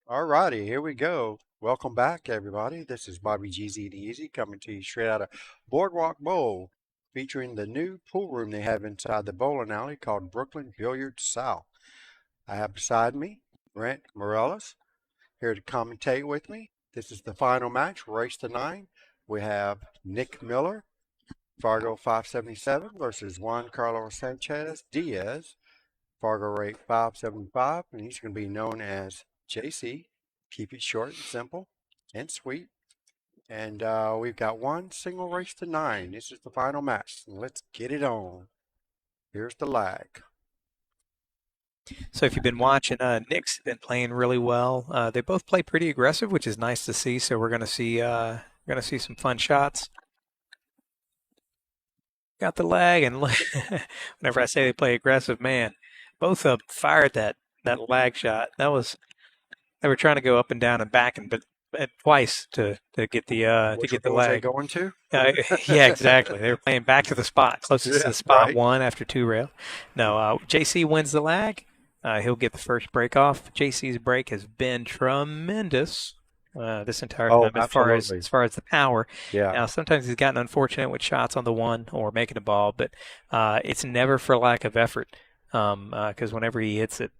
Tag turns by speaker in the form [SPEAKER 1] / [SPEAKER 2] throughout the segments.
[SPEAKER 1] Alrighty, here we go. Welcome back, everybody. This is Bobby GZ the Easy coming to you straight out of Boardwalk Bowl, featuring the new pool room they have inside the bowling alley called Brooklyn Billiards South. I have beside me Brent Mireles here to commentate with me. This is the final match, race to 9. We have Nick Miller, Fargo 577 versus Juan Carlos Sanchez Diaz, Fargo rate 575, and he's going to be known as JC. Keep it short and simple and sweet. And we've got one single race to 9. This is the final match. Let's get it on. Here's the lag.
[SPEAKER 2] So if you've been watching, Nick's been playing really well. They both play pretty aggressive, which is nice to see. So we're gonna see some fun shots. Got the lag, and whenever I say they play aggressive, man, both of them fired that lag shot. They were trying to go up and down and back, but twice to get the
[SPEAKER 1] Which
[SPEAKER 2] to get the
[SPEAKER 1] one was they
[SPEAKER 2] lag.
[SPEAKER 1] going to?
[SPEAKER 2] Yeah, exactly. They were playing back to the spot, closest to
[SPEAKER 1] Yeah,
[SPEAKER 2] the spot
[SPEAKER 1] right.
[SPEAKER 2] one after two rail. No, JC wins the lag. He'll get the first break off. JC's break has been tremendous this entire
[SPEAKER 1] Oh,
[SPEAKER 2] time
[SPEAKER 1] absolutely.
[SPEAKER 2] as far as the power.
[SPEAKER 1] Yeah.
[SPEAKER 2] Now, sometimes he's gotten unfortunate with shots on the one or making a ball, but it's never for lack of effort because whenever he hits it,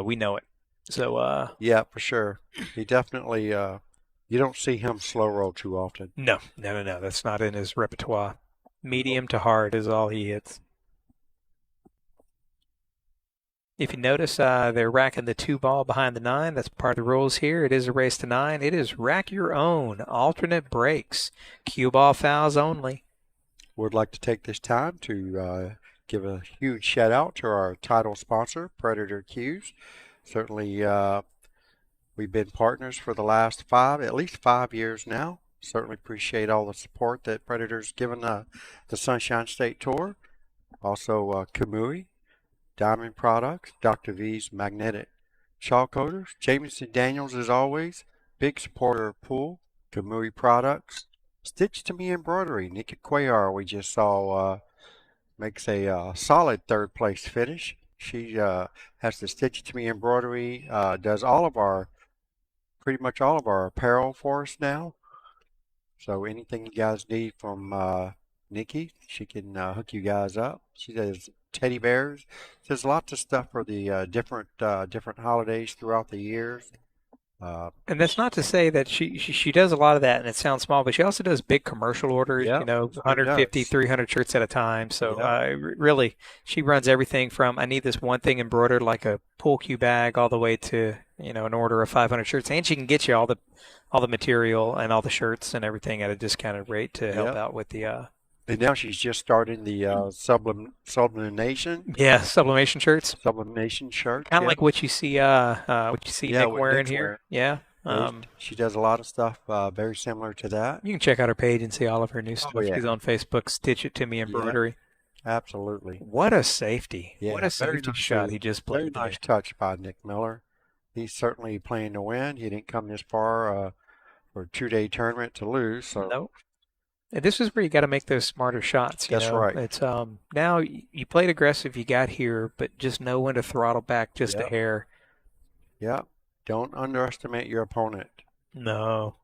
[SPEAKER 2] we know it. So,
[SPEAKER 1] Yeah, for sure. He definitely, you don't see him slow roll too often.
[SPEAKER 2] no. That's not in his repertoire. Medium to hard is all he hits. If you notice, they're racking the 2 ball behind the 9. That's part of the rules here. It is a race to 9. It is rack your own alternate breaks. Cue ball fouls only.
[SPEAKER 1] Would like to take this time to give a huge shout out to our title sponsor, Predator Cues. Certainly, we've been partners for the last at least 5 years now. Certainly appreciate all the support that Predator's given the Sunshine State Tour. Also, Kamui, Diamond Products, Dr. V's Magnetic Chalk Coaters, Jamison Daniels as always, big supporter of Pool, Kamui Products, Stitch to Me Embroidery, Nikki Cuellar we just saw makes a solid third place finish. She has the Stitch to Me Embroidery, does pretty much all of our apparel for us now. So anything you guys need from Nikki, she can hook you guys up. She does teddy bears. There's lots of stuff for the different holidays throughout the years.
[SPEAKER 2] And that's not to say that she does a lot of that and it sounds small, but she also does big commercial orders,
[SPEAKER 1] Yep, sure
[SPEAKER 2] 150,
[SPEAKER 1] does.
[SPEAKER 2] 300 shirts at a time. So
[SPEAKER 1] Yep,
[SPEAKER 2] really, she runs everything from I need this one thing embroidered like a pool cue bag all the way to, an order of 500 shirts. And she can get you all the material and all the shirts and everything at a discounted rate to help
[SPEAKER 1] yep.
[SPEAKER 2] out with the
[SPEAKER 1] And now she's just starting the sublimation
[SPEAKER 2] yeah, sublimation shirts.
[SPEAKER 1] sublimation shirt.
[SPEAKER 2] Kind of
[SPEAKER 1] Yep.
[SPEAKER 2] like what you see
[SPEAKER 1] Yeah,
[SPEAKER 2] Nick
[SPEAKER 1] what
[SPEAKER 2] wearing
[SPEAKER 1] Nick's
[SPEAKER 2] here.
[SPEAKER 1] wearing.
[SPEAKER 2] Yeah.
[SPEAKER 1] She does a lot of stuff very similar to that.
[SPEAKER 2] You can check out her page and see all of her new
[SPEAKER 1] Oh
[SPEAKER 2] stuff. She's
[SPEAKER 1] yeah,
[SPEAKER 2] on Facebook, Stitch It To Me
[SPEAKER 1] yeah,
[SPEAKER 2] Embroidery.
[SPEAKER 1] absolutely.
[SPEAKER 2] What a safety. What
[SPEAKER 1] Yeah,
[SPEAKER 2] a safety shot he just
[SPEAKER 1] very
[SPEAKER 2] played there.
[SPEAKER 1] nice touch by Nick Miller. He's certainly playing to win. He didn't come this far for a 2-day tournament to lose. So
[SPEAKER 2] Nope. And this is where you got to make those smarter shots.
[SPEAKER 1] that's right.
[SPEAKER 2] It's now you played aggressive, you got here, but just know when to throttle back just a
[SPEAKER 1] Yep,
[SPEAKER 2] hair.
[SPEAKER 1] yep. Don't underestimate your opponent.
[SPEAKER 2] No.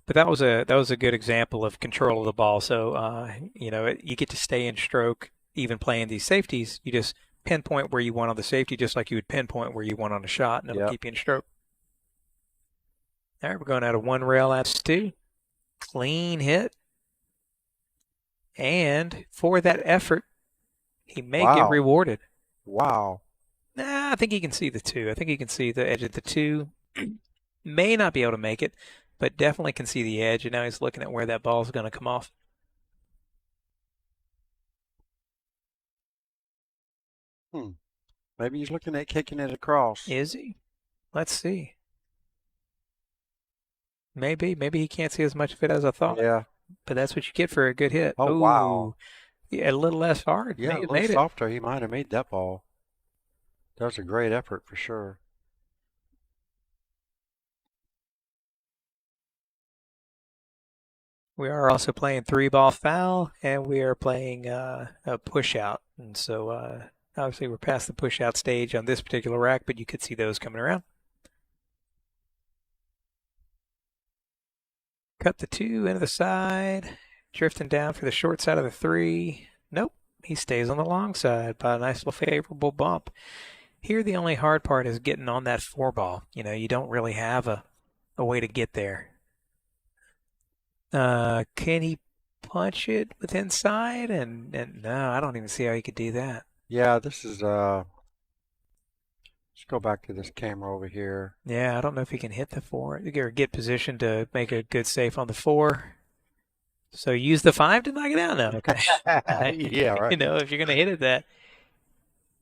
[SPEAKER 2] But that was a good example of control of the ball. So you get to stay in stroke even playing these safeties. You just pinpoint where you want on the safety, just like you would pinpoint where you want on a shot, and it'll
[SPEAKER 1] Yep.
[SPEAKER 2] keep you in stroke. All right, we're going out of one rail out to two. Clean hit. And for that effort, he may get
[SPEAKER 1] Wow.
[SPEAKER 2] rewarded.
[SPEAKER 1] Wow.
[SPEAKER 2] Nah, I think he can see the two. I think he can see the edge of the two. May not be able to make it, but definitely can see the edge. And now he's looking at where that ball's going to come off.
[SPEAKER 1] Hmm. Maybe he's looking at kicking it across.
[SPEAKER 2] Is he? Let's see. Maybe he can't see as much of it as I thought.
[SPEAKER 1] Yeah.
[SPEAKER 2] But that's what you get for a good hit.
[SPEAKER 1] Oh, wow.
[SPEAKER 2] Ooh, yeah, a little less hard.
[SPEAKER 1] Yeah, a little
[SPEAKER 2] Made it.
[SPEAKER 1] softer. He might have made that ball. That was a great effort for sure.
[SPEAKER 2] We are also playing 3 ball foul, and we are playing a push out. And so obviously we're past the push out stage on this particular rack, but you could see those coming around. Cut the 2 into the side. Drifting down for the short side of the 3. Nope. He stays on the long side by a nice little favorable bump. Here, the only hard part is getting on that 4 ball. You don't really have a way to get there. Can he punch it with inside? And no, I don't even see how he could do that.
[SPEAKER 1] Yeah, this is let's go back to this camera over here.
[SPEAKER 2] Yeah, I don't know if he can hit the 4 or get positioned to make a good safe on the 4. So use the 5 to knock it out now. Okay.
[SPEAKER 1] Yeah, right.
[SPEAKER 2] If you're gonna hit it that.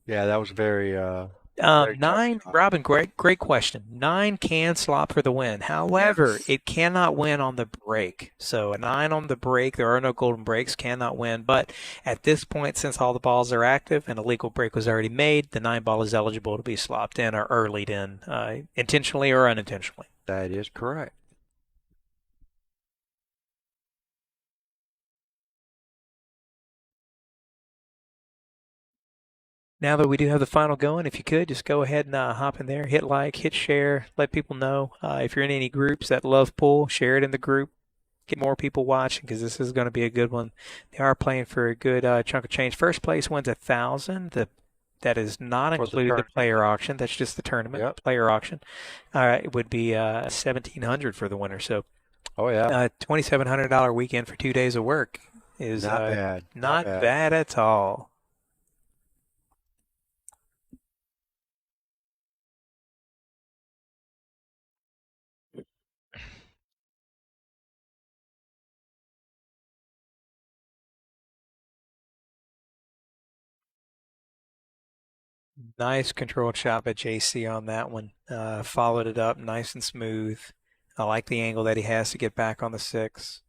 [SPEAKER 1] Yeah, that was very tough
[SPEAKER 2] 9,
[SPEAKER 1] shot.
[SPEAKER 2] Robin, great question. 9 can slot for the win. However,
[SPEAKER 1] Yes.
[SPEAKER 2] it cannot win on the break. So a 9 on the break, there are no golden breaks, cannot win. But at this point, since all the balls are active and a legal break was already made, the 9 ball is eligible to be slopped in or earlied in, intentionally or unintentionally.
[SPEAKER 1] That is correct.
[SPEAKER 2] Now that we do have the final going, if you could just go ahead and hop in there, hit like, hit share, let people know. If you're in any groups that love pool, share it in the group. Get more people watching because this is going to be a good one. They are playing for a good chunk of change. First place wins 1,000. That is not
[SPEAKER 1] For the
[SPEAKER 2] included the
[SPEAKER 1] tournament.
[SPEAKER 2] player auction. That's just the tournament
[SPEAKER 1] Yep.
[SPEAKER 2] player auction. It would be 1,700 for the winner. So
[SPEAKER 1] Oh yeah.
[SPEAKER 2] $2,700 weekend for 2 days of work is
[SPEAKER 1] Not bad.
[SPEAKER 2] not bad at all. Nice controlled shot by JC on that one. Followed it up nice and smooth. I like the angle that he has to get back on the 6.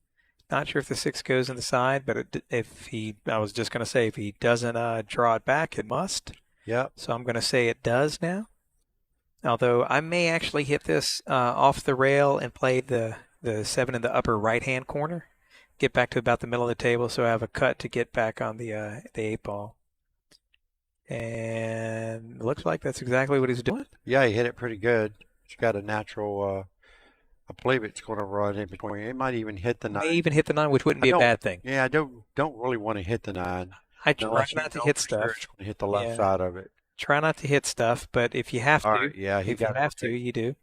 [SPEAKER 2] Not sure if the 6 goes in the side, but I was just going to say, if he doesn't draw it back, it must.
[SPEAKER 1] Yep.
[SPEAKER 2] So I'm going to say it does now. Although I may actually hit this off the rail and play the 7 in the upper right-hand corner. Get back to about the middle of the table so I have a cut to get back on the 8 ball. And it looks like that's exactly what he's doing.
[SPEAKER 1] Yeah, he hit it pretty good. It's got a natural. I believe it's going to run in between. It might even hit the
[SPEAKER 2] May
[SPEAKER 1] 9.
[SPEAKER 2] even hit the 9, which wouldn't
[SPEAKER 1] I
[SPEAKER 2] be a
[SPEAKER 1] don't.
[SPEAKER 2] bad thing.
[SPEAKER 1] Yeah, I don't really want to hit the 9
[SPEAKER 2] I try
[SPEAKER 1] unless you
[SPEAKER 2] not to
[SPEAKER 1] know
[SPEAKER 2] hit
[SPEAKER 1] for sure
[SPEAKER 2] stuff.
[SPEAKER 1] it's going to hit the left
[SPEAKER 2] Yeah,
[SPEAKER 1] side of it.
[SPEAKER 2] try not to hit stuff, but if you have
[SPEAKER 1] All
[SPEAKER 2] to,
[SPEAKER 1] right. Yeah, he
[SPEAKER 2] if you
[SPEAKER 1] got
[SPEAKER 2] have
[SPEAKER 1] it
[SPEAKER 2] to,
[SPEAKER 1] right.
[SPEAKER 2] you do.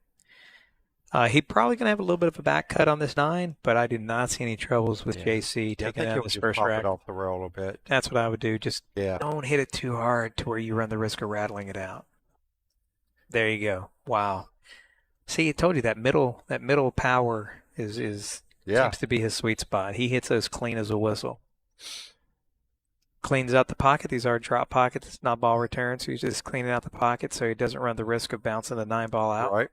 [SPEAKER 2] He's probably going to have a little bit of a back cut on this 9, but I do not see any troubles with
[SPEAKER 1] Yeah.
[SPEAKER 2] JC
[SPEAKER 1] Yeah, I
[SPEAKER 2] taking
[SPEAKER 1] think
[SPEAKER 2] out
[SPEAKER 1] he'll
[SPEAKER 2] this
[SPEAKER 1] just
[SPEAKER 2] first
[SPEAKER 1] pop
[SPEAKER 2] rack.
[SPEAKER 1] it off the rail a little bit.
[SPEAKER 2] That's what I would do. Just
[SPEAKER 1] Yeah.
[SPEAKER 2] don't hit it too hard to where you run the risk of rattling it out. There you go. Wow. See, I told you that middle power is
[SPEAKER 1] Yeah.
[SPEAKER 2] seems to be his sweet spot. He hits those clean as a whistle. Cleans out the pocket. These are drop pockets. It's not ball returns. So he's just cleaning out the pocket so he doesn't run the risk of bouncing the 9 ball out.
[SPEAKER 1] Right.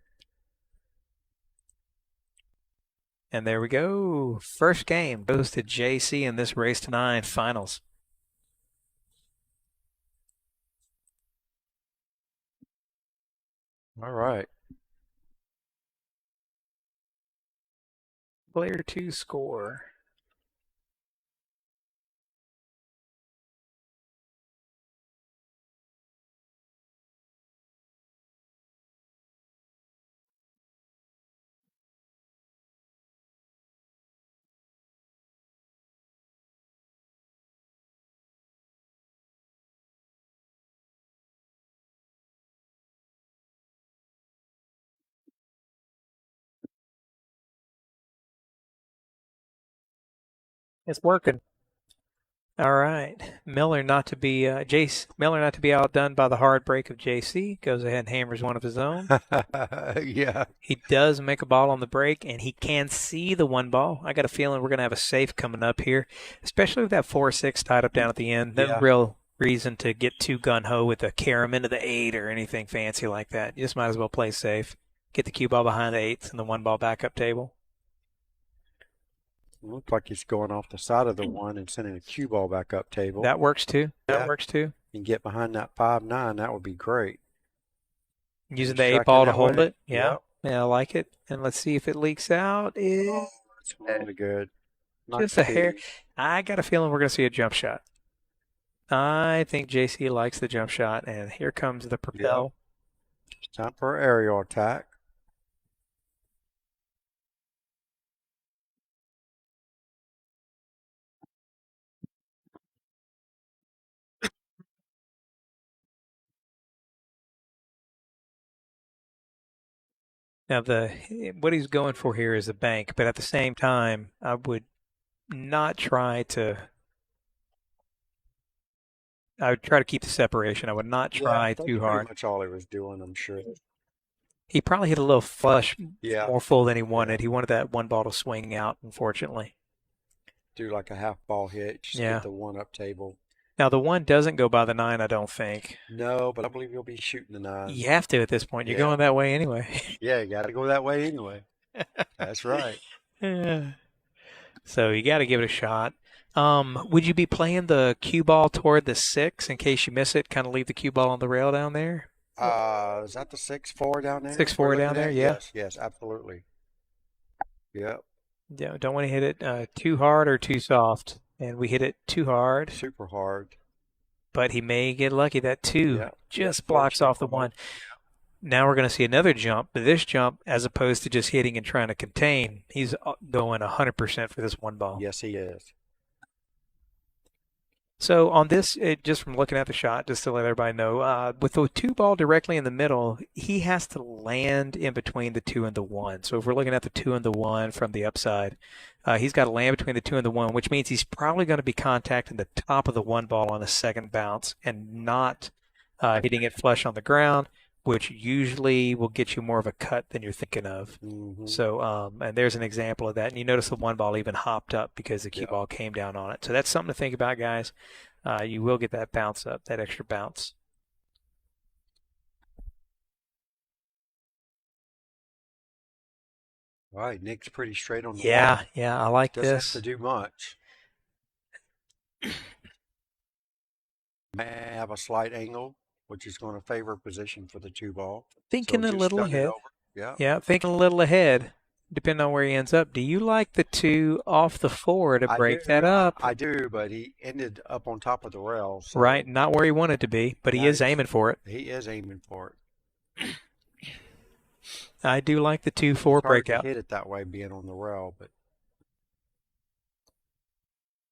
[SPEAKER 2] And there we go. First game goes to JC in this race to 9 finals.
[SPEAKER 1] All right.
[SPEAKER 2] Player 2 score. It's working. All right. Miller not to be outdone by the hard break of JC. Goes ahead and hammers one of his own.
[SPEAKER 1] Yeah.
[SPEAKER 2] He does make a ball on the break, and he can see the 1 ball. I got a feeling we're going to have a safe coming up here, especially with that 4-6 tied up down at the end. No
[SPEAKER 1] Yeah.
[SPEAKER 2] real reason to get too gun-ho with a carom into the 8 or anything fancy like that. You just might as well play safe. Get the cue ball behind the 8s and the 1 ball backup table.
[SPEAKER 1] Looks like he's going off the side of the 1 and sending a cue ball back up table.
[SPEAKER 2] That works too.
[SPEAKER 1] Yeah.
[SPEAKER 2] That works too.
[SPEAKER 1] And get behind that 5-9. That would be great.
[SPEAKER 2] Using the 8
[SPEAKER 1] Striking
[SPEAKER 2] ball to
[SPEAKER 1] that
[SPEAKER 2] hold
[SPEAKER 1] way.
[SPEAKER 2] it. Yeah.
[SPEAKER 1] Yep.
[SPEAKER 2] Yeah, I like it. And let's see if it leaks out.
[SPEAKER 1] Oh, that's really good.
[SPEAKER 2] Just a hair. I got a feeling we're going to see a jump shot. I think JC likes the jump shot, and here comes the propel.
[SPEAKER 1] It's time for an aerial attack.
[SPEAKER 2] Now, what he's going for here is a bank, but at the same time, I would not try to. I would try to keep the separation. I would not
[SPEAKER 1] Yeah,
[SPEAKER 2] try
[SPEAKER 1] that's
[SPEAKER 2] too
[SPEAKER 1] pretty
[SPEAKER 2] hard.
[SPEAKER 1] much all he was doing, I'm sure.
[SPEAKER 2] He probably hit a little flush
[SPEAKER 1] Yeah,
[SPEAKER 2] more full than he
[SPEAKER 1] yeah.
[SPEAKER 2] wanted. He wanted that one ball to swing out, unfortunately.
[SPEAKER 1] Do like a half ball hit, just get
[SPEAKER 2] Yeah.
[SPEAKER 1] the one up table.
[SPEAKER 2] Now, the one doesn't go by the nine, I don't think.
[SPEAKER 1] No, but I believe he'll be shooting the nine.
[SPEAKER 2] You have to at this point. You're
[SPEAKER 1] Yeah,
[SPEAKER 2] going that way anyway.
[SPEAKER 1] yeah, you got to go that way anyway. That's right.
[SPEAKER 2] Yeah. So you got to give it a shot. Would you be playing the cue ball toward the six in case you miss it? Kind of leave the cue ball on the rail down there.
[SPEAKER 1] Is that the 6-4 down there?
[SPEAKER 2] 6-4
[SPEAKER 1] We're
[SPEAKER 2] down
[SPEAKER 1] looking
[SPEAKER 2] there.
[SPEAKER 1] at?
[SPEAKER 2] Yeah.
[SPEAKER 1] Yes, yes, absolutely. Yep,
[SPEAKER 2] Yeah. Don't want to hit it too hard or too soft. And we hit it too hard,
[SPEAKER 1] super hard.
[SPEAKER 2] but he may get lucky. That two
[SPEAKER 1] Yeah,
[SPEAKER 2] just blocks
[SPEAKER 1] fortunate
[SPEAKER 2] off the
[SPEAKER 1] for
[SPEAKER 2] one.
[SPEAKER 1] both.
[SPEAKER 2] Now we're going to see another jump, but this jump, as opposed to just hitting and trying to contain, he's going 100% for this one ball.
[SPEAKER 1] Yes, he is.
[SPEAKER 2] So on this, just from looking at the shot, just to let everybody know, with the two ball directly in the middle, he has to land in between the two and the one. So if we're looking at the two and the one from the upside, he's got to land between the two and the one, which means he's probably going to be contacting the top of the one ball on a second bounce and not hitting it flush on the ground, which usually will get you more of a cut than you're thinking of.
[SPEAKER 1] Mm-hmm.
[SPEAKER 2] So, and there's an example of that. And you notice the one ball even hopped up because the cue ball came down on it. So that's something to think about, guys. You will get that bounce up, that extra bounce.
[SPEAKER 1] All right, Nick's pretty straight on the
[SPEAKER 2] Yeah,
[SPEAKER 1] ball.
[SPEAKER 2] yeah, I like
[SPEAKER 1] Doesn't
[SPEAKER 2] this.
[SPEAKER 1] have to do much. May have a slight angle, which is going to favor position for the two ball.
[SPEAKER 2] Thinking
[SPEAKER 1] So
[SPEAKER 2] a
[SPEAKER 1] just
[SPEAKER 2] little
[SPEAKER 1] stun it
[SPEAKER 2] ahead.
[SPEAKER 1] over. Yeah.
[SPEAKER 2] Yeah, thinking a little ahead, depending on where he ends up. Do you like the two off the four to break that up?
[SPEAKER 1] I do, but he ended up on top of the rail. So
[SPEAKER 2] Right, not where he wanted to be, but he is aiming for it.
[SPEAKER 1] He is aiming for it.
[SPEAKER 2] I do like the 2-4
[SPEAKER 1] It's hard
[SPEAKER 2] breakout.
[SPEAKER 1] to hit it that way, being on the rail, but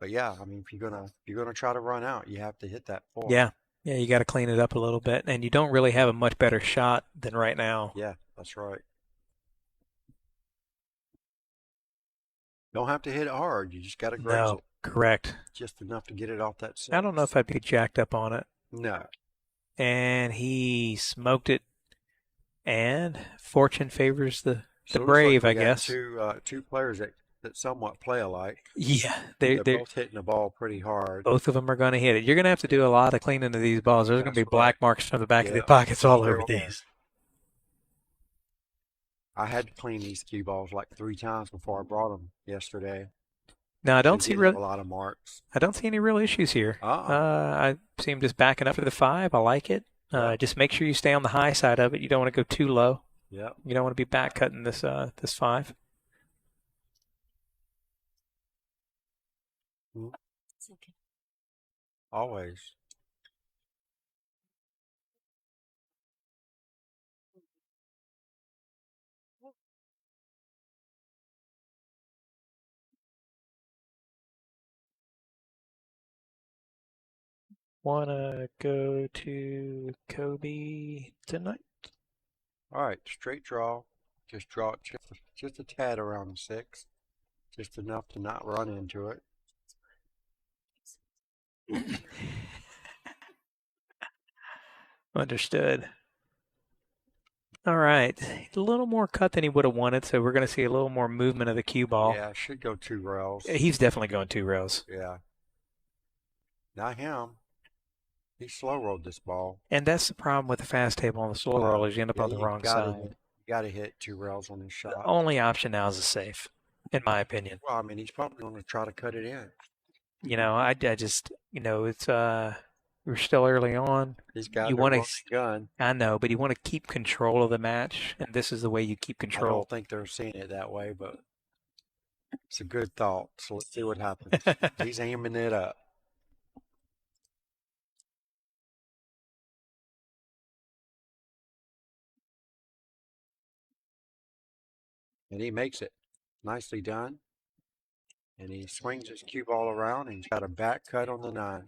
[SPEAKER 1] yeah, I mean, if you're gonna try to run out, you have to hit that four.
[SPEAKER 2] Yeah, yeah, you got to clean it up a little bit, and you don't really have a much better shot than right now.
[SPEAKER 1] Yeah, that's right. Don't have to hit it hard. You just got to graze it.
[SPEAKER 2] Correct.
[SPEAKER 1] Just enough to get it off that six.
[SPEAKER 2] I don't know if I'd be jacked up on it.
[SPEAKER 1] No.
[SPEAKER 2] And he smoked it, and fortune favors the
[SPEAKER 1] So it looks
[SPEAKER 2] brave,
[SPEAKER 1] like
[SPEAKER 2] I
[SPEAKER 1] we got
[SPEAKER 2] guess.
[SPEAKER 1] two players that somewhat play alike.
[SPEAKER 2] Yeah,
[SPEAKER 1] They're both hitting the ball pretty hard.
[SPEAKER 2] both of them are going to hit it. You're going to have to do a lot of cleaning of these balls. There's going to be black marks from the back of the pockets all over these.
[SPEAKER 1] I had to clean these cue balls like 3 times before I brought them yesterday.
[SPEAKER 2] Now I don't see
[SPEAKER 1] a lot of marks.
[SPEAKER 2] I don't see any real issues here. I see him just backing up to the 5. I like it. Just make sure you stay on the high side of it. You don't want to go too low.
[SPEAKER 1] Yep.
[SPEAKER 2] You don't want to be back cutting this 5.
[SPEAKER 1] It's okay. Always.
[SPEAKER 2] Wanna go to Kobe tonight?
[SPEAKER 1] All right, straight draw. Just draw it just a tad around the 6. Just enough to not run into it.
[SPEAKER 2] Understood. All right. A little more cut than he would have wanted, so we're going to see a little more movement of the cue ball.
[SPEAKER 1] Yeah, should go 2 rails.
[SPEAKER 2] He's definitely going 2 rails.
[SPEAKER 1] Yeah. Not him. He slow rolled this ball.
[SPEAKER 2] And that's the problem with the fast table on the slow roll is you end up on the wrong side.
[SPEAKER 1] You got to hit 2 rails on his shot.
[SPEAKER 2] The only option now is a safe, in my opinion.
[SPEAKER 1] Well, I mean, he's probably going to try to cut it in.
[SPEAKER 2] You know, I just, it's we're still early on.
[SPEAKER 1] He's got
[SPEAKER 2] a
[SPEAKER 1] gun.
[SPEAKER 2] I know, but you want to keep control of the match, and this is the way you keep control.
[SPEAKER 1] I don't think they're seeing it that way, but it's a good thought. So let's see what happens. He's aiming it up. And he makes it. Nicely done. And he swings his cue ball around and he's got a back cut on the 9.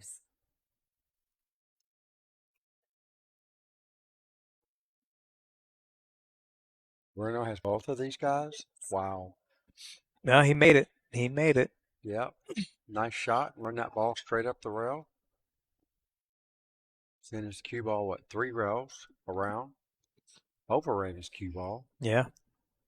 [SPEAKER 1] Bruno has both of these guys. Wow.
[SPEAKER 2] No, he made it. He made it.
[SPEAKER 1] Yep. Nice shot. Run that ball straight up the rail. Send his cue ball, what, 3 rails around? Overran his cue ball.
[SPEAKER 2] Yeah.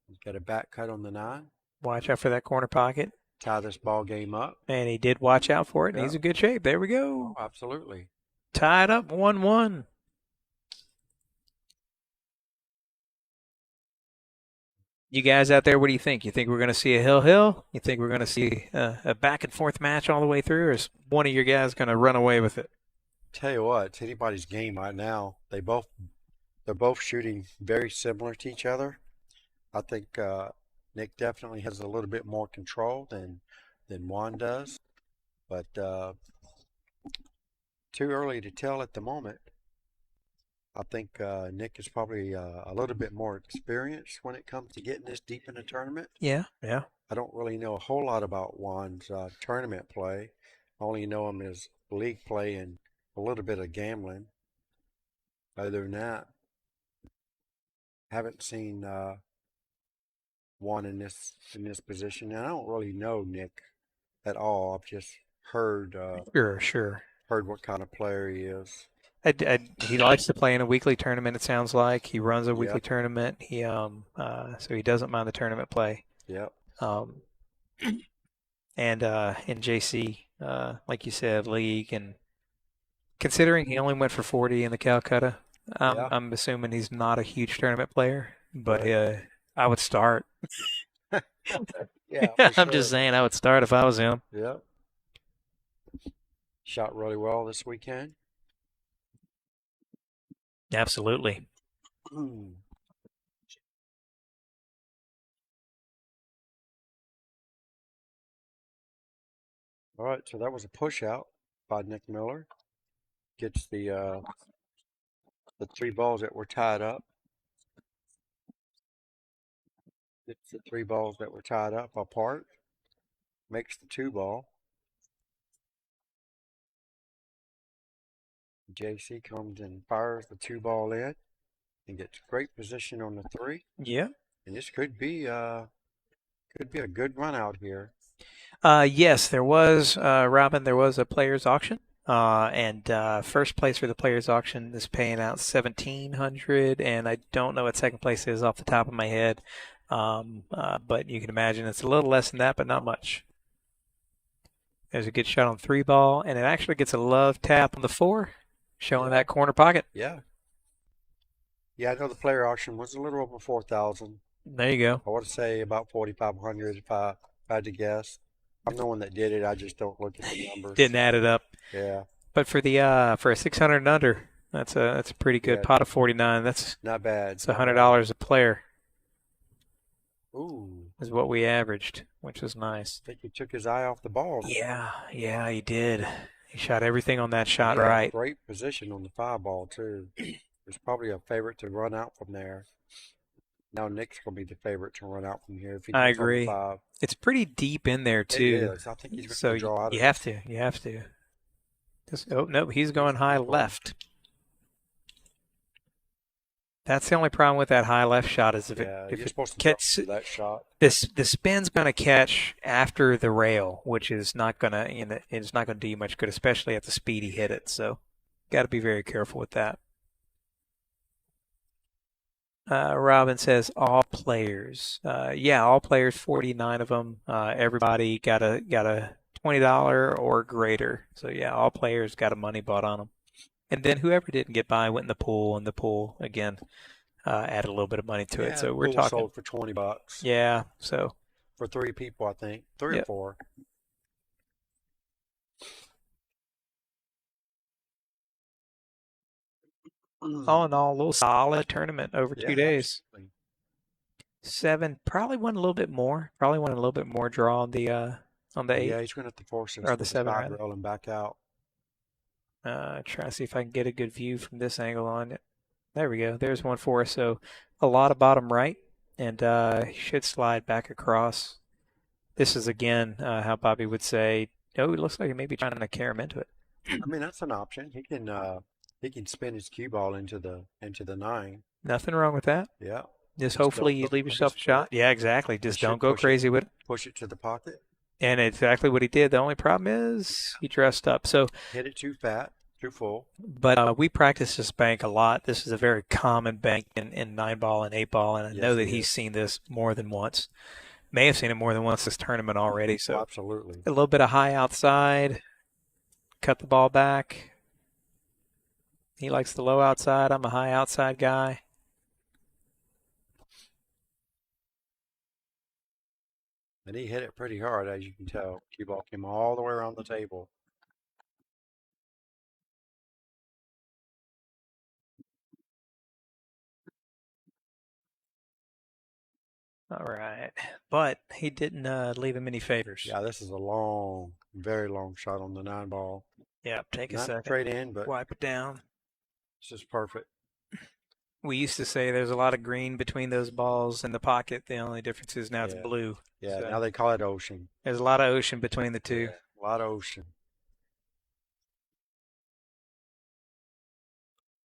[SPEAKER 1] He's got a back cut on the 9.
[SPEAKER 2] Watch out for that corner pocket.
[SPEAKER 1] Tie this ball game up.
[SPEAKER 2] And he did watch out for it, and
[SPEAKER 1] Yep.
[SPEAKER 2] he's in good shape. There we
[SPEAKER 1] Oh,
[SPEAKER 2] go.
[SPEAKER 1] absolutely.
[SPEAKER 2] Tied up 1-1. You guys out there, what do you think? You think we're going to see a hill? You think we're going to see a back and forth match all the way through, or is one of your guys going to run away with it?
[SPEAKER 1] Tell you what, it's anybody's game right now. They're both shooting very similar to each other. I think Nick definitely has a little bit more control than Juan does, but too early to tell at the moment. I think Nick is probably a little bit more experienced when it comes to getting this deep in the tournament.
[SPEAKER 2] Yeah, yeah.
[SPEAKER 1] I don't really know a whole lot about Juan's tournament play. I only know him as league play and a little bit of gambling. Other than that, haven't seen Juan in this position, and I don't really know Nick at all. I've just heard
[SPEAKER 2] Sure.
[SPEAKER 1] heard what kind of player he is.
[SPEAKER 2] He likes to play in a weekly tournament. It sounds like he runs a weekly
[SPEAKER 1] Yep,
[SPEAKER 2] tournament. So he doesn't mind the tournament play.
[SPEAKER 1] yep,
[SPEAKER 2] Um, and in JC, like you said, league, and considering he only went for 40 in the Calcutta,
[SPEAKER 1] yeah,
[SPEAKER 2] I'm assuming he's not a huge tournament player. But
[SPEAKER 1] right.
[SPEAKER 2] I would start.
[SPEAKER 1] Yeah, for
[SPEAKER 2] I'm just
[SPEAKER 1] sure.
[SPEAKER 2] saying I would start if I was him.
[SPEAKER 1] Yep. Shot really well this weekend.
[SPEAKER 2] Absolutely.
[SPEAKER 1] All right, so that was a push out by Nick Miller. Gets the 3 balls that were tied up. Gets the 3 balls that were tied up apart. Makes the 2 ball. JC comes and fires the 2 ball in and gets great position on the 3.
[SPEAKER 2] Yeah.
[SPEAKER 1] And this could be a good run out here.
[SPEAKER 2] Yes, there was, Robin, there was a players auction. And first place for the players auction is paying out 1,700, and I don't know what second place is off the top of my head. But you can imagine it's a little less than that, but not much. There's a good shot on 3 ball, and it actually gets a love tap on the 4, showing
[SPEAKER 1] Yeah,
[SPEAKER 2] that corner pocket.
[SPEAKER 1] yeah, yeah. I know the player auction was a little over 4,000.
[SPEAKER 2] There you go.
[SPEAKER 1] I want to say about 4,500 if I had to guess. I'm the one that did it. I just don't look at the numbers.
[SPEAKER 2] Didn't add it up.
[SPEAKER 1] Yeah,
[SPEAKER 2] But for a 600 and under, that's a pretty good
[SPEAKER 1] yeah,
[SPEAKER 2] pot of 49.
[SPEAKER 1] not bad,
[SPEAKER 2] That's
[SPEAKER 1] not bad.
[SPEAKER 2] $100 a player
[SPEAKER 1] Ooh,
[SPEAKER 2] is what we averaged, which was nice.
[SPEAKER 1] I think he took his eye off the ball there.
[SPEAKER 2] Yeah, he did. He shot everything on that
[SPEAKER 1] And
[SPEAKER 2] shot
[SPEAKER 1] he had
[SPEAKER 2] right.
[SPEAKER 1] great position on the 5 ball too. There's probably a favorite to run out from there. Now Nick's gonna be the favorite to run out from here if he
[SPEAKER 2] I
[SPEAKER 1] gets on the
[SPEAKER 2] agree.
[SPEAKER 1] 5.
[SPEAKER 2] It's pretty deep in there
[SPEAKER 1] It
[SPEAKER 2] too,
[SPEAKER 1] is. I think he's going
[SPEAKER 2] so
[SPEAKER 1] to draw out
[SPEAKER 2] you
[SPEAKER 1] of it.
[SPEAKER 2] have to. You have to. Oh no, he's
[SPEAKER 1] He's
[SPEAKER 2] going high
[SPEAKER 1] going.
[SPEAKER 2] left. That's the only problem with that high left shot is
[SPEAKER 1] Yeah,
[SPEAKER 2] if
[SPEAKER 1] you're
[SPEAKER 2] it
[SPEAKER 1] supposed to draw
[SPEAKER 2] catch
[SPEAKER 1] through that shot.
[SPEAKER 2] the spin's going to catch after the rail, which is not going to it's not going to do you much good, especially at the speed he hit it. So, got to be very careful with that. Robin says all players. Yeah, all players, 49 of them. Everybody got a $20 or greater. So yeah, all players got a money bought on them. And then whoever didn't get by went in the pool, and the pool again added a little bit of money to it.
[SPEAKER 1] Yeah,
[SPEAKER 2] So
[SPEAKER 1] the
[SPEAKER 2] we're
[SPEAKER 1] pool
[SPEAKER 2] talking,
[SPEAKER 1] sold for $20
[SPEAKER 2] yeah. So
[SPEAKER 1] for 3 people, I think, 3 or
[SPEAKER 2] yep.
[SPEAKER 1] 4.
[SPEAKER 2] All in all, a little solid tournament over
[SPEAKER 1] Yeah,
[SPEAKER 2] 2 days.
[SPEAKER 1] absolutely.
[SPEAKER 2] 7 probably won a little bit more. Probably won a little bit more draw on the
[SPEAKER 1] Yeah,
[SPEAKER 2] 8
[SPEAKER 1] he's going to have to force us
[SPEAKER 2] or
[SPEAKER 1] to
[SPEAKER 2] the
[SPEAKER 1] the
[SPEAKER 2] 7
[SPEAKER 1] side
[SPEAKER 2] rather.
[SPEAKER 1] rail and back out.
[SPEAKER 2] Try to see if I can get a good view from this angle on it. There we go. There's one for us. So a lot of bottom right, and he should slide back across. This is again how Bobby would say, "Oh, it looks like he may be trying to carry him into it."
[SPEAKER 1] I mean, that's an option. He can spin his cue ball into the 9.
[SPEAKER 2] Nothing wrong with that.
[SPEAKER 1] Yeah.
[SPEAKER 2] Just hopefully you leave yourself a shot. Yeah, exactly. Just don't go crazy with it.
[SPEAKER 1] Push it to the pocket.
[SPEAKER 2] And exactly what he did. The only problem is he dressed up. So
[SPEAKER 1] hit it too fat, too full.
[SPEAKER 2] But we practice this bank a lot. This is a very common bank in 9-ball and 8-ball, and I know that he's seen this more than once. May have seen it more than once this tournament already. So
[SPEAKER 1] absolutely.
[SPEAKER 2] A little bit of high outside, cut the ball back. He likes the low outside. I'm a high outside guy.
[SPEAKER 1] And he hit it pretty hard, as you can tell. Cue ball came all the way around the table.
[SPEAKER 2] All right. But he didn't leave him any favors.
[SPEAKER 1] Yeah, this is a long, very long shot on the 9-ball.
[SPEAKER 2] Yeah, take a
[SPEAKER 1] Not
[SPEAKER 2] second.
[SPEAKER 1] straight in, but
[SPEAKER 2] wipe it down.
[SPEAKER 1] It's just perfect.
[SPEAKER 2] We used to say there's a lot of green between those balls in the pocket. The only difference is now it's blue.
[SPEAKER 1] Yeah, so now they call it ocean.
[SPEAKER 2] There's a lot of ocean between the two.
[SPEAKER 1] Yeah, a lot of ocean.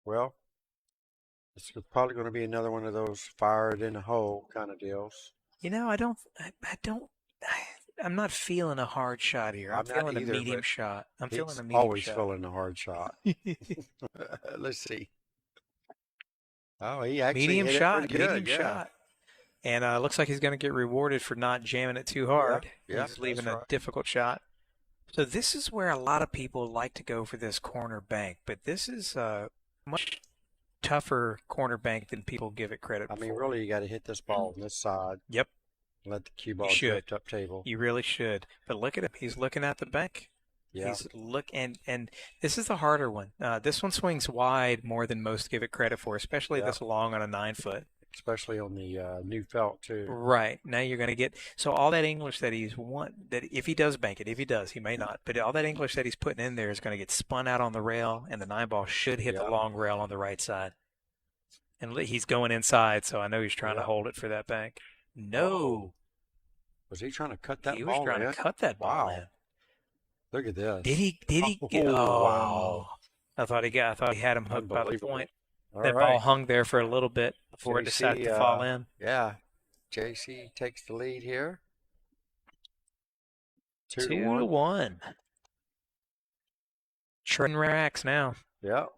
[SPEAKER 1] Well, it's probably going to be another one of those fire it in a hole kind of deals.
[SPEAKER 2] You know, I'm not feeling a hard shot here. I'm feeling a medium shot. I'm feeling a medium
[SPEAKER 1] always
[SPEAKER 2] shot.
[SPEAKER 1] feeling a hard shot. Let's see. Oh, he actually
[SPEAKER 2] medium
[SPEAKER 1] hit
[SPEAKER 2] shot,
[SPEAKER 1] it pretty good.
[SPEAKER 2] Medium shot. And looks like he's going to get rewarded for not jamming it too hard.
[SPEAKER 1] Yeah,
[SPEAKER 2] he's leaving a difficult shot. So this is where a lot of people like to go for this corner bank, but this is a much tougher corner bank than people give it credit for.
[SPEAKER 1] I mean, really, you got to hit this ball on this side.
[SPEAKER 2] Yep.
[SPEAKER 1] Let the cue ball drift up table.
[SPEAKER 2] You really should. But look at him. He's looking at the bank.
[SPEAKER 1] Yeah.
[SPEAKER 2] He's and this is the harder one. This one swings wide more than most give it credit for, especially this long on a 9-foot.
[SPEAKER 1] Especially on the new felt too.
[SPEAKER 2] Right. Now you're going to get all that English that if he does bank it, if he does, he may not, but all that English that he's putting in there is going to get spun out on the rail, and the 9-ball should hit the long rail on the right side. And he's going inside, so I know he's trying to hold it for that bank. No.
[SPEAKER 1] Was he trying to cut that ball in?
[SPEAKER 2] He was trying to cut that ball in.
[SPEAKER 1] Look at this.
[SPEAKER 2] Did he get? Oh, wow. I thought he had him hooked by the point. That ball hung there for a little bit before it decided to fall in.
[SPEAKER 1] Yeah. JC takes the lead here.
[SPEAKER 2] 2-1. Trading racks now.
[SPEAKER 1] Yep.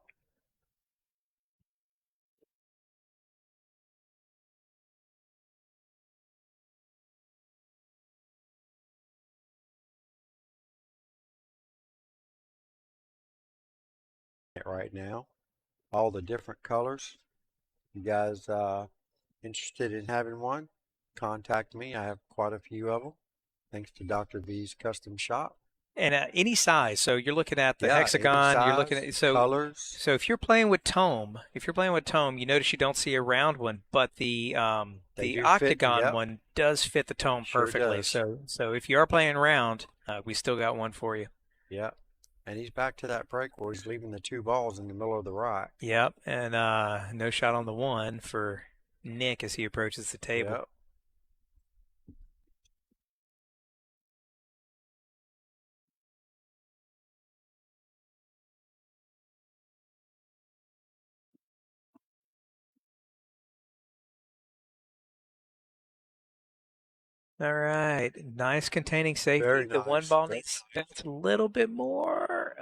[SPEAKER 1] Right now, all the different colors. You guys interested in having one? Contact me. I have quite a few of them, thanks to Dr. V's Custom Shop.
[SPEAKER 2] And any size. So you're looking at the hexagon.
[SPEAKER 1] Size,
[SPEAKER 2] you're looking at
[SPEAKER 1] colors.
[SPEAKER 2] So if you're playing with tome, you notice you don't see a round one, but the octagon one does fit the tome perfectly. So if you are playing round, we still got one for you.
[SPEAKER 1] Yeah. And he's back to that break where he's leaving the 2 balls in the middle of the rack.
[SPEAKER 2] Yep, and no shot on the 1 for Nick as he approaches the table.
[SPEAKER 1] Yep.
[SPEAKER 2] All right, nice containing safety.
[SPEAKER 1] Very
[SPEAKER 2] the
[SPEAKER 1] nice.
[SPEAKER 2] 1 ball needs a little bit more.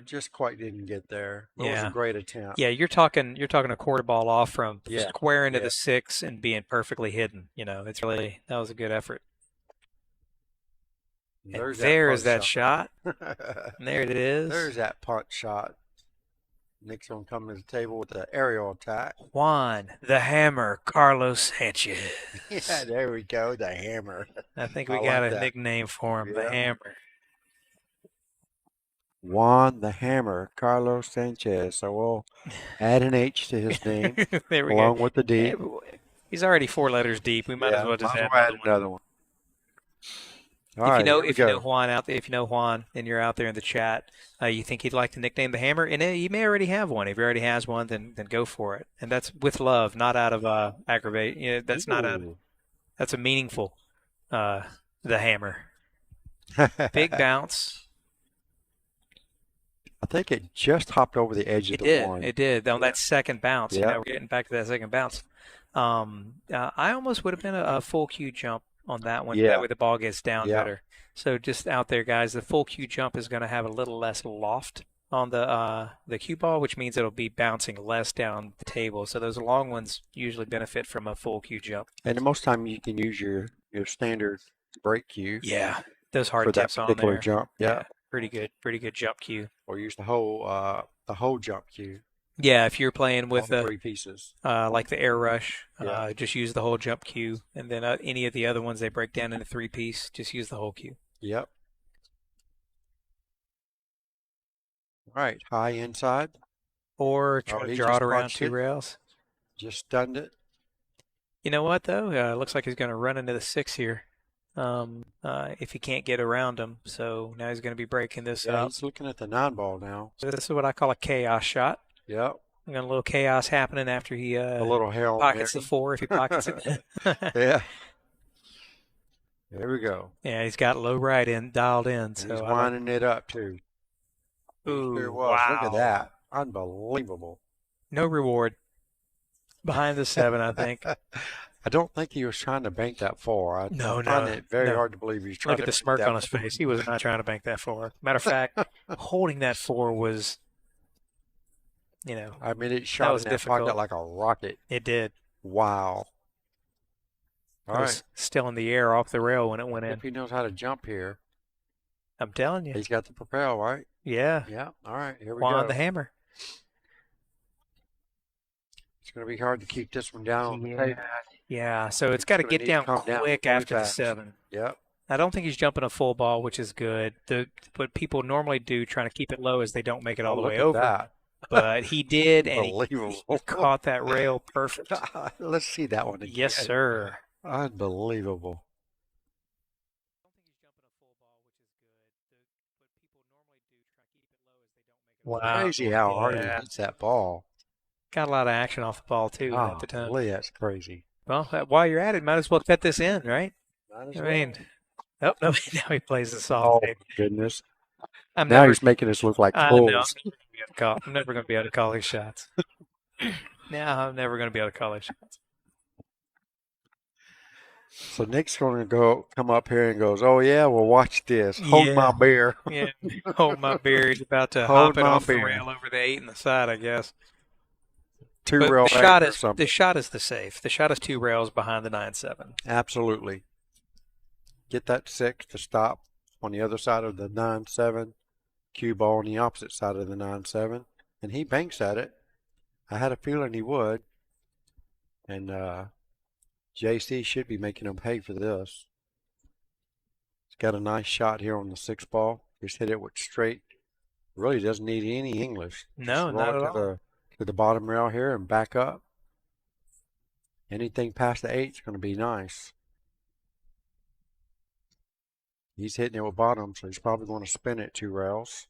[SPEAKER 1] Just quite didn't get there. It was a great attempt.
[SPEAKER 2] Yeah, you're talking a quarter ball off from square into the 6 and being perfectly hidden. It's really, that was a good effort. There's that shot. There it is.
[SPEAKER 1] There's that punch shot. Nick's going to come to the table with the aerial attack.
[SPEAKER 2] Juan, the Hammer, Carlos Sanchez.
[SPEAKER 1] Yeah, there we go, the Hammer.
[SPEAKER 2] I think we got a nickname for him, the Hammer.
[SPEAKER 1] Juan, the Hammer, Carlos Sanchez. So we'll add an H to his name
[SPEAKER 2] there we
[SPEAKER 1] along
[SPEAKER 2] go.
[SPEAKER 1] with the D.
[SPEAKER 2] He's already 4 letters deep. We might as well just
[SPEAKER 1] add another one.
[SPEAKER 2] If you know Juan and you're out there in the chat, you think he'd like to nickname the Hammer, and he may already have one. If he already has one, then go for it. And that's with love, not out of aggravate. That's that's a meaningful. The Hammer, big bounce.
[SPEAKER 1] I think it just hopped over the edge of
[SPEAKER 2] It
[SPEAKER 1] the
[SPEAKER 2] did.
[SPEAKER 1] one.
[SPEAKER 2] It did on that second bounce.
[SPEAKER 1] Yep.
[SPEAKER 2] We're getting back to that second bounce. I almost would have been a full cue jump on that one. That
[SPEAKER 1] Yeah.
[SPEAKER 2] way the ball gets down
[SPEAKER 1] Yeah.
[SPEAKER 2] better. So just out there, guys, the full cue jump is going to have a little less loft on the cue ball, which means it'll be bouncing less down the table. So those long ones usually benefit from a full cue jump.
[SPEAKER 1] And most time you can use your standard break cue
[SPEAKER 2] Yeah, those
[SPEAKER 1] for
[SPEAKER 2] hard
[SPEAKER 1] that
[SPEAKER 2] tips on
[SPEAKER 1] particular
[SPEAKER 2] there.
[SPEAKER 1] jump.
[SPEAKER 2] Yeah,
[SPEAKER 1] Yeah.
[SPEAKER 2] pretty good jump cue.
[SPEAKER 1] Or use the whole jump cue,
[SPEAKER 2] Yeah, if you're playing
[SPEAKER 1] all
[SPEAKER 2] with the
[SPEAKER 1] three pieces.
[SPEAKER 2] like the air rush,
[SPEAKER 1] Yeah.
[SPEAKER 2] just use the whole jump cue, and then any of the other ones they break down into three piece, just use the whole cue.
[SPEAKER 1] Yep. All right. High inside.
[SPEAKER 2] Or
[SPEAKER 1] Oh,
[SPEAKER 2] try to
[SPEAKER 1] he
[SPEAKER 2] draw
[SPEAKER 1] just
[SPEAKER 2] it around
[SPEAKER 1] punched
[SPEAKER 2] two
[SPEAKER 1] it.
[SPEAKER 2] rails.
[SPEAKER 1] Just stunned it.
[SPEAKER 2] You know what though? Looks like he's going to run into the six here. If he can't get around him, so now he's going to be breaking this
[SPEAKER 1] Yeah,
[SPEAKER 2] up.
[SPEAKER 1] he's looking at the 9-ball now.
[SPEAKER 2] So this is what I call a chaos shot.
[SPEAKER 1] Yep.
[SPEAKER 2] We got a little chaos happening after he
[SPEAKER 1] A little Hail
[SPEAKER 2] pockets the
[SPEAKER 1] Mary.
[SPEAKER 2] four if he pockets it.
[SPEAKER 1] Yeah. There we go.
[SPEAKER 2] Yeah, he's got low right in dialed in.
[SPEAKER 1] And
[SPEAKER 2] So
[SPEAKER 1] he's
[SPEAKER 2] I like,
[SPEAKER 1] winding it up too. He
[SPEAKER 2] ooh,
[SPEAKER 1] sure was. Look at
[SPEAKER 2] wow.
[SPEAKER 1] that. Unbelievable.
[SPEAKER 2] No reward behind the seven, I think.
[SPEAKER 1] I don't think he was trying to bank that far. I
[SPEAKER 2] No,
[SPEAKER 1] find
[SPEAKER 2] no,
[SPEAKER 1] it very
[SPEAKER 2] no.
[SPEAKER 1] hard to believe he's trying
[SPEAKER 2] Look at
[SPEAKER 1] to
[SPEAKER 2] the
[SPEAKER 1] bank
[SPEAKER 2] smirk
[SPEAKER 1] that
[SPEAKER 2] on his
[SPEAKER 1] far.
[SPEAKER 2] face. He was not trying to bank that four. Matter of fact, holding that four was,
[SPEAKER 1] I mean, it
[SPEAKER 2] that
[SPEAKER 1] shot
[SPEAKER 2] was
[SPEAKER 1] in that pocket
[SPEAKER 2] difficult.
[SPEAKER 1] like a rocket.
[SPEAKER 2] It did.
[SPEAKER 1] Wow.
[SPEAKER 2] It
[SPEAKER 1] All
[SPEAKER 2] was
[SPEAKER 1] right.
[SPEAKER 2] still in the air off the rail when it went in.
[SPEAKER 1] If he knows how to jump here,
[SPEAKER 2] I'm telling you.
[SPEAKER 1] he's got the propel, right?
[SPEAKER 2] Yeah.
[SPEAKER 1] Yeah. All right. Here we
[SPEAKER 2] Juan
[SPEAKER 1] go.
[SPEAKER 2] the hammer.
[SPEAKER 1] It's going to be hard to keep this one down on the
[SPEAKER 2] Yeah.
[SPEAKER 1] table.
[SPEAKER 2] Yeah. So it's got to
[SPEAKER 1] Gonna
[SPEAKER 2] get
[SPEAKER 1] need to
[SPEAKER 2] down
[SPEAKER 1] calm down
[SPEAKER 2] quick
[SPEAKER 1] really
[SPEAKER 2] after the
[SPEAKER 1] fast.
[SPEAKER 2] seven.
[SPEAKER 1] Yep.
[SPEAKER 2] I don't think he's jumping a full ball, which is good. What people normally do, trying to keep it low, is they don't make it all
[SPEAKER 1] Oh,
[SPEAKER 2] the
[SPEAKER 1] look
[SPEAKER 2] way
[SPEAKER 1] at
[SPEAKER 2] over.
[SPEAKER 1] that.
[SPEAKER 2] But he did, and he
[SPEAKER 1] Unbelievable.
[SPEAKER 2] caught that rail perfect.
[SPEAKER 1] Let's see that one again.
[SPEAKER 2] Yes, sir.
[SPEAKER 1] Unbelievable.
[SPEAKER 2] Wow.
[SPEAKER 1] Crazy how hard he
[SPEAKER 2] Yeah.
[SPEAKER 1] hits that ball.
[SPEAKER 2] Got a lot of action off the ball, too, at the time.
[SPEAKER 1] Golly, that's crazy.
[SPEAKER 2] Well, while you're at it, might as well cut this in, right?
[SPEAKER 1] Might as
[SPEAKER 2] I
[SPEAKER 1] well.
[SPEAKER 2] mean, oh, no, now he plays the
[SPEAKER 1] Oh,
[SPEAKER 2] soft tape.
[SPEAKER 1] goodness.
[SPEAKER 2] I'm
[SPEAKER 1] Now
[SPEAKER 2] never,
[SPEAKER 1] he's making us look like
[SPEAKER 2] I know,
[SPEAKER 1] fools.
[SPEAKER 2] I'm never going to be able to call these shots. Now I'm never going to be able to call these shots.
[SPEAKER 1] So Nick's going to come up here and goes, "Oh yeah, well watch this. Hold my beer.
[SPEAKER 2] Yeah, hold my beer. He's about to
[SPEAKER 1] Hold
[SPEAKER 2] hop it
[SPEAKER 1] my
[SPEAKER 2] off the
[SPEAKER 1] beer.
[SPEAKER 2] rail over the 8 and the side, I guess.
[SPEAKER 1] Two
[SPEAKER 2] But
[SPEAKER 1] rail
[SPEAKER 2] the shot
[SPEAKER 1] or
[SPEAKER 2] is
[SPEAKER 1] something.
[SPEAKER 2] the shot is the safe. The shot is 2 rails behind the 9-7.
[SPEAKER 1] Absolutely. Get that 6 to stop on the other side of the 9-7. Cue ball on the opposite side of the 9-7, and he banks at it. I had a feeling he would, and JC should be making him pay for this. He's got a nice shot here on the 6 ball. Just hit it with straight. Really doesn't need any English.
[SPEAKER 2] No,
[SPEAKER 1] Just
[SPEAKER 2] not
[SPEAKER 1] roll
[SPEAKER 2] at
[SPEAKER 1] it
[SPEAKER 2] all.
[SPEAKER 1] to the bottom rail here and back up. Anything past the 8 is going to be nice. He's hitting it with bottom, so he's probably going to spin it 2 rails.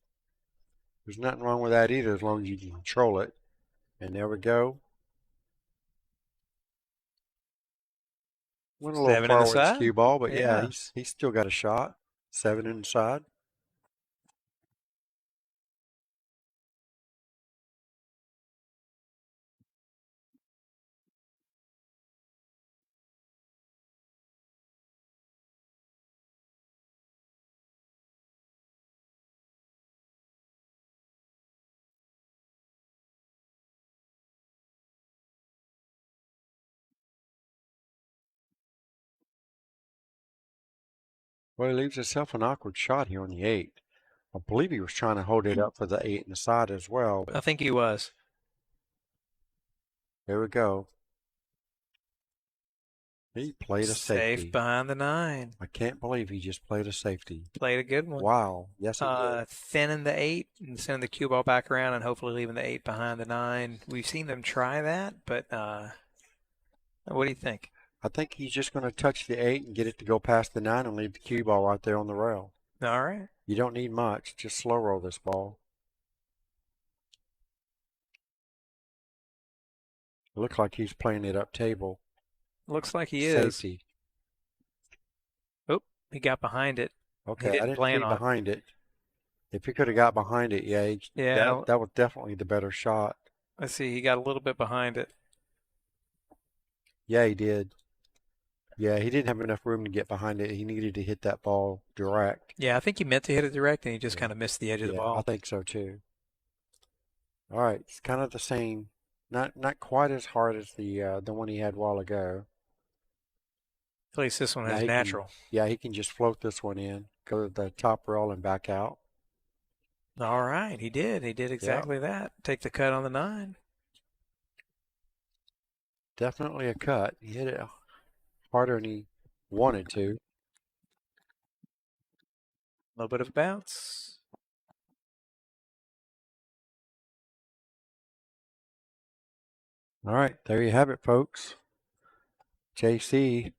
[SPEAKER 1] There's nothing wrong with that either as long as you can control it. And there we go. Went a little
[SPEAKER 2] 7
[SPEAKER 1] far
[SPEAKER 2] in the
[SPEAKER 1] with his
[SPEAKER 2] side?
[SPEAKER 1] cue ball, but
[SPEAKER 2] Yeah.
[SPEAKER 1] yeah, he's still got a shot. 7 inside. Well, he leaves himself an awkward shot here on the 8. I believe he was trying to hold it up for the 8 in the side as well.
[SPEAKER 2] I
[SPEAKER 1] But
[SPEAKER 2] think he was.
[SPEAKER 1] there we go. He played a safety.
[SPEAKER 2] Safe behind the 9.
[SPEAKER 1] I can't believe he just played a safety.
[SPEAKER 2] Played a good one.
[SPEAKER 1] Wow. Yes, he did.
[SPEAKER 2] Thinning the 8 and sending the cue ball back around and hopefully leaving the 8 behind the 9. We've seen them try that, but what do you think?
[SPEAKER 1] I think he's just going to touch the 8 and get it to go past the 9 and leave the cue ball right there on the rail.
[SPEAKER 2] All right.
[SPEAKER 1] You don't need much. Just slow roll this ball. It looks like he's playing it up table.
[SPEAKER 2] Looks like he is.
[SPEAKER 1] Safety.
[SPEAKER 2] Oh, he got behind it.
[SPEAKER 1] Okay, I
[SPEAKER 2] didn't
[SPEAKER 1] didn't
[SPEAKER 2] plan
[SPEAKER 1] see
[SPEAKER 2] on it.
[SPEAKER 1] behind it. If he could have got behind it, yeah,
[SPEAKER 2] Yeah,
[SPEAKER 1] that was definitely the better shot.
[SPEAKER 2] let's see. He got a little bit behind it.
[SPEAKER 1] Yeah, he did. Yeah, he didn't have enough room to get behind it. He needed to hit that ball direct.
[SPEAKER 2] Yeah, I think he meant to hit it direct, and he just
[SPEAKER 1] Yeah,
[SPEAKER 2] kind of missed the edge of the
[SPEAKER 1] yeah, I
[SPEAKER 2] ball.
[SPEAKER 1] think so too. All right, it's kind of the same. Not quite as hard as the one he had a while ago.
[SPEAKER 2] At least this one
[SPEAKER 1] Now
[SPEAKER 2] has
[SPEAKER 1] he can,
[SPEAKER 2] natural.
[SPEAKER 1] yeah, he can just float this one in, go to the top rail and back out.
[SPEAKER 2] All right, he did. He did
[SPEAKER 1] Yep,
[SPEAKER 2] exactly that. Take the cut on the 9.
[SPEAKER 1] definitely a cut. He hit it harder than he wanted to.
[SPEAKER 2] A little bit of a bounce.
[SPEAKER 1] All right, there you have it, folks. JC.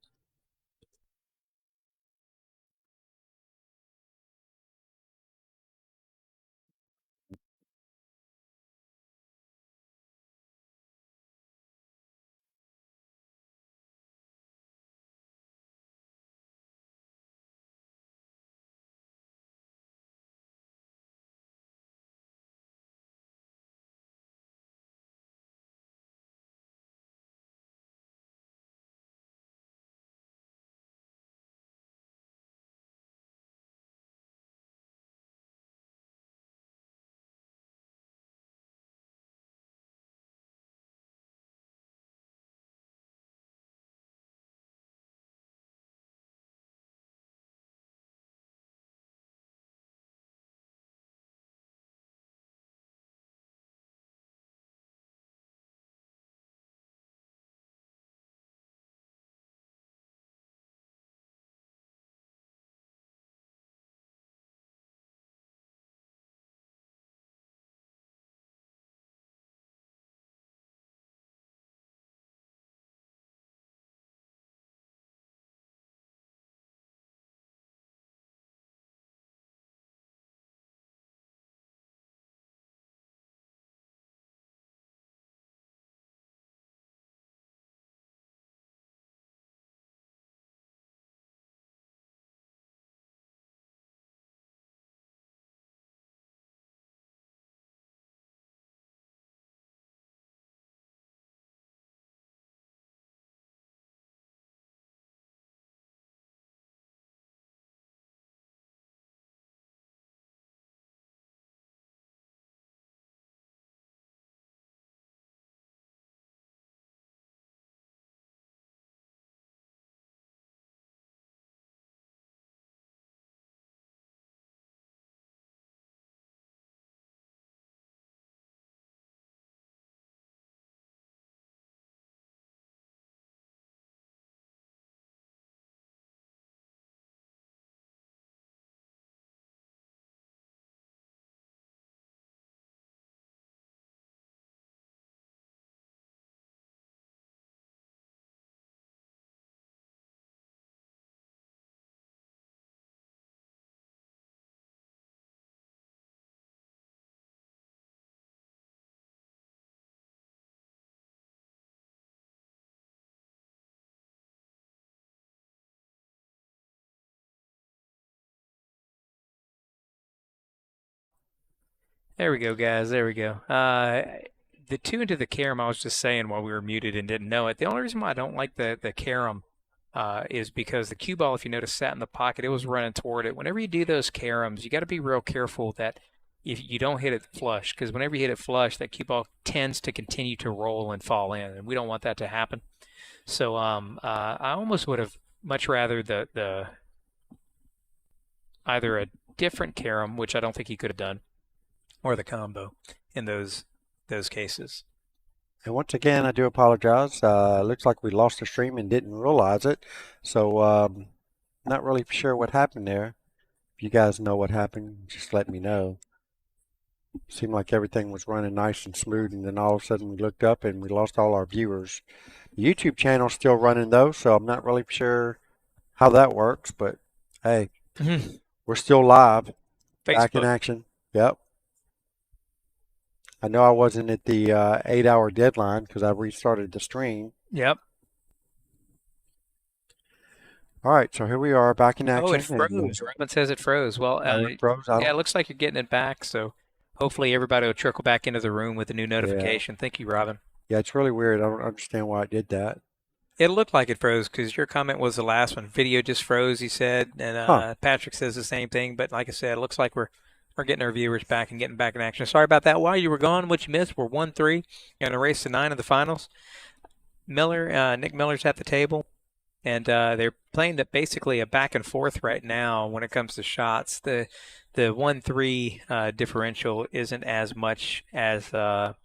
[SPEAKER 2] There we go, guys. There we go. The 2 into the carom, I was just saying while we were muted and didn't know it. The only reason why I don't like the carom is because the cue ball, if you notice, sat in the pocket. It was running toward it. Whenever you do those caroms, you got to be real careful that if you don't hit it flush, because whenever you hit it flush, that cue ball tends to continue to roll and fall in, and we don't want that to happen. So I almost would have much rather the either a different carom, which I don't think he could have done, or the combo in those cases.
[SPEAKER 1] And once again, I do apologize. Looks like we lost the stream and didn't realize it. So, not really sure what happened there. If you guys know what happened, just let me know. Seemed like everything was running nice and smooth, and then all of a sudden we looked up and we lost all our viewers. The YouTube channel's still running though, so I'm not really sure how that works, but hey, we're still live, back in
[SPEAKER 2] Facebook.
[SPEAKER 1] action. Yep. I know I wasn't at the 8 hour deadline because I restarted the stream.
[SPEAKER 2] Yep.
[SPEAKER 1] All right, so here we are back in
[SPEAKER 2] Oh, it
[SPEAKER 1] action.
[SPEAKER 2] froze. Robin says it froze. Well,
[SPEAKER 1] It froze. I
[SPEAKER 2] yeah,
[SPEAKER 1] don't.
[SPEAKER 2] it looks like you're getting it back. So hopefully everybody will trickle back into the room with a new
[SPEAKER 1] Yeah,
[SPEAKER 2] notification. Thank you, Robin.
[SPEAKER 1] yeah, it's really weird. I don't understand why it did that.
[SPEAKER 2] It looked like it froze because your comment was the last one. Video just froze, he said, and
[SPEAKER 1] Huh.
[SPEAKER 2] Patrick says the same thing. But like I said, it looks like we're getting our viewers back and getting back in action. Sorry about that. While you were gone, what you missed were 1-3 and a race to 9 in the finals. Nick Miller's at the table, and they're playing basically a back and forth right now when it comes to shots. The 1-3 differential isn't as much as an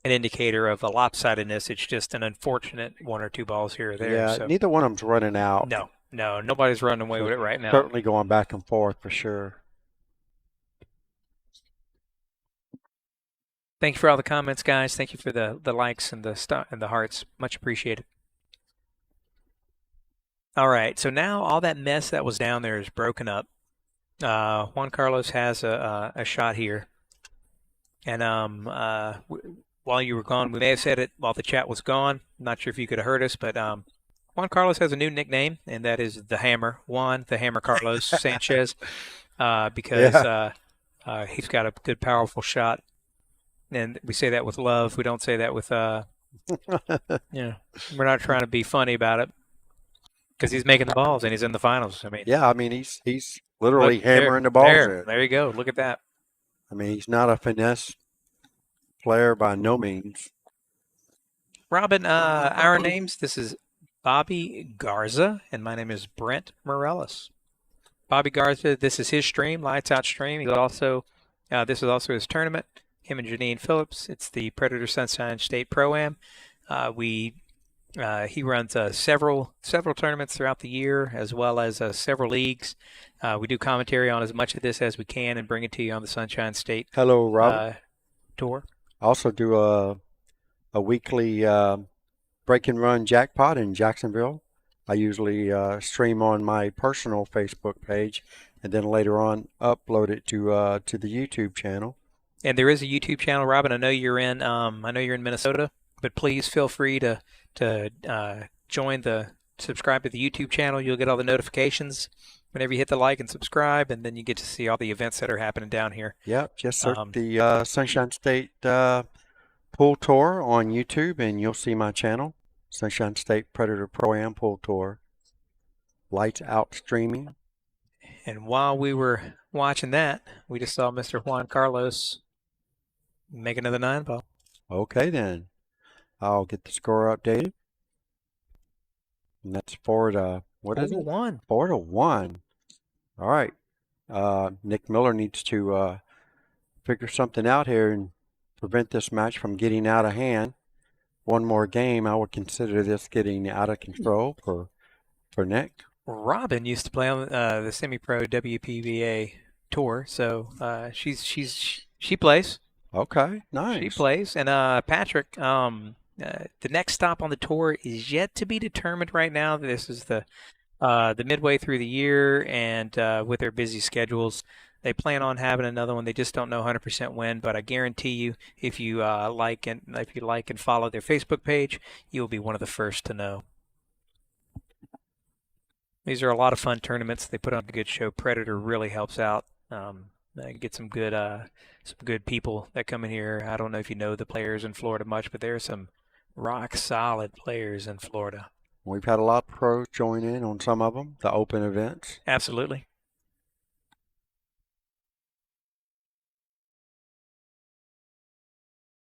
[SPEAKER 2] indicator of a lopsidedness. It's just an unfortunate one or two balls here or there.
[SPEAKER 1] Yeah,
[SPEAKER 2] So
[SPEAKER 1] neither one of them's running out.
[SPEAKER 2] no, nobody's running away with it right now.
[SPEAKER 1] Certainly going back and forth for sure.
[SPEAKER 2] Thank you for all the comments, guys. Thank you for the likes and the hearts. Much appreciated. All right, so now all that mess that was down there is broken up. Juan Carlos has a shot here, and while you were gone, we may have said it while the chat was gone. I'm not sure if you could have heard us, but Juan Carlos has a new nickname, and that is the Hammer. Juan the Hammer Carlos Sanchez, because he's got a good, powerful shot, and we say that with love. We don't say that with we're not trying to be funny about it, because he's making the balls and he's in the finals. I mean,
[SPEAKER 1] Yeah, I mean he's literally hammering the balls in.
[SPEAKER 2] There you go. Look at that.
[SPEAKER 1] I mean he's not a finesse player by no means.
[SPEAKER 2] Robin, our names. This is Bobby Garza, and my name is Brent Mireles. Bobby Garza, this is his stream, Lights Out stream. He's also, this is also his tournament. Him and Janine Phillips. It's the Predator Sunshine State Pro-Am. He runs several tournaments throughout the year, as well as several leagues. We do commentary on as much of this as we can and bring it to you on the Sunshine State
[SPEAKER 1] Hello, Rob.
[SPEAKER 2] Tour.
[SPEAKER 1] I also do a weekly break and run jackpot in Jacksonville. I usually stream on my personal Facebook page, and then later on upload it to the YouTube channel.
[SPEAKER 2] And there is a YouTube channel, Robin. I know you're in Minnesota, but please feel free to subscribe to the YouTube channel. You'll get all the notifications whenever you hit the like and subscribe, and then you get to see all the events that are happening down here.
[SPEAKER 1] Yep, just search the Sunshine State Pool Tour on YouTube, and you'll see my channel, Sunshine State Predator Pro-Am Pool Tour. Lights Out streaming.
[SPEAKER 2] And while we were watching that, we just saw Mr. Juan Carlos make another 9 ball.
[SPEAKER 1] Okay, then. I'll get the score updated. And that's 4-1. 4-1. All right. Nick Miller needs to figure something out here and prevent this match from getting out of hand. One more game, I would consider this getting out of control for Nick.
[SPEAKER 2] Robin used to play on the semi-pro WPBA tour, so she plays.
[SPEAKER 1] Okay, nice.
[SPEAKER 2] She plays, and Patrick, the next stop on the tour is yet to be determined right now. This is the midway through the year, and with their busy schedules, they plan on having another one. They just don't know 100% when, but I guarantee you, if you like and follow their Facebook page, you'll be one of the first to know. These are a lot of fun tournaments. They put on a good show. Predator really helps out. Get some good people that come in here. I don't know if you know the players in Florida much, but there are some rock solid players in Florida.
[SPEAKER 1] We've had a lot of pros join in on some of them, the open events.
[SPEAKER 2] Absolutely.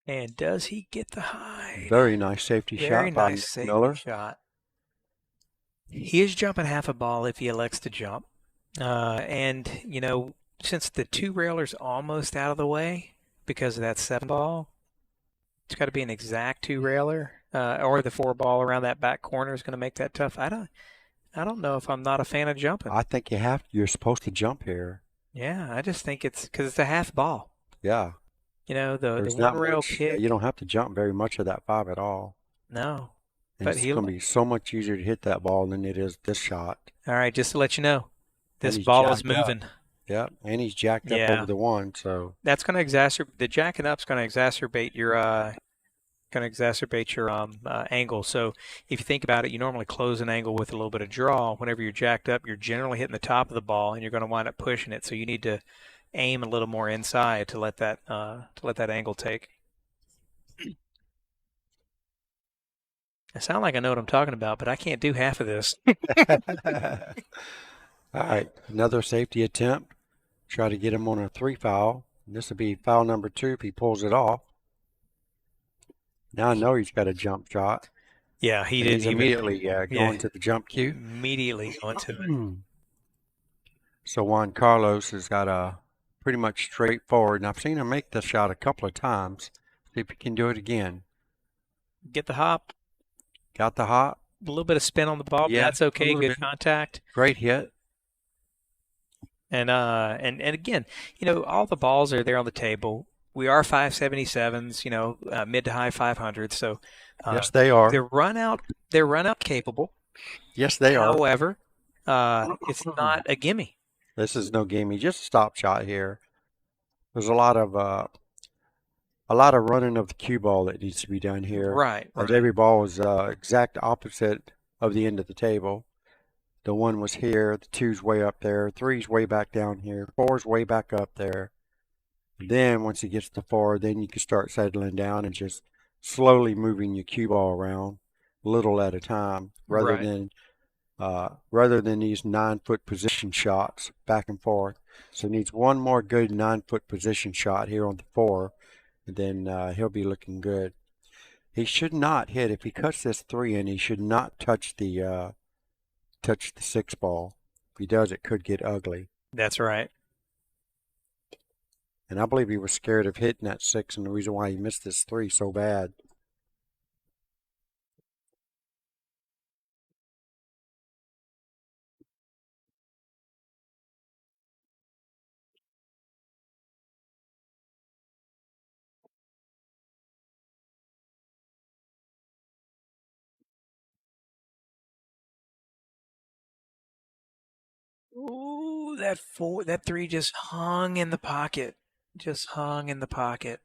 [SPEAKER 2] And does he get the hide?
[SPEAKER 1] Very nice safety shot by Miller.
[SPEAKER 2] Shot. He is jumping half a ball if he elects to jump. And, since the 2 railer's almost out of the way because of that 7 ball, it's got to be an exact 2 railer, or the 4 ball around that back corner is going to make that tough. I don't know if I'm not a fan of jumping.
[SPEAKER 1] I think you're supposed to jump here.
[SPEAKER 2] Yeah, I just think it's because it's a half ball.
[SPEAKER 1] Yeah.
[SPEAKER 2] The 1 rail kick.
[SPEAKER 1] You don't have to jump very much of that 5 at all.
[SPEAKER 2] No.
[SPEAKER 1] And it's going to be so much easier to hit that ball than it is this shot.
[SPEAKER 2] All right, just to let you know, this ball is moving.
[SPEAKER 1] Yep, and he's jacked up over the 1, so
[SPEAKER 2] that's going to exacerbate. The jacking up's going to exacerbate your going to exacerbate your angle. So if you think about it, you normally close an angle with a little bit of draw. Whenever you're jacked up, you're generally hitting the top of the ball, and you're going to wind up pushing it. So you need to aim a little more inside to let that angle take. I sound like I know what I'm talking about, but I can't do half of this.
[SPEAKER 1] All right, another safety attempt. Try to get him on a 3 foul. This will be foul number 2 if he pulls it off. Now I know he's got a jump shot.
[SPEAKER 2] Yeah, he
[SPEAKER 1] and
[SPEAKER 2] didn't
[SPEAKER 1] he's
[SPEAKER 2] even.
[SPEAKER 1] immediately going to the jump cue.
[SPEAKER 2] Immediately going to it.
[SPEAKER 1] So Juan Carlos has got a pretty much straightforward, and I've seen him make this shot a couple of times. See if he can do it again.
[SPEAKER 2] Get the hop.
[SPEAKER 1] Got the hop.
[SPEAKER 2] A little bit of spin on the ball, but that's okay. Good contact.
[SPEAKER 1] Great hit.
[SPEAKER 2] And again, all the balls are there on the table. We are 577s, mid to high 500s. So
[SPEAKER 1] yes, they are.
[SPEAKER 2] They're run out capable.
[SPEAKER 1] Yes, they are.
[SPEAKER 2] However, it's not a gimme.
[SPEAKER 1] This is no gimme. Just a stop shot here. There's a lot of running of the cue ball that needs to be done here.
[SPEAKER 2] Right.
[SPEAKER 1] As every ball is exact opposite of the end of the table. The 1 was here, the 2's way up there, 3's way back down here, 4's way back up there. Then once he gets to 4, then you can start settling down and just slowly moving your cue ball around, little at a time, rather than these 9-foot position shots back and forth. So he needs one more good 9-foot position shot here on the 4, and then he'll be looking good. He should not hit, if he cuts this 3 in, he should not touch the 6 ball. If he does, it could get ugly.
[SPEAKER 2] That's right.
[SPEAKER 1] And I believe he was scared of hitting that 6, and the reason why he missed this 3 so bad.
[SPEAKER 2] Ooh, that 3 just hung in the pocket. Just hung in the pocket.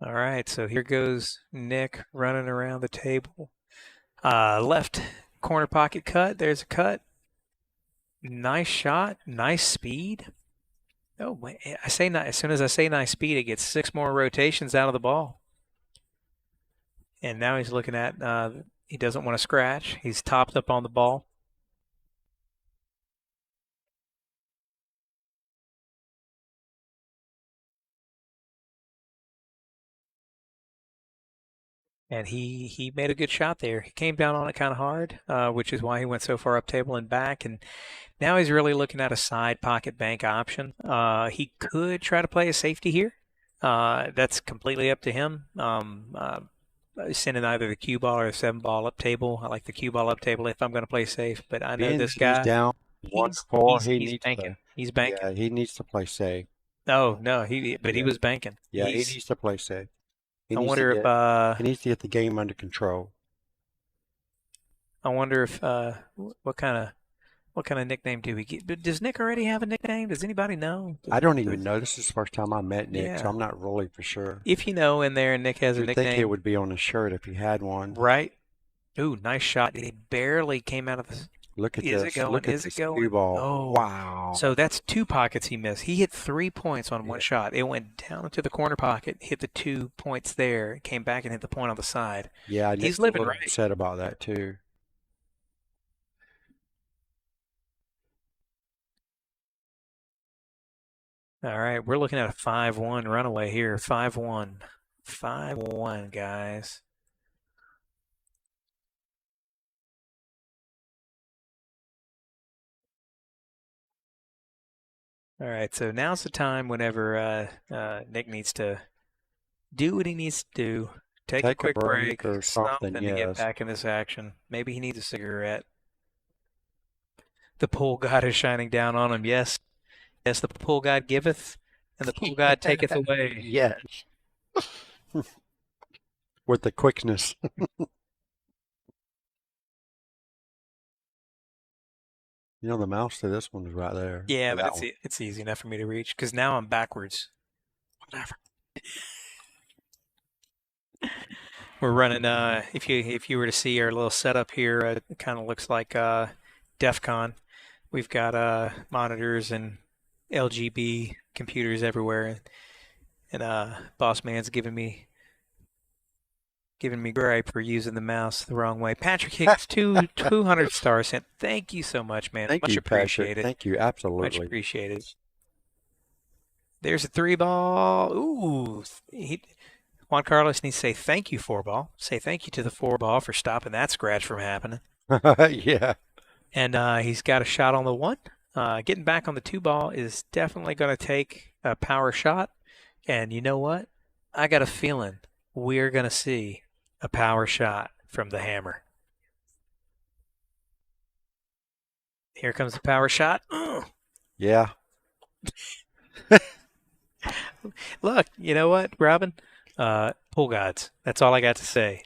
[SPEAKER 2] All right, so here goes Nick running around the table. Left corner pocket cut. There's a cut. Nice shot. Nice speed. Oh, wait, as soon as I say nice speed, it gets 6 more rotations out of the ball. And now he's looking at, he doesn't want to scratch. He's topped up on the ball. And he made a good shot there. He came down on it kind of hard, which is why he went so far up table and back. And now he's really looking at a side pocket bank option. He could try to play a safety here. That's completely up to him. Sending either the cue ball or the 7 ball up table. I like the cue ball up table if I'm going to play safe. But I know this guy.
[SPEAKER 1] He's down 1-4. He's
[SPEAKER 2] banking. He's banking.
[SPEAKER 1] Yeah, he needs to play safe.
[SPEAKER 2] Oh no, he was banking.
[SPEAKER 1] Yeah, he needs to play safe.
[SPEAKER 2] I wonder if
[SPEAKER 1] he needs to get the game under control.
[SPEAKER 2] I wonder if what kind of nickname do we get? Does Nick already have a nickname? Does anybody know?
[SPEAKER 1] I don't even know. This is the first time I met Nick, so I'm not really for sure.
[SPEAKER 2] If you know in there and Nick has a nickname.
[SPEAKER 1] I think it would be on his shirt if he had one.
[SPEAKER 2] Right. Ooh, nice shot. He barely came out of the.
[SPEAKER 1] Look at
[SPEAKER 2] this.
[SPEAKER 1] Is it
[SPEAKER 2] going?
[SPEAKER 1] Look at
[SPEAKER 2] Is
[SPEAKER 1] this
[SPEAKER 2] it going?
[SPEAKER 1] cue ball.
[SPEAKER 2] Oh,
[SPEAKER 1] wow.
[SPEAKER 2] So that's 2 pockets he missed. He hit 3 points on one shot. It went down into the corner pocket, hit the 2 points there, came back and hit the point on the side.
[SPEAKER 1] Yeah,
[SPEAKER 2] he's living right.
[SPEAKER 1] Upset about that too.
[SPEAKER 2] All right, we're looking at a 5-1 runaway here. 5-1. 5-1, guys. All right, so now's the time whenever Nick needs to do what he needs to do take a
[SPEAKER 1] Take a
[SPEAKER 2] quick
[SPEAKER 1] break
[SPEAKER 2] break,
[SPEAKER 1] or something,
[SPEAKER 2] something to get
[SPEAKER 1] yes.
[SPEAKER 2] back in this action. Maybe he needs a cigarette. The pool god is shining down on him. Yes, yes, the pool god giveth, and the pool god taketh away.
[SPEAKER 1] Yes. With the quickness. You know, the mouse to this one's right there.
[SPEAKER 2] Yeah,
[SPEAKER 1] To
[SPEAKER 2] but
[SPEAKER 1] that one.
[SPEAKER 2] it's easy enough for me to reach because now I'm backwards.
[SPEAKER 1] Whatever.
[SPEAKER 2] We're running. If you were to see our little setup here, it kind of looks like DEF CON. We've got monitors and LGB computers everywhere, and Boss Man's giving me gripe for using the mouse the wrong way. Patrick Hicks, 200 stars sent. Thank you so much, man.
[SPEAKER 1] Thank
[SPEAKER 2] Much
[SPEAKER 1] you, Patrick.
[SPEAKER 2] appreciated.
[SPEAKER 1] Thank you.
[SPEAKER 2] Much
[SPEAKER 1] Absolutely.
[SPEAKER 2] appreciated. There's a 3-ball. Ooh, Juan Carlos needs to say thank you, 4-ball. Say thank you to the 4-ball for stopping that scratch from happening.
[SPEAKER 1] Yeah.
[SPEAKER 2] And he's got a shot on the 1. Getting back on the 2-ball is definitely going to take a power shot. And you know what? I got a feeling we're going to see a power shot from the hammer. Here comes the power shot.
[SPEAKER 1] Yeah.
[SPEAKER 2] Look, you know what, Robin? Pool gods. That's all I got to say.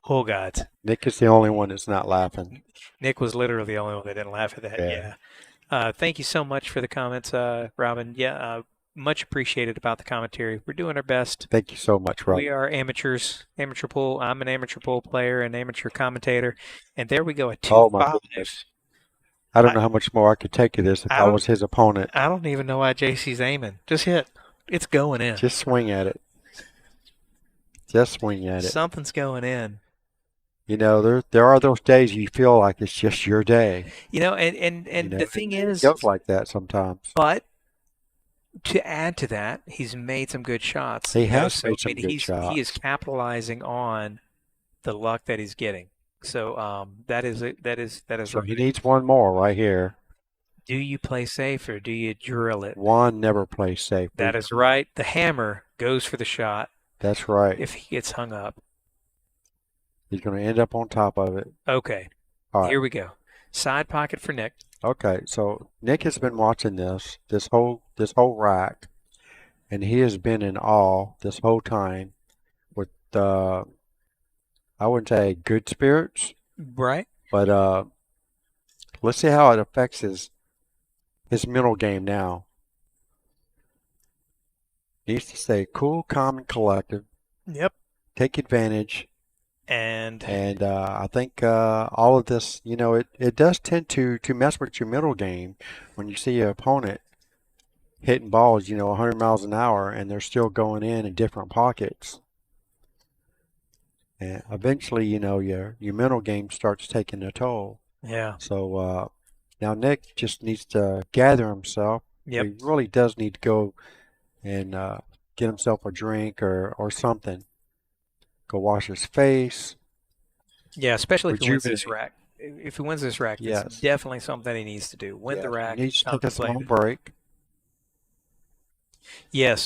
[SPEAKER 2] Pool gods.
[SPEAKER 1] Nick is the only one that's not laughing.
[SPEAKER 2] Nick was literally the only one that didn't laugh at that.
[SPEAKER 1] Yeah.
[SPEAKER 2] Yeah. Thank you so much for the comments, Robin. Yeah, much appreciated about the commentary. We're doing our best.
[SPEAKER 1] Thank you so much, Rob.
[SPEAKER 2] We are amateurs, amateur pool. I'm an amateur pool player and amateur commentator. And there we go, a
[SPEAKER 1] Oh my
[SPEAKER 2] 2-5.
[SPEAKER 1] goodness. I don't know how much more I could take of this if I was his opponent.
[SPEAKER 2] I don't even know why JC's aiming. Just hit. It's going in.
[SPEAKER 1] Just swing at it. Just swing at it.
[SPEAKER 2] Something's going in.
[SPEAKER 1] You know, there are those days you feel like it's just your day.
[SPEAKER 2] You know, and
[SPEAKER 1] You know,
[SPEAKER 2] the thing is,
[SPEAKER 1] it feels like that sometimes.
[SPEAKER 2] but to add to that, he's made some good shots.
[SPEAKER 1] He
[SPEAKER 2] you know,
[SPEAKER 1] has
[SPEAKER 2] so
[SPEAKER 1] made some
[SPEAKER 2] I mean,
[SPEAKER 1] good shots.
[SPEAKER 2] He is capitalizing on the luck that he's getting. So that is
[SPEAKER 1] So
[SPEAKER 2] right.
[SPEAKER 1] he needs one more right here.
[SPEAKER 2] Do you play safe or do you drill it?
[SPEAKER 1] Juan never plays safe.
[SPEAKER 2] That is right. The hammer goes for the shot
[SPEAKER 1] That's right.
[SPEAKER 2] if he gets hung up.
[SPEAKER 1] He's going to end up on top of it.
[SPEAKER 2] Okay.
[SPEAKER 1] All right.
[SPEAKER 2] Here we go. Side pocket for Nick.
[SPEAKER 1] Okay, so Nick has been watching this whole rack, and he has been in awe this whole time with I wouldn't say good spirits,
[SPEAKER 2] Right.
[SPEAKER 1] but let's see how it affects his mental game now. He needs to stay cool, calm, and collected.
[SPEAKER 2] Yep.
[SPEAKER 1] Take advantage.
[SPEAKER 2] And
[SPEAKER 1] I think all of this, you know, it does tend to mess with your middle game when you see your opponent hitting balls, you know, 100 miles an hour, and they're still going in different pockets. And eventually, you know, your mental game starts taking a toll.
[SPEAKER 2] yeah.
[SPEAKER 1] So now Nick just needs to gather himself.
[SPEAKER 2] Yep.
[SPEAKER 1] He really does need to go and get himself a drink or something. Go wash his face.
[SPEAKER 2] Yeah, especially if he wins this
[SPEAKER 1] Rejuvenate.
[SPEAKER 2] rack. If he wins this rack,
[SPEAKER 1] Yes.
[SPEAKER 2] it's definitely something that he needs to do. Win the
[SPEAKER 1] Yes,
[SPEAKER 2] rack.
[SPEAKER 1] he needs to take a small
[SPEAKER 2] contemplate it.
[SPEAKER 1] break.
[SPEAKER 2] Yes.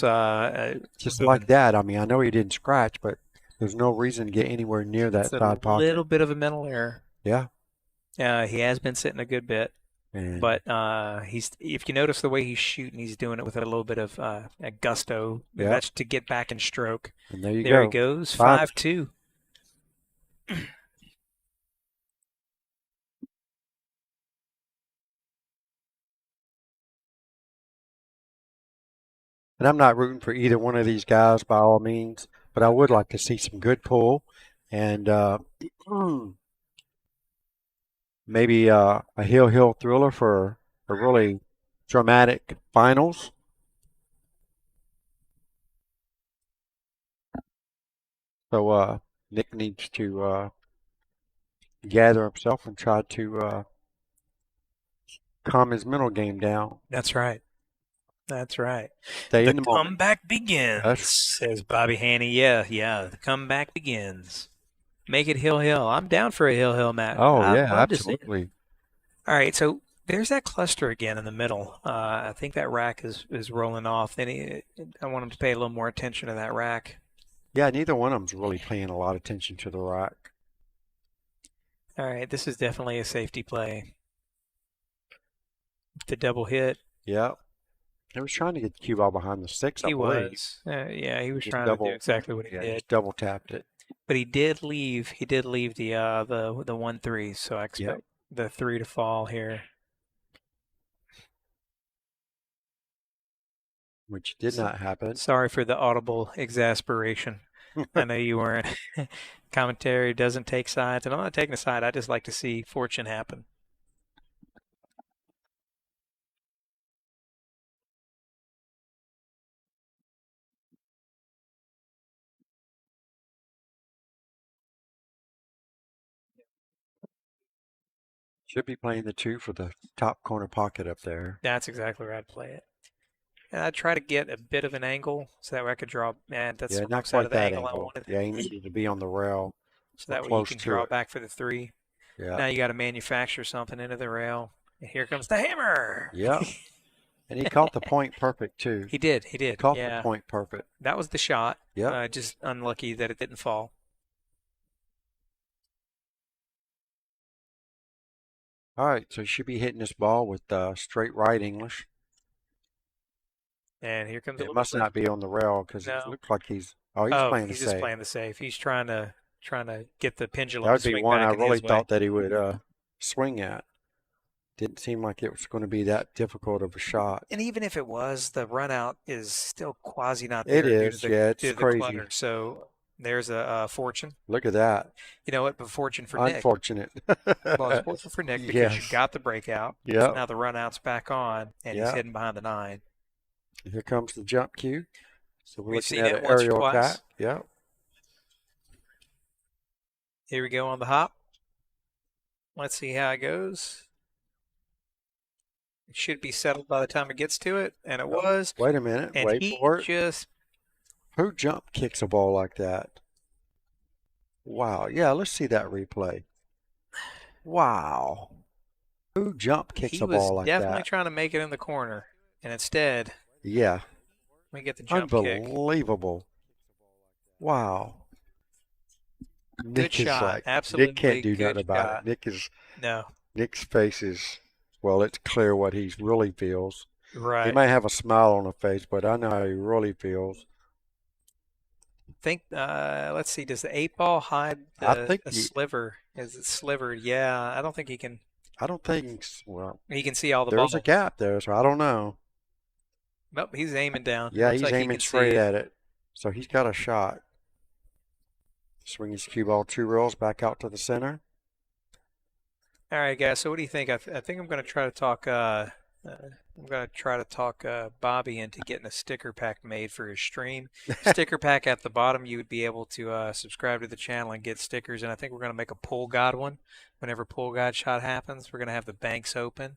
[SPEAKER 1] Just like that. I mean, I know he didn't scratch, but there's no reason to get anywhere near that
[SPEAKER 2] It's a
[SPEAKER 1] side pocket.
[SPEAKER 2] little bit of a mental error.
[SPEAKER 1] Yeah.
[SPEAKER 2] He has been sitting a good bit,
[SPEAKER 1] And
[SPEAKER 2] but he's. If you notice the way he's shooting, he's doing it with a little bit of a gusto.
[SPEAKER 1] Yeah.
[SPEAKER 2] That's to get back in stroke.
[SPEAKER 1] and there you
[SPEAKER 2] There he
[SPEAKER 1] go.
[SPEAKER 2] goes.
[SPEAKER 1] 5-2.
[SPEAKER 2] 5-2.
[SPEAKER 1] And I'm not rooting for either one of these guys by all means, but I would like to see some good pull and maybe a hill thriller for a really dramatic finals. So Nick needs to gather himself and try to calm his mental game down.
[SPEAKER 2] That's right. That's right.
[SPEAKER 1] Stay
[SPEAKER 2] The
[SPEAKER 1] in the moment.
[SPEAKER 2] comeback begins, says Bobby Haney. Yeah. The comeback begins. Make it hill. I'm down for a hill match.
[SPEAKER 1] Oh
[SPEAKER 2] I'd
[SPEAKER 1] yeah,
[SPEAKER 2] love to see it.
[SPEAKER 1] absolutely.
[SPEAKER 2] All right, so there's that cluster again in the middle. I think that rack is rolling off. I want him to pay a little more attention to that rack.
[SPEAKER 1] Yeah, neither one of them's really paying a lot of attention to the rack.
[SPEAKER 2] All right, this is definitely a safety play. The double hit.
[SPEAKER 1] Yeah. He was trying to get the cue ball behind the six, I
[SPEAKER 2] He
[SPEAKER 1] believe.
[SPEAKER 2] was. Yeah, he was
[SPEAKER 1] Just
[SPEAKER 2] trying to do
[SPEAKER 1] double,
[SPEAKER 2] exactly what he
[SPEAKER 1] yeah,
[SPEAKER 2] did.
[SPEAKER 1] just double tapped it.
[SPEAKER 2] But he did leave. He did leave the 1-3. So I
[SPEAKER 1] Yep.
[SPEAKER 2] expect the 3 to fall here.
[SPEAKER 1] Which did not happen.
[SPEAKER 2] Sorry for the audible exasperation. I know you weren't. Commentary doesn't take sides, and I'm not taking a side. I just like to see fortune happen.
[SPEAKER 1] Should be playing the 2 for the top corner pocket up there.
[SPEAKER 2] That's exactly where I'd play it. And I'd try to get a bit of an angle so that way I could draw. Man, that's
[SPEAKER 1] Yeah,
[SPEAKER 2] the wrong
[SPEAKER 1] not
[SPEAKER 2] side
[SPEAKER 1] quite
[SPEAKER 2] of the
[SPEAKER 1] that
[SPEAKER 2] angle I
[SPEAKER 1] angle.
[SPEAKER 2] wanted.
[SPEAKER 1] Yeah, he needed to be on the rail
[SPEAKER 2] So
[SPEAKER 1] or
[SPEAKER 2] that way you
[SPEAKER 1] close
[SPEAKER 2] can
[SPEAKER 1] to
[SPEAKER 2] draw
[SPEAKER 1] it.
[SPEAKER 2] back for the 3.
[SPEAKER 1] Yeah.
[SPEAKER 2] Now you got to manufacture something into the rail. And here comes the hammer.
[SPEAKER 1] Yep. And he caught the point perfect too.
[SPEAKER 2] He did. He did.
[SPEAKER 1] Caught the
[SPEAKER 2] Yeah.
[SPEAKER 1] point perfect.
[SPEAKER 2] That was the shot.
[SPEAKER 1] Yep.
[SPEAKER 2] Just unlucky that it didn't fall.
[SPEAKER 1] All right, so he should be hitting this ball with straight right English.
[SPEAKER 2] And here comes a
[SPEAKER 1] It
[SPEAKER 2] little
[SPEAKER 1] must
[SPEAKER 2] bit.
[SPEAKER 1] not be on the rail because it
[SPEAKER 2] No.
[SPEAKER 1] looks like he's
[SPEAKER 2] Oh,
[SPEAKER 1] playing the
[SPEAKER 2] he's just
[SPEAKER 1] safe.
[SPEAKER 2] playing the safe. He's trying to get the pendulum
[SPEAKER 1] That
[SPEAKER 2] to
[SPEAKER 1] would be
[SPEAKER 2] swing
[SPEAKER 1] one I
[SPEAKER 2] back in
[SPEAKER 1] really
[SPEAKER 2] his way.
[SPEAKER 1] thought that he would swing at. Didn't seem like it was going to be that difficult of a shot.
[SPEAKER 2] And even if it was, the run out is still quasi not
[SPEAKER 1] It
[SPEAKER 2] there due
[SPEAKER 1] is,
[SPEAKER 2] to
[SPEAKER 1] yeah, it's
[SPEAKER 2] due to the
[SPEAKER 1] crazy.
[SPEAKER 2] clutter. So there's a fortune.
[SPEAKER 1] Look at that.
[SPEAKER 2] You know what? But fortune for Nick.
[SPEAKER 1] Unfortunate.
[SPEAKER 2] Well, it's fortune for Nick because you
[SPEAKER 1] Yes.
[SPEAKER 2] got the breakout. So
[SPEAKER 1] Yep.
[SPEAKER 2] now the run out's back on, and he's
[SPEAKER 1] Yep.
[SPEAKER 2] hidden behind the 9.
[SPEAKER 1] Here comes the jump cue. So we're
[SPEAKER 2] We've
[SPEAKER 1] looking
[SPEAKER 2] seen
[SPEAKER 1] at
[SPEAKER 2] it
[SPEAKER 1] an
[SPEAKER 2] once or
[SPEAKER 1] aerial
[SPEAKER 2] twice.
[SPEAKER 1] attack. Yep.
[SPEAKER 2] Here we go on the hop. Let's see how it goes. It should be settled by the time it gets to it, and it was.
[SPEAKER 1] Wait a minute.
[SPEAKER 2] And
[SPEAKER 1] Wait
[SPEAKER 2] he
[SPEAKER 1] for it.
[SPEAKER 2] just
[SPEAKER 1] Who jump kicks a ball like that? Wow. Yeah, let's see that replay. Wow. Who jump kicks
[SPEAKER 2] he
[SPEAKER 1] a
[SPEAKER 2] was
[SPEAKER 1] ball like
[SPEAKER 2] definitely
[SPEAKER 1] that?
[SPEAKER 2] trying to make it in the corner, and instead
[SPEAKER 1] Yeah.
[SPEAKER 2] we get the jump kick.
[SPEAKER 1] Unbelievable. Wow.
[SPEAKER 2] Good
[SPEAKER 1] Nick is
[SPEAKER 2] shot.
[SPEAKER 1] like,
[SPEAKER 2] Absolutely
[SPEAKER 1] Nick can't do
[SPEAKER 2] good
[SPEAKER 1] nothing about
[SPEAKER 2] shot.
[SPEAKER 1] it.
[SPEAKER 2] No,
[SPEAKER 1] Nick's face is, well, it's clear what he really feels. He
[SPEAKER 2] right.
[SPEAKER 1] may have a smile on his face, but I know how he really feels.
[SPEAKER 2] Think. Let's see. Does the 8 ball hide
[SPEAKER 1] I
[SPEAKER 2] the
[SPEAKER 1] think
[SPEAKER 2] sliver? Is it slivered? Yeah. I don't think he can.
[SPEAKER 1] I don't think, well,
[SPEAKER 2] He can see all the
[SPEAKER 1] there's
[SPEAKER 2] balls.
[SPEAKER 1] a gap there, so I don't know.
[SPEAKER 2] Nope. He's aiming down.
[SPEAKER 1] Yeah,
[SPEAKER 2] Looks
[SPEAKER 1] he's
[SPEAKER 2] like he
[SPEAKER 1] aiming
[SPEAKER 2] can see
[SPEAKER 1] straight
[SPEAKER 2] it.
[SPEAKER 1] at it. So he's got a shot. Swing his cue ball 2 rails back out to the center.
[SPEAKER 2] All right, guys. So what do you think? I think I'm going to try to talk. Bobby into getting a sticker pack made for his stream. Sticker pack at the bottom, you would be able to subscribe to the channel and get stickers. And I think we're going to make a Pool God one. Whenever Pool God shot happens, we're going to have the banks open.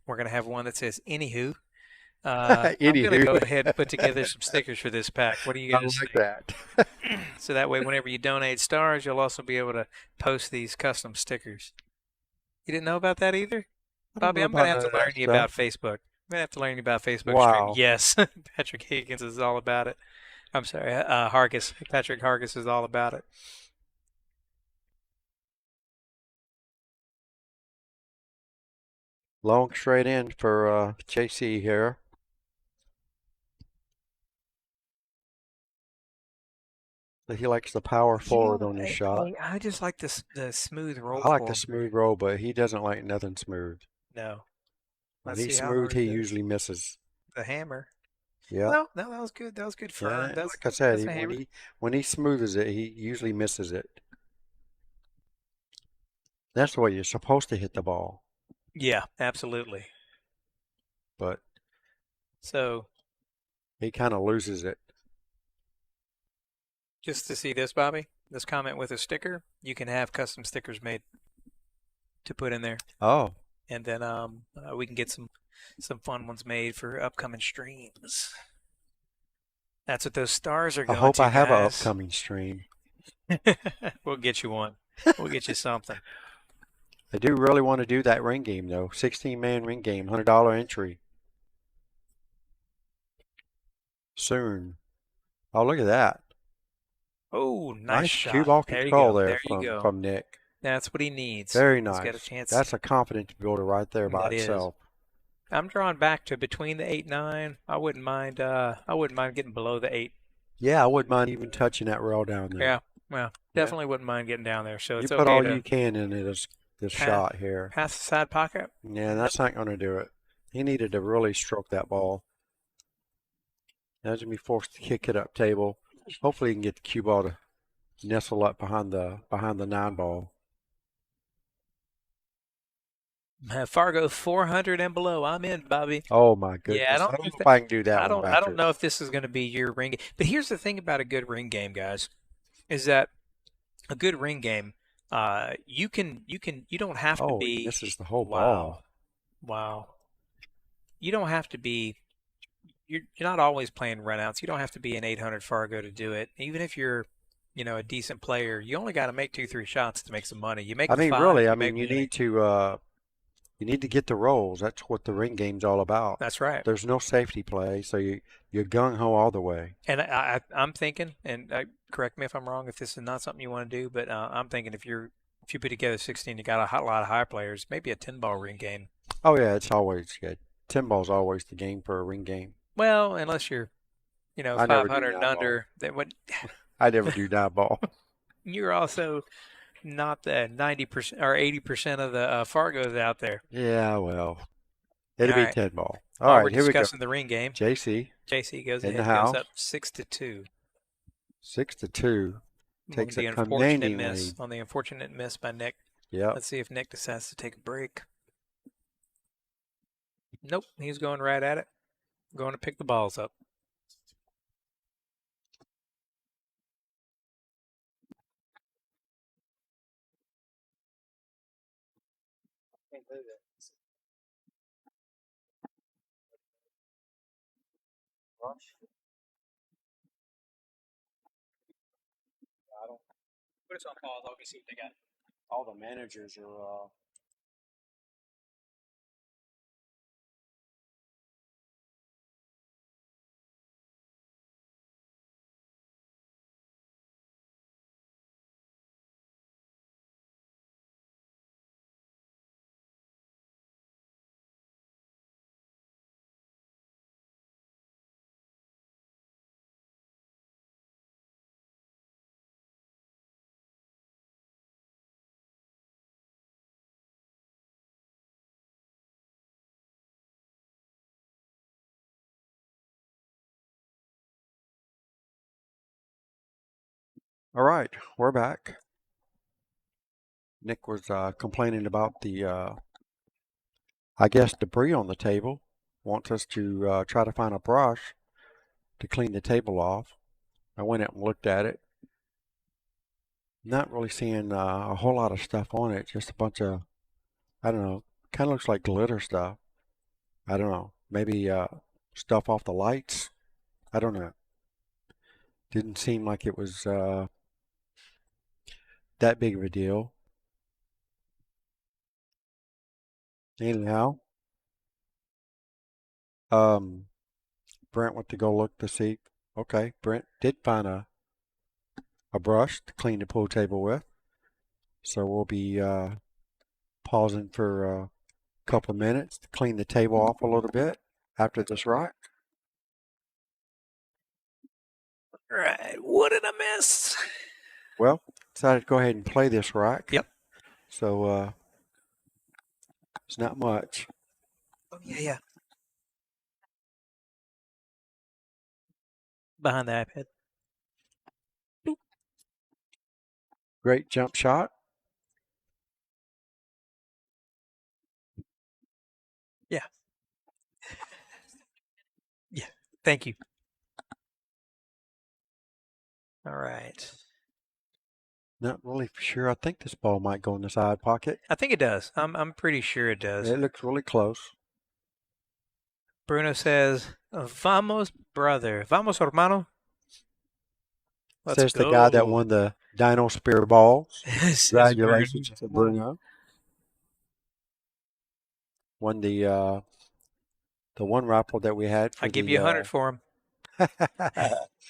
[SPEAKER 2] We're going to have one that says "Anywho." I'm going to
[SPEAKER 1] Anywho.
[SPEAKER 2] go ahead and put together some stickers for this pack. What do you
[SPEAKER 1] I
[SPEAKER 2] guys
[SPEAKER 1] like
[SPEAKER 2] think?
[SPEAKER 1] that.
[SPEAKER 2] So that way, whenever you donate stars, you'll also be able to post these custom stickers. You didn't know about that either?
[SPEAKER 1] I don't
[SPEAKER 2] Bobby,
[SPEAKER 1] know
[SPEAKER 2] I'm going to
[SPEAKER 1] about
[SPEAKER 2] have to
[SPEAKER 1] none of
[SPEAKER 2] learn
[SPEAKER 1] that
[SPEAKER 2] you
[SPEAKER 1] stuff.
[SPEAKER 2] about Facebook. I'm going to have to learn you about Facebook
[SPEAKER 1] Wow.
[SPEAKER 2] stream. Yes, Patrick Higgins is all about it. I'm sorry, Hargis. Patrick Hargis is all about it.
[SPEAKER 1] Long straight in for JC here. So he likes the power forward on his shot.
[SPEAKER 2] I just like the smooth roll
[SPEAKER 1] I like
[SPEAKER 2] for
[SPEAKER 1] the
[SPEAKER 2] him.
[SPEAKER 1] smooth roll, but he doesn't like nothing smooth.
[SPEAKER 2] No.
[SPEAKER 1] When
[SPEAKER 2] Let's
[SPEAKER 1] he's
[SPEAKER 2] see how
[SPEAKER 1] smooth,
[SPEAKER 2] hard
[SPEAKER 1] he
[SPEAKER 2] it is.
[SPEAKER 1] usually misses.
[SPEAKER 2] The hammer.
[SPEAKER 1] Yeah.
[SPEAKER 2] No, that was good. That was good firm.
[SPEAKER 1] Yeah,
[SPEAKER 2] That's
[SPEAKER 1] like I said,
[SPEAKER 2] that's a hammer.
[SPEAKER 1] when he smooths it, he usually misses it. That's the way you're supposed to hit the ball,
[SPEAKER 2] Yeah, absolutely.
[SPEAKER 1] but
[SPEAKER 2] So
[SPEAKER 1] he kind of loses it.
[SPEAKER 2] just to see this, Bobby, this comment with a sticker, you can have custom stickers made to put in there.
[SPEAKER 1] Oh,
[SPEAKER 2] And then we can get some fun ones made for upcoming streams. That's what those stars are
[SPEAKER 1] I
[SPEAKER 2] going
[SPEAKER 1] hope
[SPEAKER 2] to,
[SPEAKER 1] I have an
[SPEAKER 2] guys.
[SPEAKER 1] upcoming stream.
[SPEAKER 2] We'll get you one. We'll get you something.
[SPEAKER 1] I do really want to do that ring game though. 16-man ring game, $100 entry. Soon. Oh, look at that.
[SPEAKER 2] Oh, nice
[SPEAKER 1] Nice cue
[SPEAKER 2] shot.
[SPEAKER 1] ball
[SPEAKER 2] There you
[SPEAKER 1] control
[SPEAKER 2] go.
[SPEAKER 1] there
[SPEAKER 2] There you go.
[SPEAKER 1] from Nick.
[SPEAKER 2] That's what he needs.
[SPEAKER 1] Very
[SPEAKER 2] He's got a
[SPEAKER 1] nice.
[SPEAKER 2] chance.
[SPEAKER 1] That's a confident builder right there by
[SPEAKER 2] That is.
[SPEAKER 1] itself.
[SPEAKER 2] I'm drawing back to between the 8-9. I wouldn't mind. I wouldn't mind getting below the 8.
[SPEAKER 1] Yeah, I wouldn't mind even touching that rail down there.
[SPEAKER 2] Yeah. Well,
[SPEAKER 1] Yeah.
[SPEAKER 2] definitely wouldn't mind getting down there. So
[SPEAKER 1] You
[SPEAKER 2] it's
[SPEAKER 1] put
[SPEAKER 2] okay
[SPEAKER 1] all
[SPEAKER 2] to
[SPEAKER 1] you can into this
[SPEAKER 2] pass,
[SPEAKER 1] shot here.
[SPEAKER 2] pass the side pocket.
[SPEAKER 1] Yeah, that's not going to do it. He needed to really stroke that ball. Now he's going to be forced to kick it up table. Hopefully he can get the cue ball to nestle up behind the 9 ball.
[SPEAKER 2] Fargo 400 and below. I'm in, Bobby.
[SPEAKER 1] Oh my
[SPEAKER 2] Yeah,
[SPEAKER 1] goodness. I don't know if I can do that one
[SPEAKER 2] I
[SPEAKER 1] back
[SPEAKER 2] don't
[SPEAKER 1] there.
[SPEAKER 2] know if this is going to be your ring game. But here's the thing about a good ring game, guys, is that a good ring game, you don't have to
[SPEAKER 1] Oh,
[SPEAKER 2] be.
[SPEAKER 1] this is the whole
[SPEAKER 2] Wow,
[SPEAKER 1] ball.
[SPEAKER 2] wow. You don't have to be. You're not always playing runouts. You don't have to be an 800 Fargo to do it. Even if you're, a decent player, you only got to make 2-3 shots to make some money. You make
[SPEAKER 1] I
[SPEAKER 2] the
[SPEAKER 1] mean,
[SPEAKER 2] five,
[SPEAKER 1] really, I
[SPEAKER 2] you
[SPEAKER 1] mean,
[SPEAKER 2] make money.
[SPEAKER 1] you need to get the rolls. That's what the ring game's all about.
[SPEAKER 2] That's right.
[SPEAKER 1] There's no safety play, so you're gung ho all the way.
[SPEAKER 2] And I'm thinking, and correct me if I'm wrong, if this is not something you want to do, but I'm thinking if you put together 16, you got a lot of high players, maybe a 10-ball ring game.
[SPEAKER 1] Oh yeah, it's always good. 10 ball's always the game for a ring game.
[SPEAKER 2] Well, unless you're,
[SPEAKER 1] I never do
[SPEAKER 2] 500 and
[SPEAKER 1] 9 ball.
[SPEAKER 2] under, then what?
[SPEAKER 1] I never do 9 ball.
[SPEAKER 2] You're also not the 90% or 80% of the Fargos out there.
[SPEAKER 1] Yeah, well, it'll
[SPEAKER 2] All
[SPEAKER 1] be
[SPEAKER 2] right.
[SPEAKER 1] 10 ball. All
[SPEAKER 2] While
[SPEAKER 1] right,
[SPEAKER 2] we're
[SPEAKER 1] here we go.
[SPEAKER 2] discussing the ring game,
[SPEAKER 1] JC
[SPEAKER 2] JC goes
[SPEAKER 1] in the
[SPEAKER 2] ahead, goes
[SPEAKER 1] house.
[SPEAKER 2] up 6-2.
[SPEAKER 1] 6-2. Takes
[SPEAKER 2] The
[SPEAKER 1] a
[SPEAKER 2] unfortunate
[SPEAKER 1] commanding
[SPEAKER 2] miss
[SPEAKER 1] lead.
[SPEAKER 2] on the unfortunate miss by Nick.
[SPEAKER 1] Yep.
[SPEAKER 2] Let's see if Nick decides to take a break. Nope, he's going right at it. Going to pick the balls up. Put us on pause. I'll see if they got it.
[SPEAKER 1] All the managers are All right, we're back. Nick was complaining about the, I guess, debris on the table. Wants us to try to find a brush to clean the table off. I went out and looked at it. Not really seeing a whole lot of stuff on it. Just a bunch of, I don't know, kind of looks like glitter stuff. I don't know. Maybe stuff off the lights. I don't know. Didn't seem like it was that big of a deal. Anyhow, Brent went to go look to see. Okay, Brent did find a brush to clean the pool table with. So we'll be pausing for a couple of minutes to clean the table off a little bit after this rack.
[SPEAKER 2] All right, what did I miss?
[SPEAKER 1] Well, decided to go ahead and play this rack.
[SPEAKER 2] Yep.
[SPEAKER 1] So it's not much.
[SPEAKER 2] Oh, yeah. Behind the iPad. Boop.
[SPEAKER 1] Great jump shot.
[SPEAKER 2] Yeah. Yeah. Thank you. All right.
[SPEAKER 1] Not really sure. I think this ball might go in the side pocket.
[SPEAKER 2] I think it does. I'm pretty sure it does.
[SPEAKER 1] It looks really close.
[SPEAKER 2] Bruno says, "Vamos, brother. Vamos, hermano." Let's
[SPEAKER 1] Says
[SPEAKER 2] go.
[SPEAKER 1] the guy that won the Dino Spear balls.
[SPEAKER 2] Says
[SPEAKER 1] Congratulations
[SPEAKER 2] Bruno.
[SPEAKER 1] to Bruno. Won the one raffle that we had for
[SPEAKER 2] I give you 100 for him.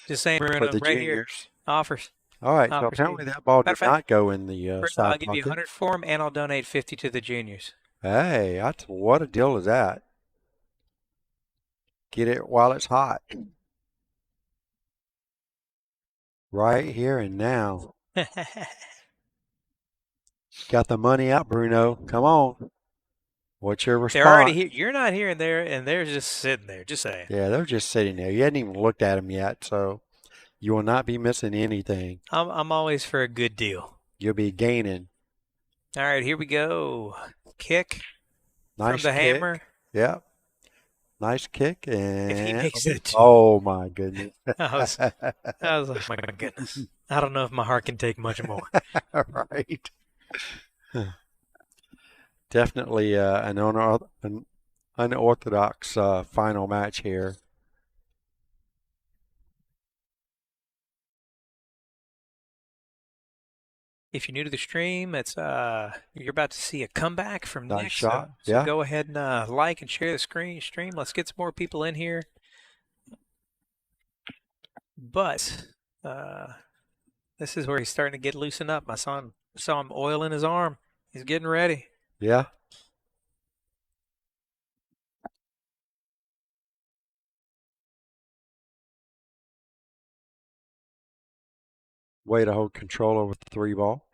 [SPEAKER 2] Just saying, Bruno,
[SPEAKER 1] for the
[SPEAKER 2] right
[SPEAKER 1] juniors.
[SPEAKER 2] here. Offers.
[SPEAKER 1] All right,
[SPEAKER 2] I'll
[SPEAKER 1] so
[SPEAKER 2] proceed.
[SPEAKER 1] apparently that ball
[SPEAKER 2] Matter
[SPEAKER 1] did
[SPEAKER 2] of fact,
[SPEAKER 1] not go in the
[SPEAKER 2] Brent, I'll
[SPEAKER 1] side
[SPEAKER 2] give you
[SPEAKER 1] pocket.
[SPEAKER 2] 100 for him, and I'll donate 50 to the juniors.
[SPEAKER 1] Hey, that's what a deal is that? Get it while it's hot. Right here and now. Got the money out, Bruno. Come on. What's your
[SPEAKER 2] They're already
[SPEAKER 1] response?
[SPEAKER 2] here. You're not here and there, and they're just sitting there. Just saying.
[SPEAKER 1] Yeah, they're just sitting there. You hadn't even looked at them yet, so you will not be missing anything.
[SPEAKER 2] I'm always for a good deal.
[SPEAKER 1] You'll be gaining.
[SPEAKER 2] All right, here we go. Kick from
[SPEAKER 1] Nice
[SPEAKER 2] the
[SPEAKER 1] kick.
[SPEAKER 2] hammer.
[SPEAKER 1] Yep. Nice kick
[SPEAKER 2] If he
[SPEAKER 1] and
[SPEAKER 2] makes it,
[SPEAKER 1] oh my goodness.
[SPEAKER 2] I was like, my goodness. I don't know if my heart can take much more.
[SPEAKER 1] Right. Definitely an unorthodox final match here.
[SPEAKER 2] If you're new to the stream, it's you're about to see a comeback from
[SPEAKER 1] Nice
[SPEAKER 2] Nick. So
[SPEAKER 1] shot.
[SPEAKER 2] so
[SPEAKER 1] Yeah.
[SPEAKER 2] go ahead and like and share the stream. Let's get some more people in here. But this is where he's starting to get loosened up. I saw him oiling his arm. He's getting ready.
[SPEAKER 1] Yeah. Way to hold control over the three ball.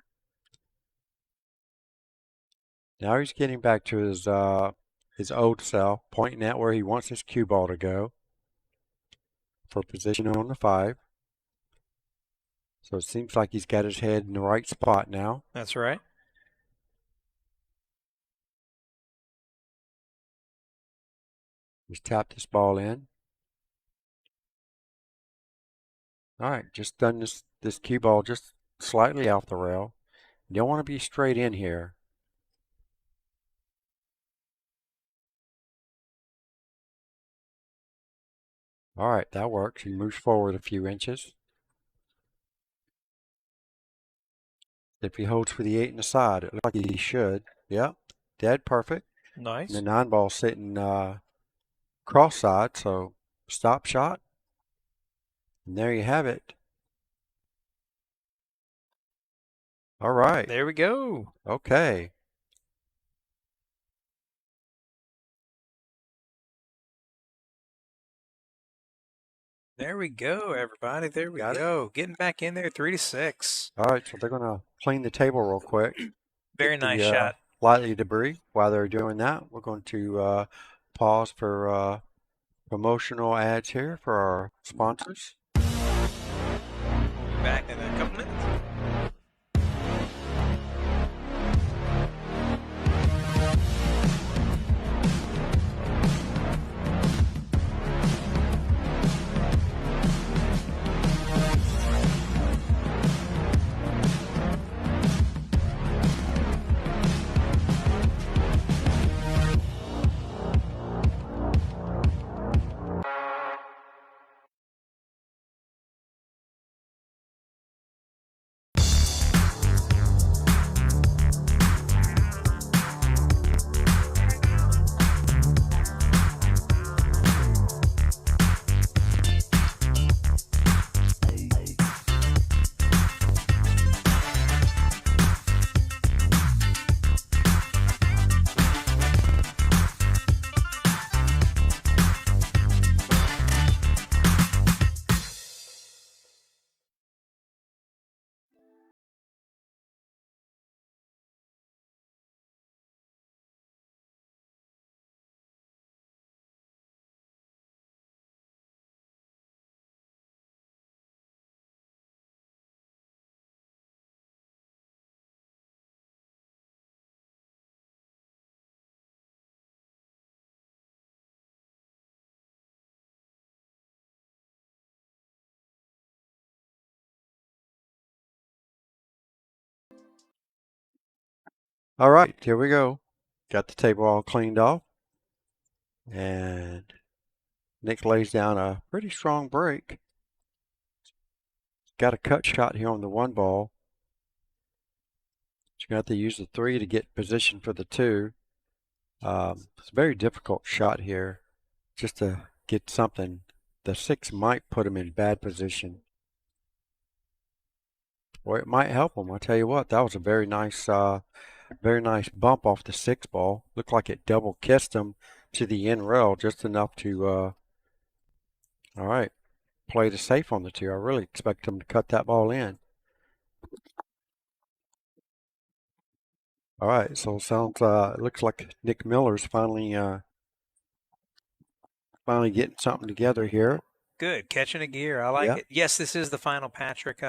[SPEAKER 1] Now he's getting back to his old self, pointing at where he wants his cue ball to go for position on the 5. So it seems like he's got his head in the right spot now.
[SPEAKER 2] That's right.
[SPEAKER 1] He's tapped this ball in. All right, just done this cue ball just slightly off the rail. You don't want to be straight in here. All right, that works. He moves forward a few inches. If he holds for the 8 and the side, it looks like he should. Yep, dead perfect.
[SPEAKER 2] Nice.
[SPEAKER 1] And the 9 ball sitting cross side, so stop shot. And there you have it. All right.
[SPEAKER 2] There we go.
[SPEAKER 1] Okay.
[SPEAKER 2] There we go, everybody. There we
[SPEAKER 1] Got it?
[SPEAKER 2] go. Getting back in there, 3-6.
[SPEAKER 1] All right, so they're going to clean the table real quick.
[SPEAKER 2] Very
[SPEAKER 1] Get the
[SPEAKER 2] nice shot.
[SPEAKER 1] lightly debris. While they're doing that, we're going to pause for promotional ads here for our sponsors.
[SPEAKER 2] We'll be back in a couple minutes.
[SPEAKER 1] All right, here we go. Got the table all cleaned off. And Nick lays down a pretty strong break. Got a cut shot here on the 1 ball. You're going to have to use the 3 to get position for the 2. It's a very difficult shot here just to get something. The 6 might put him in bad position. Well, it might help him. I tell you what, that was a very nice bump off the 6 ball. Looked like it double kissed him to the end rail just enough to, all right, play the safe on the 2. I really expect him to cut that ball in. All right, so it looks like Nick Miller's finally getting something together here.
[SPEAKER 2] Good, catching a gear. I like it. Yes, this is the final, Patrick.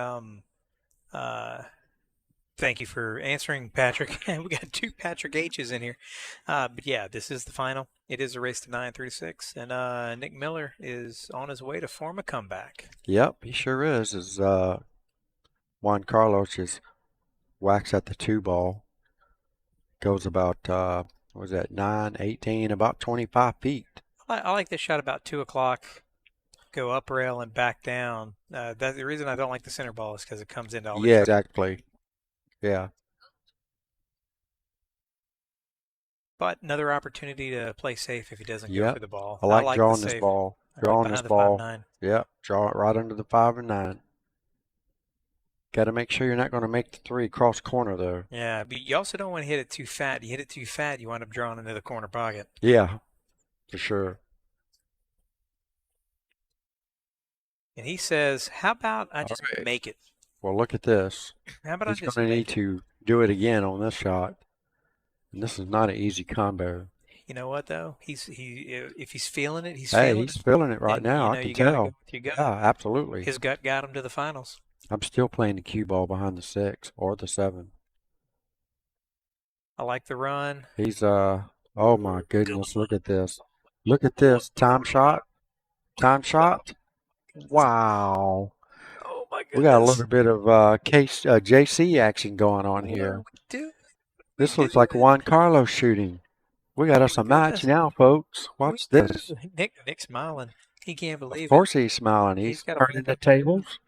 [SPEAKER 2] Thank you for answering, Patrick. We got 2 Patrick H's in here. But yeah, this is the final. It is a race to 9 through 6, and Nick Miller is on his way to form a comeback.
[SPEAKER 1] Yep, he sure is. Juan Carlos just whacks at the 2 ball. Goes about, what was that, 9, 18, about 25 feet.
[SPEAKER 2] I like this shot about 2 o'clock. Go up rail and back down. That's the reason I don't like the center ball is because it comes into all the
[SPEAKER 1] Yeah, exactly. Yeah.
[SPEAKER 2] But another opportunity to play safe if he doesn't go
[SPEAKER 1] Yep.
[SPEAKER 2] for the ball.
[SPEAKER 1] I like drawing
[SPEAKER 2] the
[SPEAKER 1] this
[SPEAKER 2] safe.
[SPEAKER 1] ball.
[SPEAKER 2] I
[SPEAKER 1] Drawing
[SPEAKER 2] like
[SPEAKER 1] this
[SPEAKER 2] behind the
[SPEAKER 1] ball.
[SPEAKER 2] 5-9.
[SPEAKER 1] Yep. Draw it right under the 5 and 9. Got to make sure you're not going to make the 3 cross corner though.
[SPEAKER 2] Yeah, but you also don't want to hit it too fat. You hit it too fat, you wind up drawing into the corner pocket.
[SPEAKER 1] Yeah, for sure.
[SPEAKER 2] And he says, "How about I just
[SPEAKER 1] right.
[SPEAKER 2] make it?
[SPEAKER 1] Well, look at this.
[SPEAKER 2] How about
[SPEAKER 1] He's
[SPEAKER 2] I just
[SPEAKER 1] going to need
[SPEAKER 2] make it?"
[SPEAKER 1] to do it again on this shot. And this is not an easy combo.
[SPEAKER 2] You know what though? If he's feeling it, he's
[SPEAKER 1] Hey,
[SPEAKER 2] feeling
[SPEAKER 1] he's
[SPEAKER 2] it.
[SPEAKER 1] feeling it right
[SPEAKER 2] And
[SPEAKER 1] now.
[SPEAKER 2] you
[SPEAKER 1] I
[SPEAKER 2] know
[SPEAKER 1] can
[SPEAKER 2] you gotta go
[SPEAKER 1] tell.
[SPEAKER 2] with your gut.
[SPEAKER 1] Yeah, absolutely.
[SPEAKER 2] His gut got him to the finals.
[SPEAKER 1] I'm still playing the cue ball behind the 6 or the 7.
[SPEAKER 2] I like the run.
[SPEAKER 1] He's oh my goodness, look at this. Look at this. Time shot. Time shot. Wow.
[SPEAKER 2] Oh my
[SPEAKER 1] We got a
[SPEAKER 2] goodness.
[SPEAKER 1] little bit of JC action going on here.
[SPEAKER 2] Dude,
[SPEAKER 1] This looks like Juan Carlos shooting. We got us a match now, folks. Watch this.
[SPEAKER 2] Nick's smiling. He can't believe
[SPEAKER 1] Of course he's smiling.
[SPEAKER 2] He's
[SPEAKER 1] He's
[SPEAKER 2] got a
[SPEAKER 1] turning the
[SPEAKER 2] backup.
[SPEAKER 1] tables,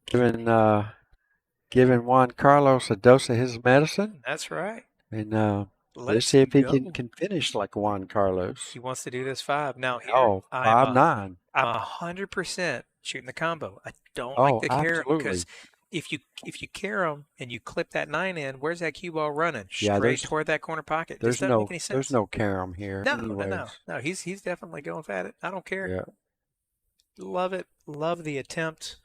[SPEAKER 1] giving Juan Carlos a dose of his medicine.
[SPEAKER 2] That's right.
[SPEAKER 1] And let's
[SPEAKER 2] Let's
[SPEAKER 1] see if he
[SPEAKER 2] go.
[SPEAKER 1] can finish like Juan Carlos.
[SPEAKER 2] He wants to do this 5. Now here,
[SPEAKER 1] Oh, 5-9.
[SPEAKER 2] I'm 100% shooting the combo. I don't
[SPEAKER 1] Oh,
[SPEAKER 2] like the carry
[SPEAKER 1] absolutely.
[SPEAKER 2] because if you carry him and you clip that 9 in, where's that cue ball running?
[SPEAKER 1] Yeah,
[SPEAKER 2] Straight toward that corner pocket. Does that make any sense?
[SPEAKER 1] There's no carom here.
[SPEAKER 2] No. He's definitely going at it. I don't care.
[SPEAKER 1] Yeah.
[SPEAKER 2] Love it. Love the attempt.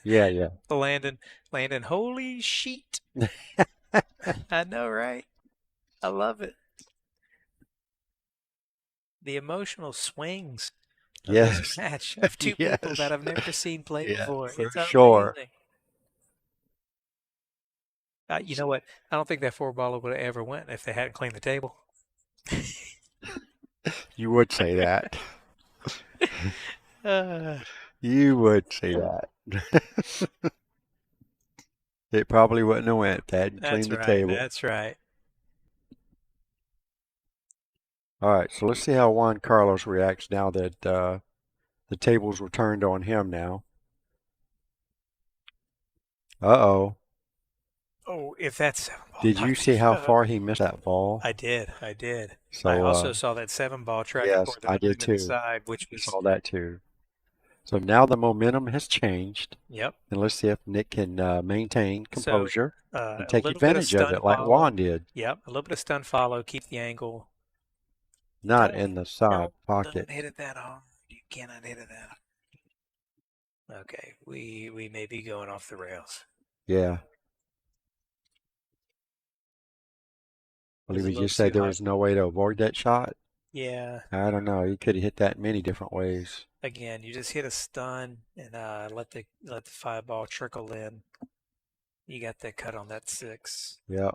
[SPEAKER 1] Yeah.
[SPEAKER 2] Landon. Holy sheet. I know, right? I love it. The emotional swings of this match of 2 people that I've never seen play before.
[SPEAKER 1] For
[SPEAKER 2] It's
[SPEAKER 1] sure.
[SPEAKER 2] amazing. You know what? I don't think that 4-baller would have ever went if they hadn't cleaned the table.
[SPEAKER 1] You would say that. You would say that. It probably wouldn't have went if they hadn't cleaned the table.
[SPEAKER 2] That's right.
[SPEAKER 1] All right, so let's see how Juan Carlos reacts now that the tables were turned on him now. Uh-oh.
[SPEAKER 2] Oh, if that's 7-ball.
[SPEAKER 1] Did you see how far he missed that ball?
[SPEAKER 2] I did.
[SPEAKER 1] So,
[SPEAKER 2] I also saw that 7-ball track
[SPEAKER 1] yes, I did too.
[SPEAKER 2] Side, which was
[SPEAKER 1] saw that too. So now the momentum has changed.
[SPEAKER 2] Yep.
[SPEAKER 1] And let's see if Nick can maintain composure and take
[SPEAKER 2] little bit of
[SPEAKER 1] advantage of it like
[SPEAKER 2] follow.
[SPEAKER 1] Juan did.
[SPEAKER 2] Yep, a little bit of stun follow, keep the angle.
[SPEAKER 1] Not in the side pocket.
[SPEAKER 2] Don't hit it that hard. You cannot hit it that hard. Okay, we may be going off the rails.
[SPEAKER 1] Yeah. Well, did we just say there was no way to avoid that shot?
[SPEAKER 2] Yeah.
[SPEAKER 1] I don't know. You could have hit that many different ways.
[SPEAKER 2] Again, you just hit a stun and let the 5-ball trickle in. You got that cut on that 6.
[SPEAKER 1] Yeah.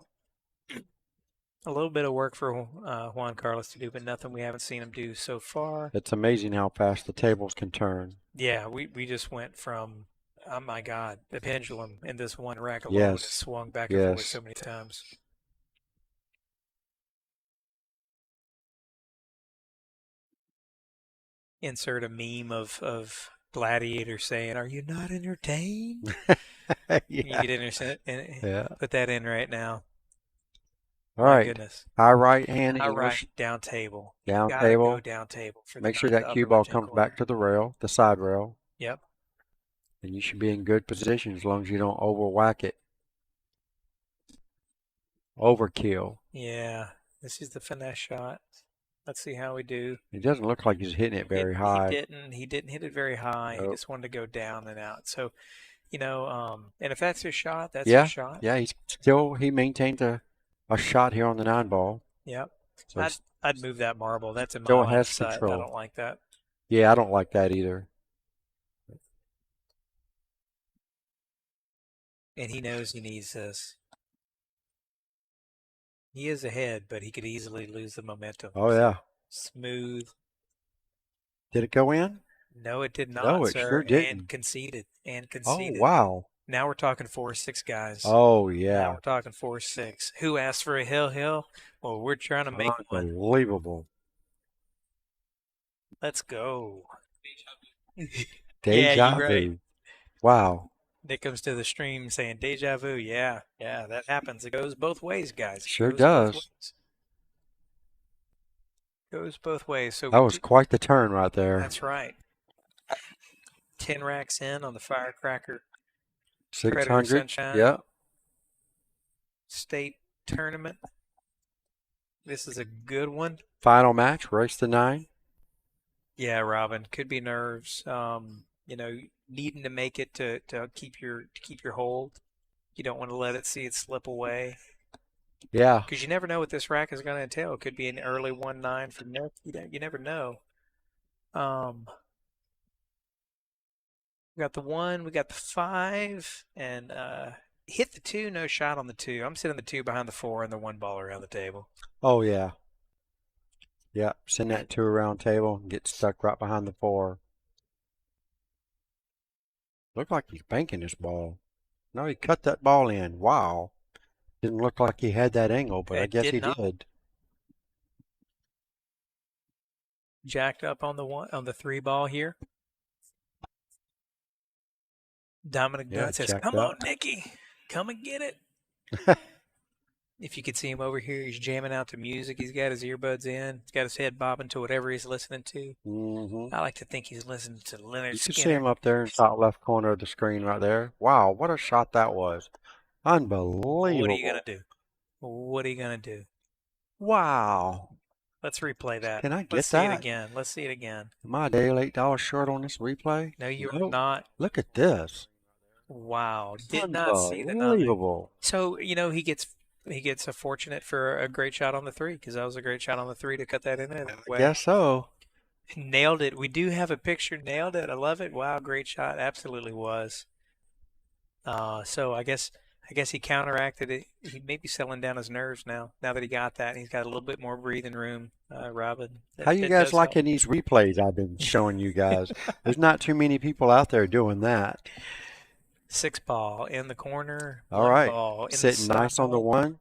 [SPEAKER 2] A little bit of work for Juan Carlos to do, but nothing we haven't seen him do so far.
[SPEAKER 1] It's amazing how fast the tables can turn.
[SPEAKER 2] Yeah, we just went from, oh my God, the pendulum in this one rack alone has swung back and forth so many times. Insert a meme of Gladiator saying, "Are you not entertained?" You get interested and put that in right now.
[SPEAKER 1] All right.
[SPEAKER 2] Goodness.
[SPEAKER 1] High right hand
[SPEAKER 2] High
[SPEAKER 1] English.
[SPEAKER 2] right, down table.
[SPEAKER 1] Down table.
[SPEAKER 2] Go down table.
[SPEAKER 1] Make sure that cue ball comes back to the rail, the side rail.
[SPEAKER 2] Yep.
[SPEAKER 1] And you should be in good position as long as you don't overwhack it. Overkill.
[SPEAKER 2] Yeah, this is the finesse shot. Let's see how we do.
[SPEAKER 1] It doesn't look like he's hitting it very
[SPEAKER 2] He
[SPEAKER 1] high.
[SPEAKER 2] didn't. He didn't hit it very high. He
[SPEAKER 1] Nope.
[SPEAKER 2] just wanted to go down and out. So, and if that's his shot, that's his
[SPEAKER 1] Yeah,
[SPEAKER 2] shot.
[SPEAKER 1] yeah, he maintained a shot here on the 9 ball.
[SPEAKER 2] Yep.
[SPEAKER 1] So he
[SPEAKER 2] I'd move that marble. That's in my
[SPEAKER 1] still
[SPEAKER 2] line of
[SPEAKER 1] has
[SPEAKER 2] sight. I
[SPEAKER 1] control.
[SPEAKER 2] don't like that.
[SPEAKER 1] Yeah, I don't like that either.
[SPEAKER 2] And he knows he needs this. He is ahead, but he could easily lose the momentum.
[SPEAKER 1] Oh yeah.
[SPEAKER 2] Smooth.
[SPEAKER 1] Did it go in?
[SPEAKER 2] No, it did
[SPEAKER 1] No,
[SPEAKER 2] not,
[SPEAKER 1] it
[SPEAKER 2] sir.
[SPEAKER 1] sure
[SPEAKER 2] And
[SPEAKER 1] didn't.
[SPEAKER 2] conceded. And
[SPEAKER 1] Oh
[SPEAKER 2] conceded.
[SPEAKER 1] wow.
[SPEAKER 2] Now we're talking 4-6, guys.
[SPEAKER 1] Oh
[SPEAKER 2] Now
[SPEAKER 1] yeah.
[SPEAKER 2] we're talking 4-6. Who asked for a hill? Well, we're trying to make one.
[SPEAKER 1] Unbelievable.
[SPEAKER 2] Let's go. Yeah,
[SPEAKER 1] Deja
[SPEAKER 2] you're right.
[SPEAKER 1] vu. Wow.
[SPEAKER 2] Nick comes to the stream saying deja vu. Yeah, that happens. It goes both ways, guys. It
[SPEAKER 1] Sure
[SPEAKER 2] goes both
[SPEAKER 1] does.
[SPEAKER 2] ways. Goes both ways. So
[SPEAKER 1] That was quite the turn right there.
[SPEAKER 2] that's right. 10 racks in on the Firecracker Predator
[SPEAKER 1] 600.
[SPEAKER 2] Sunshine
[SPEAKER 1] Yep.
[SPEAKER 2] State Tournament. This is a good one.
[SPEAKER 1] Final match, race to 9.
[SPEAKER 2] Yeah, Robin. Could be nerves. Needing to make it to keep your hold. You don't want to let it see it slip away.
[SPEAKER 1] Yeah.
[SPEAKER 2] Because you never know what this rack is going to entail. It could be an early 1-9 for Nick. You never know. We got the 1, we got the 5, and hit the 2, no shot on the 2. I'm sitting the 2 behind the 4 and the 1 ball around the table.
[SPEAKER 1] Oh yeah. Yeah. Send that 2 around table and get stuck right behind the 4. Looked like he's banking this ball. No, he cut that ball in. Wow. Didn't look like he had that angle, but I
[SPEAKER 2] It
[SPEAKER 1] guess
[SPEAKER 2] did
[SPEAKER 1] he
[SPEAKER 2] not.
[SPEAKER 1] did.
[SPEAKER 2] Jacked up on the 3 ball here. Dominic
[SPEAKER 1] Yeah,
[SPEAKER 2] Dunn says,
[SPEAKER 1] jacked
[SPEAKER 2] "Come
[SPEAKER 1] up.
[SPEAKER 2] on, Nicky, come and get it." If you could see him over here, he's jamming out to music. He's got his earbuds in. He's got his head bobbing to whatever he's listening to.
[SPEAKER 1] Mm-hmm.
[SPEAKER 2] I like to think he's listening to Leonard
[SPEAKER 1] You can see
[SPEAKER 2] Skinner.
[SPEAKER 1] him up there in the top left corner of the screen right there. Wow, what a shot that was. Unbelievable.
[SPEAKER 2] What are you going to do? What are you going to do?
[SPEAKER 1] Wow.
[SPEAKER 2] Let's replay that.
[SPEAKER 1] Can I get
[SPEAKER 2] Let's see it
[SPEAKER 1] that?
[SPEAKER 2] again. Let's see it again.
[SPEAKER 1] Am I a day $8 short on this replay?
[SPEAKER 2] No, you're
[SPEAKER 1] Nope.
[SPEAKER 2] not.
[SPEAKER 1] Look at this.
[SPEAKER 2] Wow. Did not see the 9.
[SPEAKER 1] Unbelievable.
[SPEAKER 2] So, he gets a fortunate for a great shot on the 3 because that was a great shot on the 3 to cut that in
[SPEAKER 1] I
[SPEAKER 2] anyway.
[SPEAKER 1] guess so.
[SPEAKER 2] Nailed it. We do have a picture. Nailed it. I love it. Wow, great shot. Absolutely was. So I guess he counteracted it. He may be settling down his nerves now that he got that. He's got a little bit more breathing room, Robin.
[SPEAKER 1] How you guys liking these replays I've been showing you guys? There's not too many people out there doing that.
[SPEAKER 2] 6 ball in the corner.
[SPEAKER 1] All
[SPEAKER 2] 1
[SPEAKER 1] right.
[SPEAKER 2] ball in
[SPEAKER 1] Sitting
[SPEAKER 2] the
[SPEAKER 1] nice on the 1,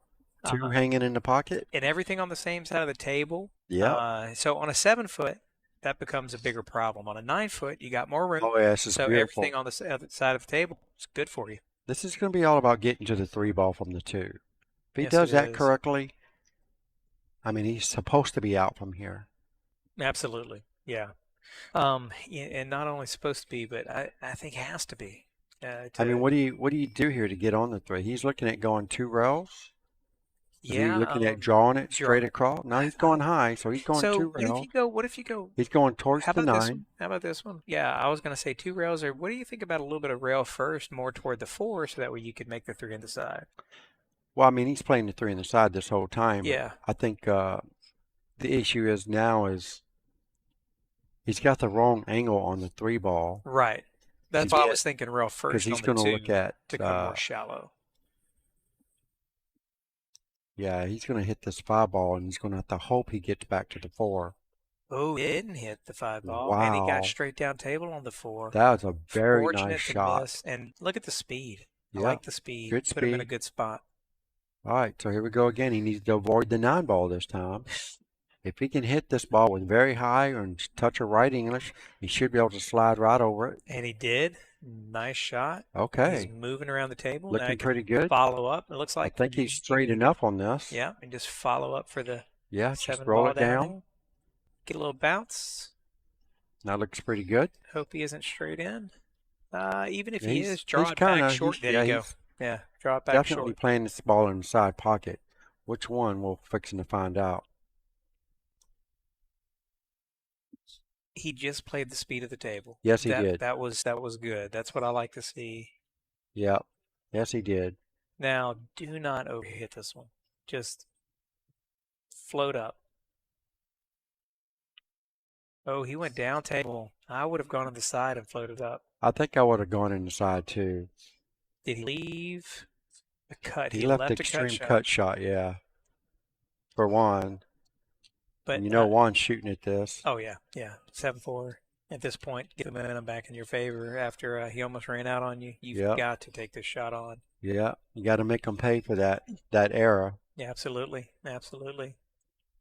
[SPEAKER 1] 2 hanging in the pocket.
[SPEAKER 2] And everything on the same side of the table.
[SPEAKER 1] Yeah.
[SPEAKER 2] So on a 7-foot, that becomes a bigger problem. On a 9-foot, you got more room.
[SPEAKER 1] Oh yeah, this is
[SPEAKER 2] so
[SPEAKER 1] beautiful.
[SPEAKER 2] Everything on the other side of the table is good for you.
[SPEAKER 1] This is going to be all about getting to the 3 ball from the 2. If he
[SPEAKER 2] Yes,
[SPEAKER 1] does
[SPEAKER 2] it
[SPEAKER 1] that
[SPEAKER 2] is.
[SPEAKER 1] correctly, I mean, he's supposed to be out from here.
[SPEAKER 2] Absolutely, yeah. And not only supposed to be, but I think has to be.
[SPEAKER 1] I mean, what do you do here to get on the 3? He's looking at going 2 rails. Is he looking at drawing it straight across? No, he's going high, so he's going 2 rails.
[SPEAKER 2] What if you go?
[SPEAKER 1] He's going towards
[SPEAKER 2] How
[SPEAKER 1] the
[SPEAKER 2] about
[SPEAKER 1] 9.
[SPEAKER 2] this one? How about this one? Yeah, I was going to say 2 rails. Or what do you think about a little bit of rail first, more toward the 4, so that way you could make the 3 on the side?
[SPEAKER 1] Well, I mean, he's playing the 3 on the side this whole time.
[SPEAKER 2] Yeah.
[SPEAKER 1] I think the issue is now is he's got the wrong angle on the 3 ball.
[SPEAKER 2] Right. That's why I was thinking rail first
[SPEAKER 1] because he's
[SPEAKER 2] on the 2
[SPEAKER 1] look at
[SPEAKER 2] to come more shallow.
[SPEAKER 1] Yeah, he's going to hit this 5 ball, and he's going to have to hope he gets back to the 4.
[SPEAKER 2] Oh, he didn't hit the 5 ball,
[SPEAKER 1] wow.
[SPEAKER 2] And he got straight down table on the 4.
[SPEAKER 1] That was a very
[SPEAKER 2] Fortunate
[SPEAKER 1] nice
[SPEAKER 2] to
[SPEAKER 1] shot.
[SPEAKER 2] Miss. And look at the speed.
[SPEAKER 1] Yep.
[SPEAKER 2] I like the speed.
[SPEAKER 1] Good
[SPEAKER 2] Put him in
[SPEAKER 1] speed.
[SPEAKER 2] a good spot.
[SPEAKER 1] All right, so here we go again. He needs to avoid the 9 ball this time. If he can hit this ball with very high or touch of right English, he should be able to slide right over it.
[SPEAKER 2] And he did. Nice shot.
[SPEAKER 1] Okay.
[SPEAKER 2] He's moving around the table.
[SPEAKER 1] Looking pretty good.
[SPEAKER 2] Follow up. It looks like.
[SPEAKER 1] I think he's straight enough on this.
[SPEAKER 2] Yeah, and just follow up for the
[SPEAKER 1] just roll it down.
[SPEAKER 2] Get a little bounce.
[SPEAKER 1] That looks pretty good.
[SPEAKER 2] Hope he isn't straight in. Even if he
[SPEAKER 1] He's
[SPEAKER 2] is, draw
[SPEAKER 1] he's
[SPEAKER 2] it
[SPEAKER 1] kind
[SPEAKER 2] back
[SPEAKER 1] of
[SPEAKER 2] short.
[SPEAKER 1] he's
[SPEAKER 2] There you
[SPEAKER 1] yeah
[SPEAKER 2] go.
[SPEAKER 1] he's
[SPEAKER 2] Yeah, draw it back
[SPEAKER 1] definitely
[SPEAKER 2] short.
[SPEAKER 1] playing this ball in the side pocket. Which one we're fixing to find out.
[SPEAKER 2] He just played the speed of the table.
[SPEAKER 1] Yes, he
[SPEAKER 2] That
[SPEAKER 1] did.
[SPEAKER 2] that was that was good. That's what I like to see.
[SPEAKER 1] Yep. Yes, he did.
[SPEAKER 2] Now, do not overhit this one. Just float up. Oh, he went down table. I would have gone on the side and floated up.
[SPEAKER 1] I think I would have gone in the side too.
[SPEAKER 2] Did he leave a cut?
[SPEAKER 1] He
[SPEAKER 2] He
[SPEAKER 1] left the
[SPEAKER 2] left a cut
[SPEAKER 1] extreme
[SPEAKER 2] shot.
[SPEAKER 1] cut shot, yeah, for Juan. And
[SPEAKER 2] But
[SPEAKER 1] you know Juan's shooting at this.
[SPEAKER 2] oh yeah, yeah, 7-4 at this point. Get the momentum back in your favor after he almost ran out on you. You've
[SPEAKER 1] Yep.
[SPEAKER 2] got to take this shot on.
[SPEAKER 1] Yeah. You got to make him pay for that error.
[SPEAKER 2] Yeah, absolutely, absolutely.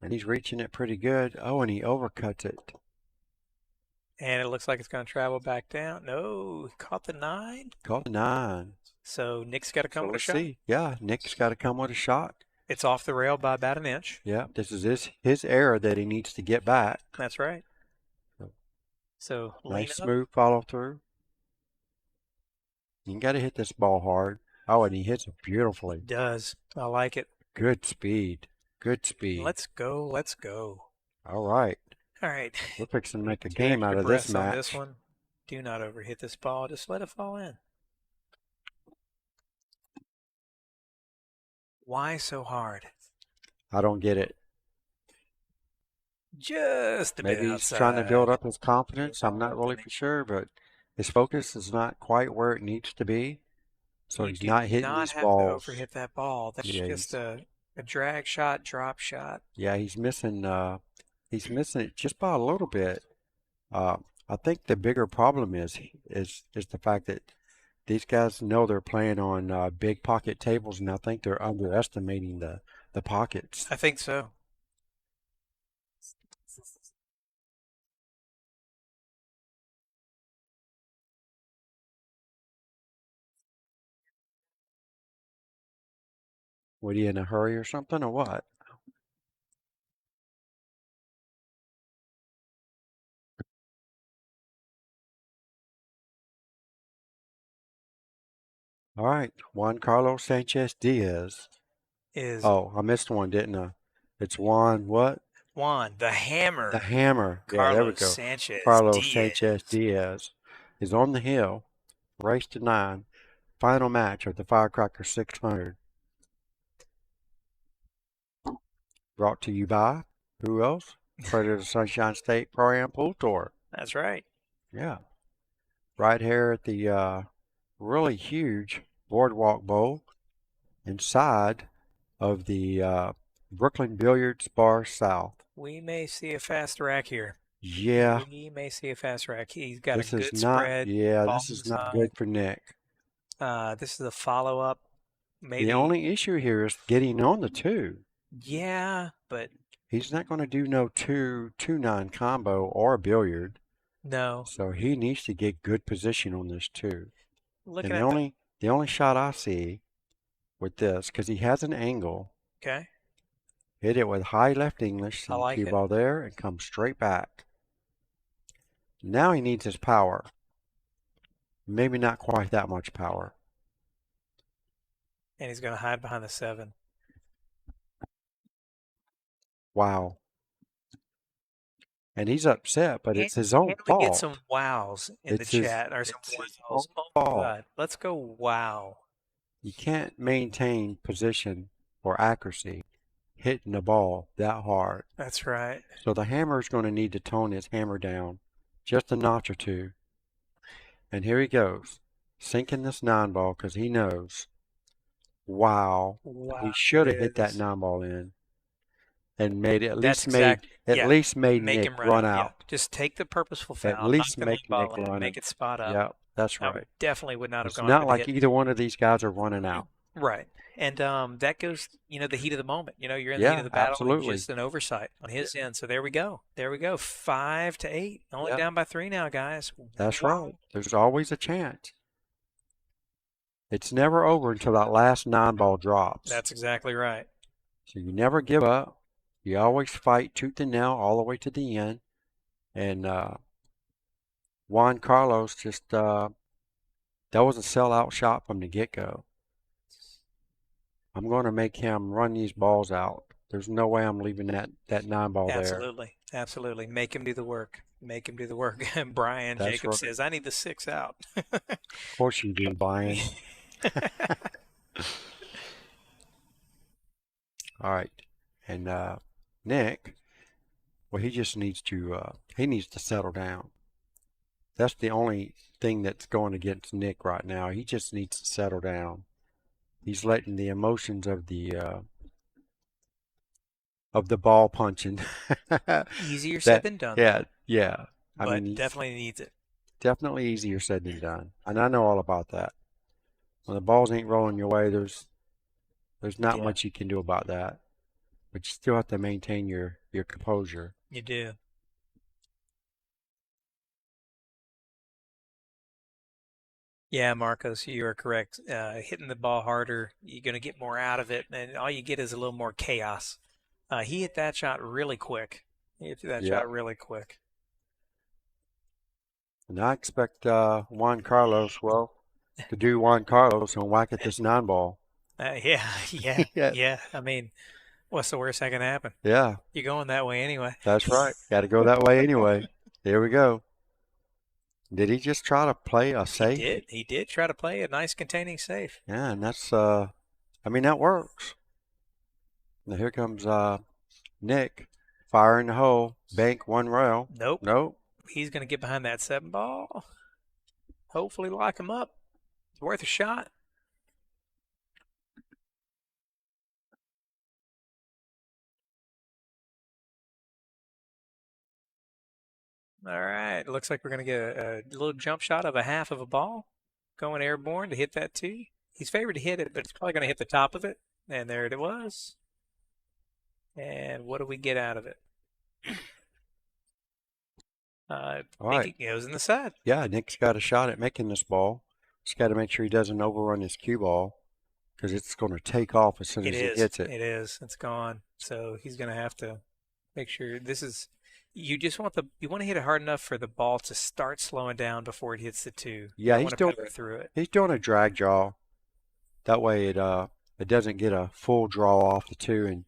[SPEAKER 1] And he's reaching it pretty good. Oh, and he overcuts it.
[SPEAKER 2] And it looks like it's going to travel back down. No, he caught the 9.
[SPEAKER 1] Caught the 9.
[SPEAKER 2] So Nick's got to come
[SPEAKER 1] So
[SPEAKER 2] with a
[SPEAKER 1] let's
[SPEAKER 2] shot.
[SPEAKER 1] see. Yeah, Nick's got to come with a shot.
[SPEAKER 2] It's off the rail by about an inch.
[SPEAKER 1] Yeah, this is his error that he needs to get back.
[SPEAKER 2] That's right. So
[SPEAKER 1] Nice
[SPEAKER 2] lean up.
[SPEAKER 1] smooth follow through. You got to hit this ball hard. Oh, and he hits it beautifully.
[SPEAKER 2] It does. I like it.
[SPEAKER 1] Good speed. Good speed.
[SPEAKER 2] Let's go. Let's go.
[SPEAKER 1] All right.
[SPEAKER 2] All right.
[SPEAKER 1] We're fixing to make a
[SPEAKER 2] 2
[SPEAKER 1] game
[SPEAKER 2] extra
[SPEAKER 1] out of
[SPEAKER 2] breaths
[SPEAKER 1] this
[SPEAKER 2] on
[SPEAKER 1] match.
[SPEAKER 2] this one. Do not overhit this ball. Just let it fall in. Why so hard?
[SPEAKER 1] I don't get it.
[SPEAKER 2] Just a bit
[SPEAKER 1] Maybe he's
[SPEAKER 2] outside.
[SPEAKER 1] trying to build up his confidence. I'm not really for sure, but his focus is not quite where it needs to be. So
[SPEAKER 2] You
[SPEAKER 1] he's
[SPEAKER 2] do
[SPEAKER 1] not hitting
[SPEAKER 2] not
[SPEAKER 1] these
[SPEAKER 2] have
[SPEAKER 1] balls.
[SPEAKER 2] to overhit that ball. That's
[SPEAKER 1] Yeah,
[SPEAKER 2] just a drag shot, drop shot.
[SPEAKER 1] Yeah, he's missing it just by a little bit. Uh, I think the bigger problem is the fact that these guys know they're playing on big pocket tables, and I think they're underestimating the pockets.
[SPEAKER 2] I think so.
[SPEAKER 1] What, are you in a hurry or something, or what? All right, Juan Carlos Sanchez Diaz.
[SPEAKER 2] Is
[SPEAKER 1] Oh, I missed one, didn't I? It's Juan what?
[SPEAKER 2] Juan, the hammer.
[SPEAKER 1] The hammer. Yeah, there we
[SPEAKER 2] Carlos
[SPEAKER 1] go.
[SPEAKER 2] Sanchez
[SPEAKER 1] Carlos
[SPEAKER 2] Diaz.
[SPEAKER 1] Sanchez Diaz is on the hill, race to 9, final match of the FireCracker 600. Brought to you by who else? Predator Sunshine State Pro-Am Pool Tour.
[SPEAKER 2] That's right.
[SPEAKER 1] Yeah. Right here at the really huge Boardwalk Bowl inside of the Brooklyn Billiards Bar South.
[SPEAKER 2] We may see a fast rack here.
[SPEAKER 1] Yeah.
[SPEAKER 2] We may see a fast rack. He's got
[SPEAKER 1] This
[SPEAKER 2] a
[SPEAKER 1] is
[SPEAKER 2] good
[SPEAKER 1] not,
[SPEAKER 2] spread.
[SPEAKER 1] yeah,
[SPEAKER 2] ball
[SPEAKER 1] this is
[SPEAKER 2] inside.
[SPEAKER 1] not good for Nick.
[SPEAKER 2] This is a follow-up. Maybe.
[SPEAKER 1] The only issue here is getting on the 2.
[SPEAKER 2] Yeah, but
[SPEAKER 1] He's not going to do no 2-9 combo or a billiard.
[SPEAKER 2] no.
[SPEAKER 1] So he needs to get good position on this 2.
[SPEAKER 2] Looking
[SPEAKER 1] And
[SPEAKER 2] at
[SPEAKER 1] the only shot I see with this, because he has an angle,
[SPEAKER 2] okay.
[SPEAKER 1] hit it with high left English,
[SPEAKER 2] I
[SPEAKER 1] and
[SPEAKER 2] like
[SPEAKER 1] cue
[SPEAKER 2] it.
[SPEAKER 1] ball there, and come straight back. Now he needs his power. Maybe not quite that much power.
[SPEAKER 2] And he's going to hide behind the 7.
[SPEAKER 1] Wow. And he's upset, but it's his own
[SPEAKER 2] Can we get
[SPEAKER 1] fault.
[SPEAKER 2] some wows in
[SPEAKER 1] It's
[SPEAKER 2] the
[SPEAKER 1] his-
[SPEAKER 2] chat or some
[SPEAKER 1] it's his
[SPEAKER 2] wows?
[SPEAKER 1] own
[SPEAKER 2] Oh my
[SPEAKER 1] fault.
[SPEAKER 2] God. Let's go wow.
[SPEAKER 1] You can't maintain position or accuracy hitting the ball that hard.
[SPEAKER 2] That's right.
[SPEAKER 1] So the hammer is going to need to tone his hammer down just a notch or 2. And here he goes, sinking this 9 ball because he knows, wow, he should have hit that 9 ball in and made it, at least made
[SPEAKER 2] Make
[SPEAKER 1] Nick
[SPEAKER 2] him
[SPEAKER 1] run
[SPEAKER 2] out.
[SPEAKER 1] out.
[SPEAKER 2] Yeah. Just take the purposeful foul.
[SPEAKER 1] At least
[SPEAKER 2] knock the
[SPEAKER 1] make
[SPEAKER 2] ball
[SPEAKER 1] Nick
[SPEAKER 2] in,
[SPEAKER 1] run
[SPEAKER 2] make
[SPEAKER 1] it.
[SPEAKER 2] it spot up.
[SPEAKER 1] Yeah, that's
[SPEAKER 2] I
[SPEAKER 1] right.
[SPEAKER 2] definitely would not have
[SPEAKER 1] It's
[SPEAKER 2] gone
[SPEAKER 1] not
[SPEAKER 2] for the
[SPEAKER 1] like
[SPEAKER 2] hit.
[SPEAKER 1] either one of these guys are running out.
[SPEAKER 2] Right. And that goes, the heat of the moment. You're in the heat of the battle.
[SPEAKER 1] Absolutely.
[SPEAKER 2] It's just an oversight on his end. So there we go. 5-8. Only
[SPEAKER 1] Yep.
[SPEAKER 2] down by 3 now, guys.
[SPEAKER 1] That's
[SPEAKER 2] Wow.
[SPEAKER 1] right. There's always a chance. It's never over until that last 9 ball drops.
[SPEAKER 2] That's exactly right.
[SPEAKER 1] So you never give up. You always fight tooth and nail all the way to the end. And Juan Carlos just That was a sellout shot from the get-go. I'm going to make him run these balls out. There's no way I'm leaving that 9 ball there.
[SPEAKER 2] Absolutely. Absolutely. Make him do the work. Make him do the work. Brian
[SPEAKER 1] That's
[SPEAKER 2] Jacob
[SPEAKER 1] right.
[SPEAKER 2] says, I need the 6 out.
[SPEAKER 1] Of course you do, Brian. All right. And Nick, well, he needs to settle down. That's the only thing that's going against Nick right now. He just needs to settle down. He's letting the emotions of the ball punching.
[SPEAKER 2] Easier said
[SPEAKER 1] That
[SPEAKER 2] than done,
[SPEAKER 1] yeah,
[SPEAKER 2] though,
[SPEAKER 1] yeah. I mean,
[SPEAKER 2] but
[SPEAKER 1] he's
[SPEAKER 2] definitely needs it.
[SPEAKER 1] definitely easier said than done. And I know all about that. When the balls ain't rolling your way, there's not
[SPEAKER 2] Yeah,
[SPEAKER 1] much you can do about that. But you still have to maintain your composure.
[SPEAKER 2] you do. Yeah, Marcos, you are correct. Hitting the ball harder, you're going to get more out of it, and all you get is a little more chaos. He hit that shot really quick. He hit that
[SPEAKER 1] Yeah.
[SPEAKER 2] shot really quick.
[SPEAKER 1] And I expect Juan Carlos, well, to do Juan Carlos and whack at this 9 ball.
[SPEAKER 2] Yeah, yeah,
[SPEAKER 1] Yeah.
[SPEAKER 2] yeah. I mean, what's the worst that can happen?
[SPEAKER 1] Yeah,
[SPEAKER 2] You're going that way anyway.
[SPEAKER 1] that's right. Got to go that way anyway. Here we go. Did he just try to play a
[SPEAKER 2] He
[SPEAKER 1] safe?
[SPEAKER 2] did. He did try to play a nice containing safe.
[SPEAKER 1] Yeah, and that's I mean that works. Now here comes Nick, fire in the hole, bank 1 rail.
[SPEAKER 2] Nope.
[SPEAKER 1] Nope.
[SPEAKER 2] He's going to get behind that 7 ball. Hopefully lock him up. It's worth a shot. All right. It looks like we're going to get a little jump shot of a half of a ball going airborne to hit that tee. He's favored to hit it, but it's probably going to hit the top of it. And there it was. And what do we get out of it? I
[SPEAKER 1] All
[SPEAKER 2] think
[SPEAKER 1] right.
[SPEAKER 2] it goes in the side.
[SPEAKER 1] Yeah, Nick's got a shot at making this ball. He's got to make sure he doesn't overrun his cue ball because it's going to take off as soon
[SPEAKER 2] It
[SPEAKER 1] as he
[SPEAKER 2] is.
[SPEAKER 1] hits it.
[SPEAKER 2] It is. It's gone. So he's going to have to make sure this is. You want to hit it hard enough for the ball to start slowing down before it hits the 2. You
[SPEAKER 1] Yeah,
[SPEAKER 2] don't want to power through it.
[SPEAKER 1] he's doing a drag draw. That way it doesn't get a full draw off the 2 and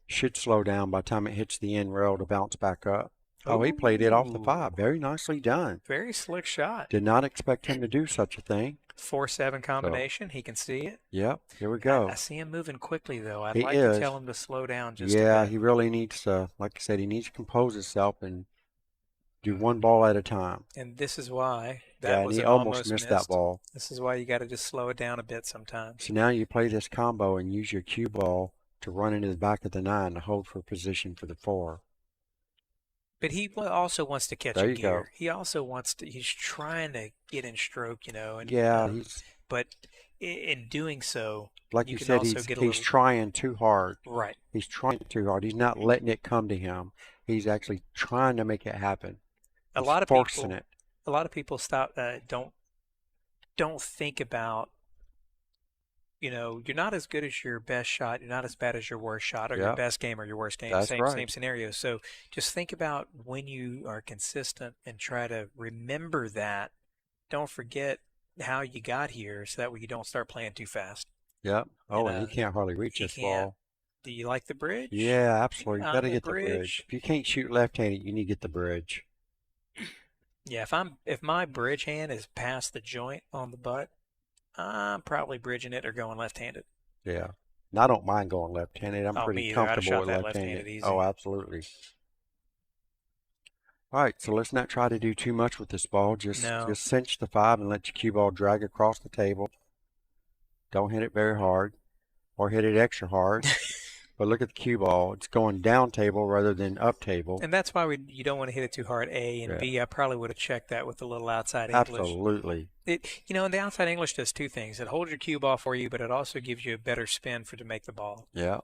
[SPEAKER 1] should slow down by the time it hits the end rail to bounce back up. Oh, he played it off the 5. Very nicely done.
[SPEAKER 2] Very slick shot.
[SPEAKER 1] Did not expect him to do such a thing.
[SPEAKER 2] 4-7
[SPEAKER 1] So,
[SPEAKER 2] combination. He can see it.
[SPEAKER 1] yep, here we
[SPEAKER 2] I
[SPEAKER 1] go.
[SPEAKER 2] see him moving quickly though. I'd
[SPEAKER 1] He
[SPEAKER 2] like to
[SPEAKER 1] is.
[SPEAKER 2] tell him to slow down just a
[SPEAKER 1] Yeah,
[SPEAKER 2] bit.
[SPEAKER 1] he really needs to, like I said, he needs to compose himself and do 1 ball at a time.
[SPEAKER 2] And this is why
[SPEAKER 1] Yeah,
[SPEAKER 2] that
[SPEAKER 1] and
[SPEAKER 2] was
[SPEAKER 1] he
[SPEAKER 2] an
[SPEAKER 1] almost
[SPEAKER 2] almost
[SPEAKER 1] missed that
[SPEAKER 2] missed.
[SPEAKER 1] ball.
[SPEAKER 2] This is why you got to just slow it down a bit sometimes.
[SPEAKER 1] So now you play this combo and use your cue ball to run into the back of the 9 to hold for position for the 4.
[SPEAKER 2] But he also wants to catch
[SPEAKER 1] There
[SPEAKER 2] a
[SPEAKER 1] you go.
[SPEAKER 2] gear. He also wants to. He's trying to get in stroke, and
[SPEAKER 1] Yeah,
[SPEAKER 2] but in doing so,
[SPEAKER 1] like
[SPEAKER 2] you
[SPEAKER 1] you
[SPEAKER 2] can
[SPEAKER 1] said,
[SPEAKER 2] also get a
[SPEAKER 1] he's
[SPEAKER 2] little
[SPEAKER 1] trying too hard.
[SPEAKER 2] right.
[SPEAKER 1] He's trying too hard. He's not letting it come to him. He's actually trying to make it happen.
[SPEAKER 2] A
[SPEAKER 1] He's
[SPEAKER 2] lot of
[SPEAKER 1] forcing
[SPEAKER 2] people,
[SPEAKER 1] it.
[SPEAKER 2] a lot of people stop. Don't think about. You're not as good as your best shot. You're not as bad as your worst shot, or your
[SPEAKER 1] Yeah,
[SPEAKER 2] best game or your worst game.
[SPEAKER 1] that's
[SPEAKER 2] Same
[SPEAKER 1] right.
[SPEAKER 2] scenario. So just think about when you are consistent and try to remember that. Don't forget how you got here, so that way you don't start playing too fast.
[SPEAKER 1] Yep. Oh,
[SPEAKER 2] And
[SPEAKER 1] and he can't hardly reach
[SPEAKER 2] he
[SPEAKER 1] this
[SPEAKER 2] can't.
[SPEAKER 1] ball.
[SPEAKER 2] Do you like the bridge?
[SPEAKER 1] Yeah, absolutely. You got
[SPEAKER 2] On
[SPEAKER 1] to
[SPEAKER 2] the
[SPEAKER 1] get the bridge.
[SPEAKER 2] bridge.
[SPEAKER 1] If you can't shoot left-handed, you need to get the bridge.
[SPEAKER 2] Yeah, if my bridge hand is past the joint on the butt, I'm probably bridging it or going left-handed.
[SPEAKER 1] Yeah. And I don't mind going left-handed. I'm
[SPEAKER 2] Oh, me
[SPEAKER 1] pretty
[SPEAKER 2] either. I'd have
[SPEAKER 1] comfortable
[SPEAKER 2] shot
[SPEAKER 1] with
[SPEAKER 2] that
[SPEAKER 1] left-handed.
[SPEAKER 2] left-handed easy.
[SPEAKER 1] Oh, absolutely. All right, so let's not try to do too much with this ball. Just
[SPEAKER 2] No.
[SPEAKER 1] cinch the 5 and let your cue ball drag across the table. Don't hit it very hard or hit it extra hard. But look at the cue ball. It's going down table rather than up table.
[SPEAKER 2] And that's why you don't want to hit it too hard, A, and
[SPEAKER 1] Yeah.
[SPEAKER 2] B, I probably would have checked that with a little outside English.
[SPEAKER 1] Absolutely.
[SPEAKER 2] And the outside English does 2 things. It holds your cue ball for you, but it also gives you a better spin to make the ball.
[SPEAKER 1] Yeah.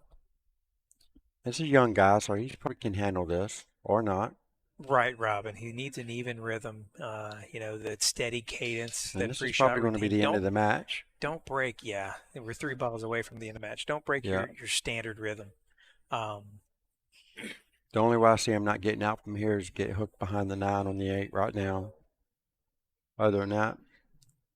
[SPEAKER 1] This is a young guy, so he probably can handle this or not.
[SPEAKER 2] Right, Robin. He needs an even rhythm, that steady cadence,
[SPEAKER 1] And
[SPEAKER 2] that
[SPEAKER 1] this is
[SPEAKER 2] pre-shot
[SPEAKER 1] probably going to be
[SPEAKER 2] routine.
[SPEAKER 1] the end of the match.
[SPEAKER 2] Don't break, yeah. We're 3 balls away from the end of the match. Don't break
[SPEAKER 1] Yeah.
[SPEAKER 2] your standard rhythm. Um,
[SPEAKER 1] The only way I see him not getting out from here is get hooked behind the 9 on the 8 right now. Other than that,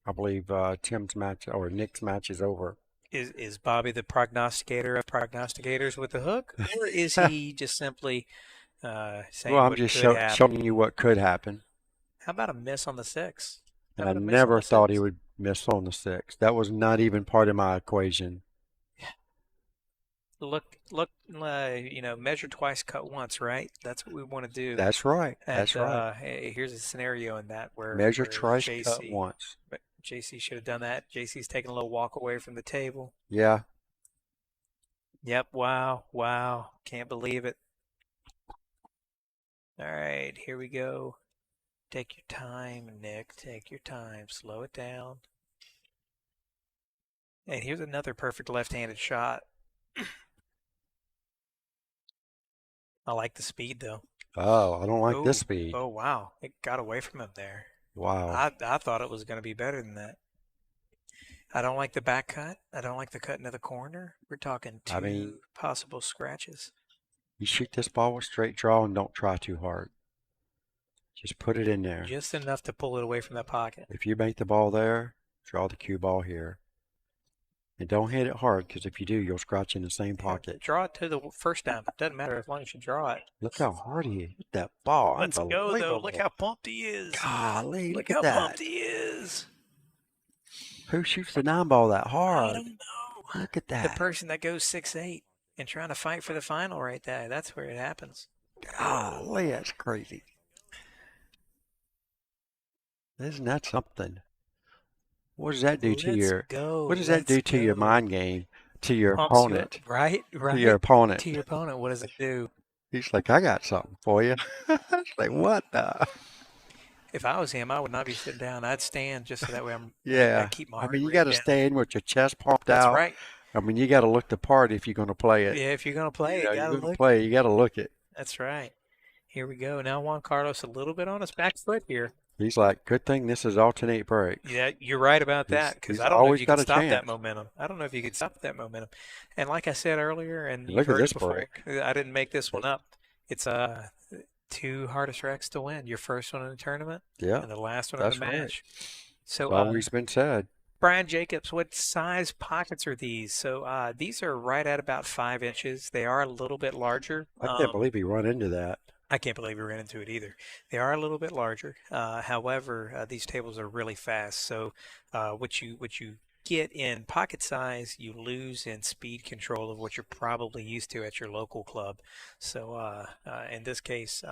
[SPEAKER 1] I believe Tim's match or Nick's match is over.
[SPEAKER 2] Is Bobby the prognosticator of prognosticators with the hook, or is he just simply
[SPEAKER 1] Well,
[SPEAKER 2] saying
[SPEAKER 1] I'm
[SPEAKER 2] what
[SPEAKER 1] just
[SPEAKER 2] could happen?
[SPEAKER 1] showing you what could happen.
[SPEAKER 2] How about a miss on the six? How
[SPEAKER 1] And I
[SPEAKER 2] about a miss on
[SPEAKER 1] never
[SPEAKER 2] the
[SPEAKER 1] thought he
[SPEAKER 2] six?
[SPEAKER 1] would miss on the six. That was not even part of my equation.
[SPEAKER 2] Look, measure twice, cut once, right? That's what we want to do.
[SPEAKER 1] That's right.
[SPEAKER 2] And
[SPEAKER 1] That's right.
[SPEAKER 2] here's a scenario in that
[SPEAKER 1] Measure
[SPEAKER 2] where
[SPEAKER 1] twice, cut
[SPEAKER 2] JC,
[SPEAKER 1] once.
[SPEAKER 2] but JC should have done that. JC's taking a little walk away from the table.
[SPEAKER 1] Yeah.
[SPEAKER 2] Yep, wow, wow. Can't believe it. All right, here we go. Take your time, Nick. Take your time. Slow it down. And here's another perfect left-handed shot. I like the speed though.
[SPEAKER 1] Oh, I don't like this
[SPEAKER 2] Oh,
[SPEAKER 1] speed.
[SPEAKER 2] oh wow. It got away from him there.
[SPEAKER 1] Wow.
[SPEAKER 2] I thought it was going to be better than that. I don't like the back cut. I don't like the cut into the corner. We're talking
[SPEAKER 1] I mean,
[SPEAKER 2] two possible scratches.
[SPEAKER 1] you shoot this ball with straight draw and don't try too hard. Just put it in there.
[SPEAKER 2] Just enough to pull it away from the pocket.
[SPEAKER 1] If you make the ball there, draw the cue ball here. And don't hit it hard, because if you do, you'll scratch in the same
[SPEAKER 2] Yeah,
[SPEAKER 1] pocket.
[SPEAKER 2] draw it to the first down. It doesn't matter as long as you draw it.
[SPEAKER 1] Look how hard he hit that ball.
[SPEAKER 2] Let's go though. Look
[SPEAKER 1] Unbelievable.
[SPEAKER 2] how pumped he is.
[SPEAKER 1] Golly,
[SPEAKER 2] Look
[SPEAKER 1] look at
[SPEAKER 2] how pumped
[SPEAKER 1] that.
[SPEAKER 2] he is.
[SPEAKER 1] Who shoots the nine ball that
[SPEAKER 2] I
[SPEAKER 1] hard?
[SPEAKER 2] don't know.
[SPEAKER 1] Look at
[SPEAKER 2] The
[SPEAKER 1] that.
[SPEAKER 2] person that goes 6'8" and trying to fight for the final right there. That's where it happens.
[SPEAKER 1] Golly, that's crazy. Isn't that something? What does that do to
[SPEAKER 2] Let's
[SPEAKER 1] your
[SPEAKER 2] go.
[SPEAKER 1] what does that
[SPEAKER 2] Let's
[SPEAKER 1] do to your
[SPEAKER 2] go.
[SPEAKER 1] mind game, to your
[SPEAKER 2] Pumps you up.
[SPEAKER 1] opponent?
[SPEAKER 2] Right,
[SPEAKER 1] To your
[SPEAKER 2] right.
[SPEAKER 1] opponent.
[SPEAKER 2] To your opponent, what does it do?
[SPEAKER 1] He's like, I got something for you. It's like, what the?
[SPEAKER 2] If I was him, I would not be sitting down. I'd stand just so that way I
[SPEAKER 1] Yeah.
[SPEAKER 2] keep my
[SPEAKER 1] I
[SPEAKER 2] heart
[SPEAKER 1] mean, you
[SPEAKER 2] rate
[SPEAKER 1] got to
[SPEAKER 2] down.
[SPEAKER 1] stand with your chest pumped
[SPEAKER 2] That's
[SPEAKER 1] out.
[SPEAKER 2] right.
[SPEAKER 1] I mean, you got to look the part if you're going to play it.
[SPEAKER 2] Yeah, if you're gonna
[SPEAKER 1] You
[SPEAKER 2] play, you
[SPEAKER 1] know, you're
[SPEAKER 2] gotta
[SPEAKER 1] going to
[SPEAKER 2] look.
[SPEAKER 1] play, you got to look it.
[SPEAKER 2] That's right. Here we go. Now Juan Carlos a little bit on his back foot here.
[SPEAKER 1] He's like, good thing this is alternate breaks.
[SPEAKER 2] Yeah, you're right about that because
[SPEAKER 1] He's
[SPEAKER 2] I don't know if
[SPEAKER 1] always
[SPEAKER 2] you
[SPEAKER 1] got
[SPEAKER 2] can
[SPEAKER 1] a
[SPEAKER 2] stop that
[SPEAKER 1] chance.
[SPEAKER 2] momentum. I don't know if you could stop that momentum. And like I said earlier, and
[SPEAKER 1] And
[SPEAKER 2] you've
[SPEAKER 1] look at
[SPEAKER 2] heard it
[SPEAKER 1] this
[SPEAKER 2] before,
[SPEAKER 1] break.
[SPEAKER 2] I didn't make this one up. It's two hardest wrecks to win. Your first one in the tournament
[SPEAKER 1] Yeah,
[SPEAKER 2] and the last one in the
[SPEAKER 1] that's right.
[SPEAKER 2] match. So,
[SPEAKER 1] It's always been said.
[SPEAKER 2] Brian Jacobs, what size pockets are these? So these are right at about 5 inches. They are a little bit larger.
[SPEAKER 1] I can't believe he run into that.
[SPEAKER 2] I can't believe we ran into it either. They are a little bit larger. However, these tables are really fast. So what you get in pocket size, you lose in speed control of what you're probably used to at your local club. So in this case,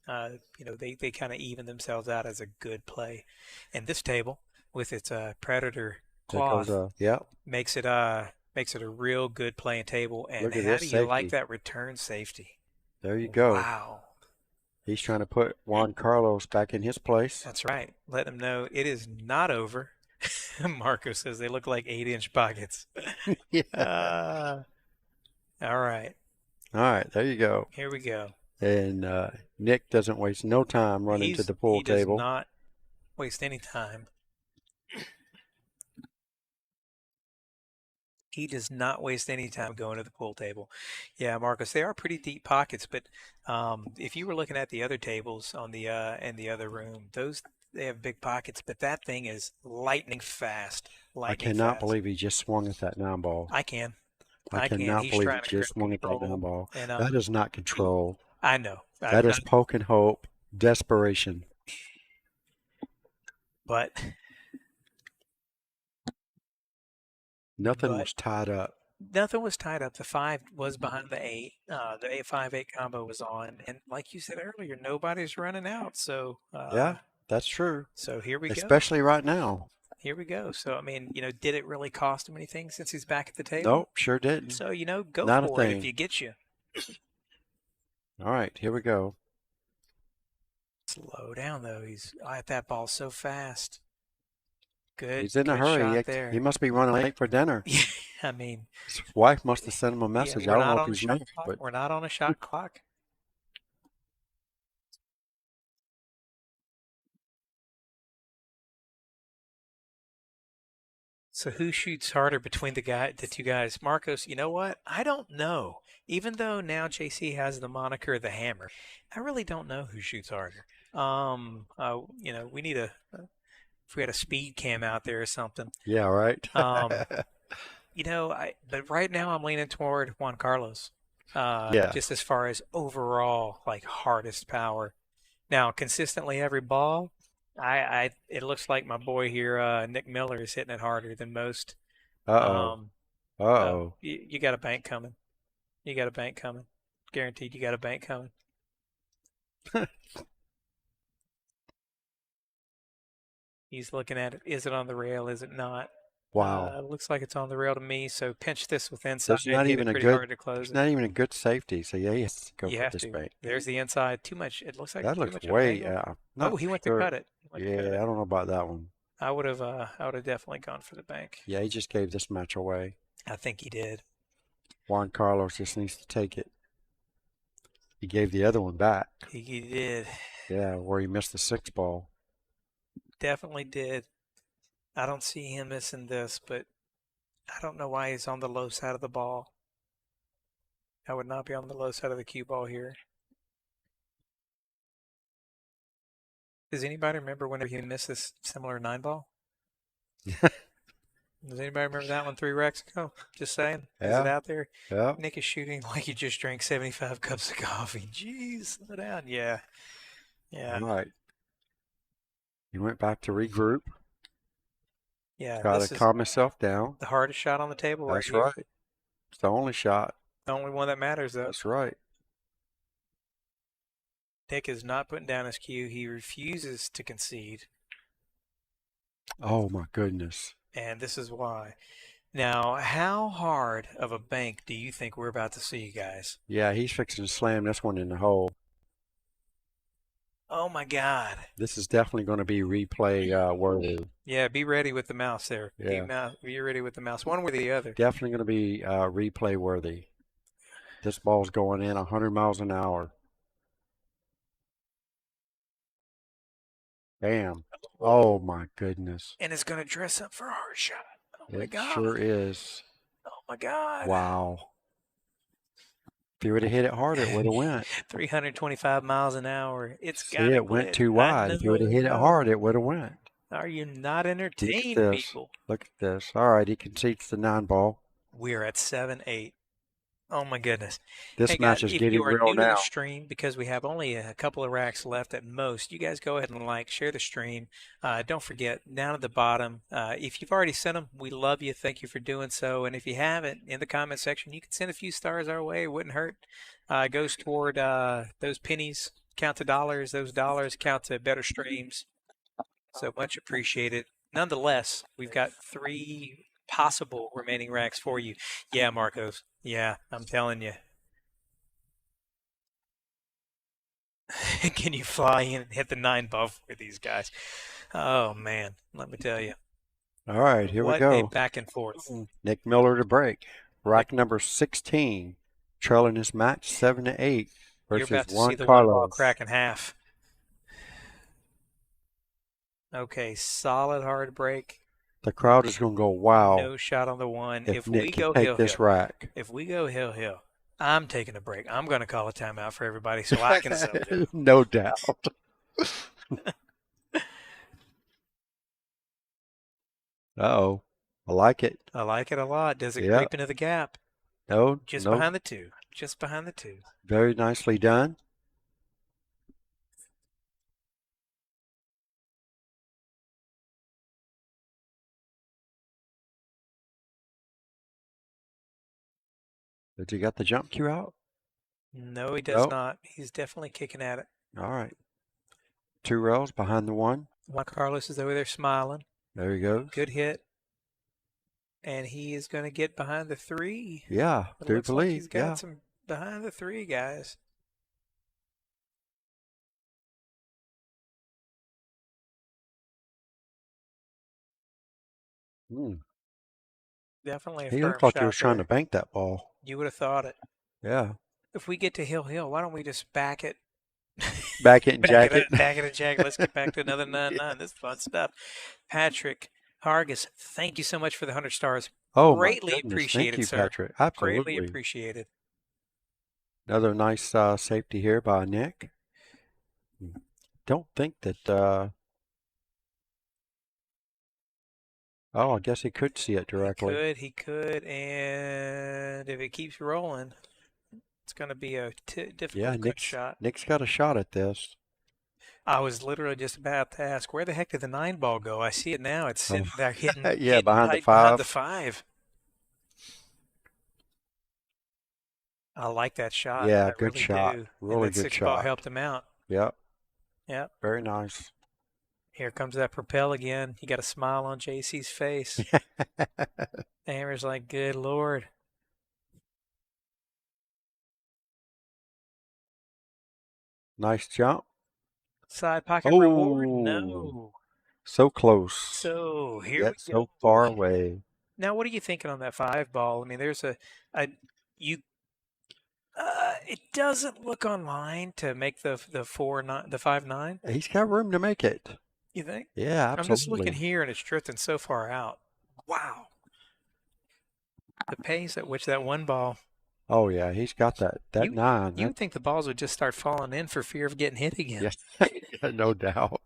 [SPEAKER 2] they kind of even themselves out as a good play. And this table, with its predator
[SPEAKER 1] That goes,
[SPEAKER 2] cloth,
[SPEAKER 1] yeah,
[SPEAKER 2] makes it a real good playing table. And
[SPEAKER 1] look at
[SPEAKER 2] how do
[SPEAKER 1] this
[SPEAKER 2] you like
[SPEAKER 1] safety.
[SPEAKER 2] that return safety?
[SPEAKER 1] There you go.
[SPEAKER 2] Wow.
[SPEAKER 1] He's trying to put Juan Carlos back in his place.
[SPEAKER 2] That's right. Let them know it is not over. Marco says they look like 8-inch pockets.
[SPEAKER 1] Yeah.
[SPEAKER 2] All right.
[SPEAKER 1] All right, there you go.
[SPEAKER 2] Here we go.
[SPEAKER 1] And Nick doesn't waste no time running to the pool
[SPEAKER 2] He does
[SPEAKER 1] table.
[SPEAKER 2] not waste any time. He does not waste any time going to the pool table. Yeah, Marcus, they are pretty deep pockets, but if you were looking at the other tables on the in the other room, they have big pockets, but that thing is lightning fast.
[SPEAKER 1] I
[SPEAKER 2] Lightning
[SPEAKER 1] cannot
[SPEAKER 2] fast.
[SPEAKER 1] believe he just swung at that nine ball.
[SPEAKER 2] I can.
[SPEAKER 1] I
[SPEAKER 2] can.
[SPEAKER 1] cannot
[SPEAKER 2] He's
[SPEAKER 1] believe he
[SPEAKER 2] trying to
[SPEAKER 1] just swung at that
[SPEAKER 2] control,
[SPEAKER 1] nine ball.
[SPEAKER 2] and
[SPEAKER 1] That is not control.
[SPEAKER 2] I know.
[SPEAKER 1] That is poke and hope, desperation.
[SPEAKER 2] But
[SPEAKER 1] Nothing was tied up.
[SPEAKER 2] nothing was tied up. The 5 was behind the 8. The 8-5-8 combo was on, and like you said earlier, nobody's running out. So
[SPEAKER 1] Yeah, that's true.
[SPEAKER 2] So here we go.
[SPEAKER 1] Especially right now.
[SPEAKER 2] Here we go. So I mean, did it really cost him anything since he's back at the table?
[SPEAKER 1] Nope, sure didn't.
[SPEAKER 2] So go
[SPEAKER 1] Not a
[SPEAKER 2] for it
[SPEAKER 1] thing.
[SPEAKER 2] if you get you.
[SPEAKER 1] All right, here we go.
[SPEAKER 2] Slow down though. He's at that ball so fast. Good.
[SPEAKER 1] He's in a
[SPEAKER 2] good
[SPEAKER 1] hurry.
[SPEAKER 2] shot there.
[SPEAKER 1] He must be running late for dinner.
[SPEAKER 2] Yeah, I mean,
[SPEAKER 1] His wife must have sent him a message.
[SPEAKER 2] we're
[SPEAKER 1] I don't
[SPEAKER 2] not
[SPEAKER 1] know
[SPEAKER 2] on a
[SPEAKER 1] if he's
[SPEAKER 2] shot
[SPEAKER 1] married,
[SPEAKER 2] clock.
[SPEAKER 1] but
[SPEAKER 2] We're not on a shot clock. So who shoots harder between the two guys? Marcos, you know what? I don't know. Even though now JC has the moniker the Hammer, I really don't know who shoots harder. We need if we had a speed cam out there or something.
[SPEAKER 1] Yeah, right.
[SPEAKER 2] Um, but right now I'm leaning toward Juan Carlos, just
[SPEAKER 1] Yes.
[SPEAKER 2] as far as overall like hardest power. Now, consistently every ball, it looks like my boy here, Nick Miller, is hitting it harder than most.
[SPEAKER 1] Uh-oh.
[SPEAKER 2] Um,
[SPEAKER 1] Uh-oh.
[SPEAKER 2] you got a bank coming. You got a bank coming. Guaranteed, you got a bank coming. He's looking at it. Is it on the rail? Is it not?
[SPEAKER 1] Wow.
[SPEAKER 2] Looks like it's on the rail to me. So pinch this with inside,
[SPEAKER 1] There's not
[SPEAKER 2] hit
[SPEAKER 1] even
[SPEAKER 2] it
[SPEAKER 1] a
[SPEAKER 2] pretty
[SPEAKER 1] good
[SPEAKER 2] hard to close
[SPEAKER 1] there's
[SPEAKER 2] it.
[SPEAKER 1] not even a good safety. So yeah, he has to go
[SPEAKER 2] You
[SPEAKER 1] for
[SPEAKER 2] have
[SPEAKER 1] this
[SPEAKER 2] to.
[SPEAKER 1] bank.
[SPEAKER 2] There's the inside. Too much. It looks like
[SPEAKER 1] That
[SPEAKER 2] too
[SPEAKER 1] looks
[SPEAKER 2] much of an
[SPEAKER 1] way
[SPEAKER 2] angle. Oh,
[SPEAKER 1] not
[SPEAKER 2] he went to
[SPEAKER 1] sure.
[SPEAKER 2] cut it. He went to cut
[SPEAKER 1] Yeah,
[SPEAKER 2] it.
[SPEAKER 1] I don't know about that one.
[SPEAKER 2] I would have definitely gone for the bank.
[SPEAKER 1] Yeah, he just gave this match away.
[SPEAKER 2] I think he did.
[SPEAKER 1] Juan Carlos just needs to take it. He gave the other one back.
[SPEAKER 2] He did.
[SPEAKER 1] Yeah, where he missed the 6 ball.
[SPEAKER 2] Definitely did. I don't see him missing this, but I don't know why he's on the low side of the ball. I would not be on the low side of the cue ball here. Does anybody remember whenever he missed this similar 9 ball? Does anybody remember that one 3 racks ago? Just saying. Is it
[SPEAKER 1] Yeah,
[SPEAKER 2] out there?
[SPEAKER 1] yeah.
[SPEAKER 2] Nick is shooting like he just drank 75 cups of coffee. Jeez, slow down. Yeah. Yeah.
[SPEAKER 1] All right. He went back to regroup.
[SPEAKER 2] Yeah.
[SPEAKER 1] Got to
[SPEAKER 2] This is
[SPEAKER 1] calm himself down.
[SPEAKER 2] the hardest shot on the table right
[SPEAKER 1] That's
[SPEAKER 2] here.
[SPEAKER 1] right. It's the only shot.
[SPEAKER 2] The only one that matters, though.
[SPEAKER 1] That's right.
[SPEAKER 2] Nick is not putting down his cue. He refuses to concede.
[SPEAKER 1] Oh my goodness.
[SPEAKER 2] And this is why. Now, how hard of a bank do you think we're about to see, guys?
[SPEAKER 1] Yeah, he's fixing to slam this one in the hole.
[SPEAKER 2] Oh my God.
[SPEAKER 1] This is definitely going to be replay worthy.
[SPEAKER 2] Yeah, be ready with the mouse there.
[SPEAKER 1] Yeah.
[SPEAKER 2] Be ready with the mouse. One way or the other.
[SPEAKER 1] Definitely going to be replay worthy. This ball's going in 100 miles an hour. Bam. Oh my goodness.
[SPEAKER 2] And it's going to dress up for a hard shot. Oh my
[SPEAKER 1] It
[SPEAKER 2] God.
[SPEAKER 1] sure is.
[SPEAKER 2] Oh my God.
[SPEAKER 1] Wow. If he would have hit it harder, it would have went.
[SPEAKER 2] 325 miles an hour. It's
[SPEAKER 1] See,
[SPEAKER 2] got to
[SPEAKER 1] it went
[SPEAKER 2] quit.
[SPEAKER 1] too wide. If he would have hit it hard, it would have went.
[SPEAKER 2] Are you not
[SPEAKER 1] Look
[SPEAKER 2] entertained,
[SPEAKER 1] at this.
[SPEAKER 2] people?
[SPEAKER 1] Look at this. All right, he concedes the 9 ball.
[SPEAKER 2] We're at 7-8. Oh my goodness.
[SPEAKER 1] This
[SPEAKER 2] Hey
[SPEAKER 1] match
[SPEAKER 2] guys,
[SPEAKER 1] is
[SPEAKER 2] if
[SPEAKER 1] getting
[SPEAKER 2] you are
[SPEAKER 1] real
[SPEAKER 2] new to the
[SPEAKER 1] now.
[SPEAKER 2] stream, because we have only a couple of racks left at most, you guys go ahead and like, share the stream. Don't forget, down at the bottom, if you've already sent them, we love you. Thank you for doing so. And if you haven't, in the comment section, you can send a few stars our way. It wouldn't hurt. It goes toward those pennies, count to dollars. Those dollars count to better streams. So much appreciated. Nonetheless, we've got 3 possible remaining racks for you. Yeah, Marcos. Yeah, I'm telling you. Can you fly in and hit the 9 ball for these guys? Oh man, let me tell you.
[SPEAKER 1] All right, here we
[SPEAKER 2] What a
[SPEAKER 1] go.
[SPEAKER 2] back and forth.
[SPEAKER 1] Nick Miller to break. Rack number 16, trailing this match 7-8
[SPEAKER 2] You're
[SPEAKER 1] versus
[SPEAKER 2] about to see
[SPEAKER 1] Juan
[SPEAKER 2] the 1 ball
[SPEAKER 1] Carlos.
[SPEAKER 2] crack in half. Okay, solid hard break.
[SPEAKER 1] The crowd is going to go wow
[SPEAKER 2] No shot on the 1.
[SPEAKER 1] if
[SPEAKER 2] we
[SPEAKER 1] Nick
[SPEAKER 2] go
[SPEAKER 1] can take
[SPEAKER 2] hill
[SPEAKER 1] this
[SPEAKER 2] hill,
[SPEAKER 1] rack.
[SPEAKER 2] if we go hill, I'm taking a break. I'm going to call a timeout for everybody so I can settle down.
[SPEAKER 1] No doubt. Uh-oh. I like it.
[SPEAKER 2] I like it a lot. Does it
[SPEAKER 1] Yeah.
[SPEAKER 2] creep into the gap?
[SPEAKER 1] No,
[SPEAKER 2] Just
[SPEAKER 1] no.
[SPEAKER 2] behind the 2. Just behind the 2.
[SPEAKER 1] Very nicely done. Did you got the jump cue out?
[SPEAKER 2] No, he does
[SPEAKER 1] Nope.
[SPEAKER 2] not. He's definitely kicking at it.
[SPEAKER 1] All right. 2 rails behind the 1.
[SPEAKER 2] Juan Carlos is over there smiling.
[SPEAKER 1] There he goes.
[SPEAKER 2] Good hit. And he is going to get behind the 3.
[SPEAKER 1] Yeah,
[SPEAKER 2] It
[SPEAKER 1] do
[SPEAKER 2] looks like
[SPEAKER 1] believe.
[SPEAKER 2] he's got
[SPEAKER 1] Yeah.
[SPEAKER 2] some behind the 3, guys. Definitely a
[SPEAKER 1] He
[SPEAKER 2] firm
[SPEAKER 1] looked like
[SPEAKER 2] shot
[SPEAKER 1] he was trying
[SPEAKER 2] there.
[SPEAKER 1] to bank that ball.
[SPEAKER 2] You would have thought it.
[SPEAKER 1] Yeah.
[SPEAKER 2] If we get to hill, why don't we just back it?
[SPEAKER 1] Back it and jack it.
[SPEAKER 2] Back it and jack it. Let's get back to another 9-9. This is fun stuff. Patrick Hargis, thank you so much for the 100 stars.
[SPEAKER 1] Oh,
[SPEAKER 2] Greatly
[SPEAKER 1] my goodness.
[SPEAKER 2] appreciated,
[SPEAKER 1] Thank you,
[SPEAKER 2] sir.
[SPEAKER 1] Patrick. Absolutely.
[SPEAKER 2] Greatly appreciated.
[SPEAKER 1] Another nice safety here by Nick. Don't think that Oh, I guess he could see it directly.
[SPEAKER 2] He could, and if it keeps rolling, it's going to be a
[SPEAKER 1] Yeah,
[SPEAKER 2] difficult cut shot.
[SPEAKER 1] Nick's got a shot at this.
[SPEAKER 2] I was literally just about to ask, where the heck did the 9 ball go? I see it now. It's
[SPEAKER 1] Oh,
[SPEAKER 2] sitting there
[SPEAKER 1] yeah,
[SPEAKER 2] hidden
[SPEAKER 1] behind the
[SPEAKER 2] tight behind the
[SPEAKER 1] 5.
[SPEAKER 2] 5. I like that shot.
[SPEAKER 1] Yeah,
[SPEAKER 2] I
[SPEAKER 1] good
[SPEAKER 2] really
[SPEAKER 1] shot.
[SPEAKER 2] do. And
[SPEAKER 1] Really
[SPEAKER 2] that
[SPEAKER 1] good
[SPEAKER 2] 6 ball
[SPEAKER 1] shot.
[SPEAKER 2] helped him out.
[SPEAKER 1] Yep,
[SPEAKER 2] Yep.
[SPEAKER 1] very nice.
[SPEAKER 2] Here comes that propel again. You got a smile on JC's face. Hammer's like, good Lord.
[SPEAKER 1] Nice jump.
[SPEAKER 2] Side pocket reward?
[SPEAKER 1] Oh,
[SPEAKER 2] No.
[SPEAKER 1] so close,
[SPEAKER 2] So here we
[SPEAKER 1] yet so
[SPEAKER 2] go.
[SPEAKER 1] far away.
[SPEAKER 2] Now, what are you thinking on that 5 ball? I mean, a you. It doesn't look online to make the 4-9, the 5-9.
[SPEAKER 1] He's got room to make it.
[SPEAKER 2] You think?
[SPEAKER 1] Yeah,
[SPEAKER 2] I'm just looking
[SPEAKER 1] absolutely.
[SPEAKER 2] here and it's drifting so far out. Wow. The pace at which that 1 ball.
[SPEAKER 1] Oh yeah, he's got that
[SPEAKER 2] You
[SPEAKER 1] 9.
[SPEAKER 2] you
[SPEAKER 1] That
[SPEAKER 2] would think the balls would just start falling in for fear of getting hit again.
[SPEAKER 1] yes, yeah, no doubt.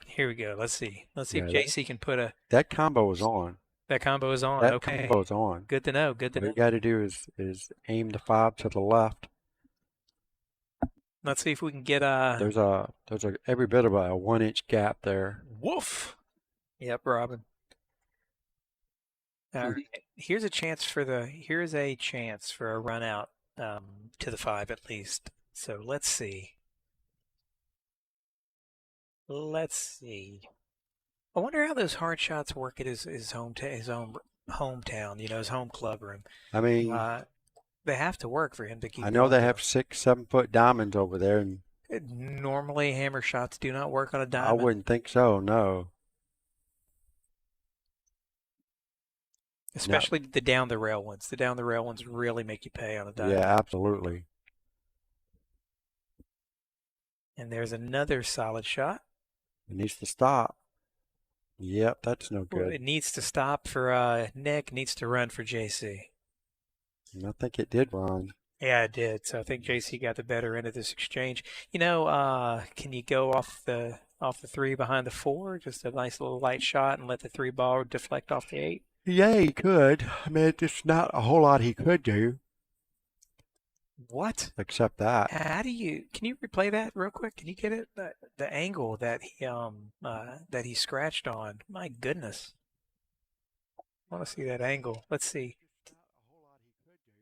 [SPEAKER 2] Here we go. Let's see. Let's see if
[SPEAKER 1] Yeah,
[SPEAKER 2] JC can put
[SPEAKER 1] that combo is on.
[SPEAKER 2] that combo is on.
[SPEAKER 1] That
[SPEAKER 2] Okay.
[SPEAKER 1] combo is on.
[SPEAKER 2] Good to know. Good to
[SPEAKER 1] What you
[SPEAKER 2] know.
[SPEAKER 1] got to do is aim the 5 to the left.
[SPEAKER 2] Let's see if we can get
[SPEAKER 1] There's a every bit of a 1-inch gap there.
[SPEAKER 2] woof. Yep, Robin. All right. Here's a chance for a run out to the 5 at least. So let's see. Let's see. I wonder how those hard shots work at his own hometown. His home club room.
[SPEAKER 1] I mean,
[SPEAKER 2] Uh, they have to work for him to
[SPEAKER 1] I
[SPEAKER 2] keep
[SPEAKER 1] know
[SPEAKER 2] going
[SPEAKER 1] they
[SPEAKER 2] to
[SPEAKER 1] have
[SPEAKER 2] him.
[SPEAKER 1] 6, 7 foot diamonds over there, and
[SPEAKER 2] Normally, hammer shots do not work on a
[SPEAKER 1] I
[SPEAKER 2] diamond,
[SPEAKER 1] wouldn't think so. No, no.
[SPEAKER 2] especially the down the rail ones. The down the rail ones really make you pay on a
[SPEAKER 1] Yeah,
[SPEAKER 2] diamond.
[SPEAKER 1] absolutely.
[SPEAKER 2] And there's another solid shot.
[SPEAKER 1] It needs to stop. Yep, that's no
[SPEAKER 2] Well,
[SPEAKER 1] good.
[SPEAKER 2] it needs to stop for Nick. Needs to run for JC.
[SPEAKER 1] And I think it did run.
[SPEAKER 2] Yeah, it did. So I think JC got the better end of this exchange. Can you go off the 3 behind the 4? Just a nice little light shot and let the 3 ball deflect off the 8.
[SPEAKER 1] Yeah, he could. I mean, it's not a whole lot he could do
[SPEAKER 2] What?
[SPEAKER 1] except that.
[SPEAKER 2] Can you replay that real quick? Can you get it? The angle that he scratched on. My goodness. I want to see that angle. Let's see.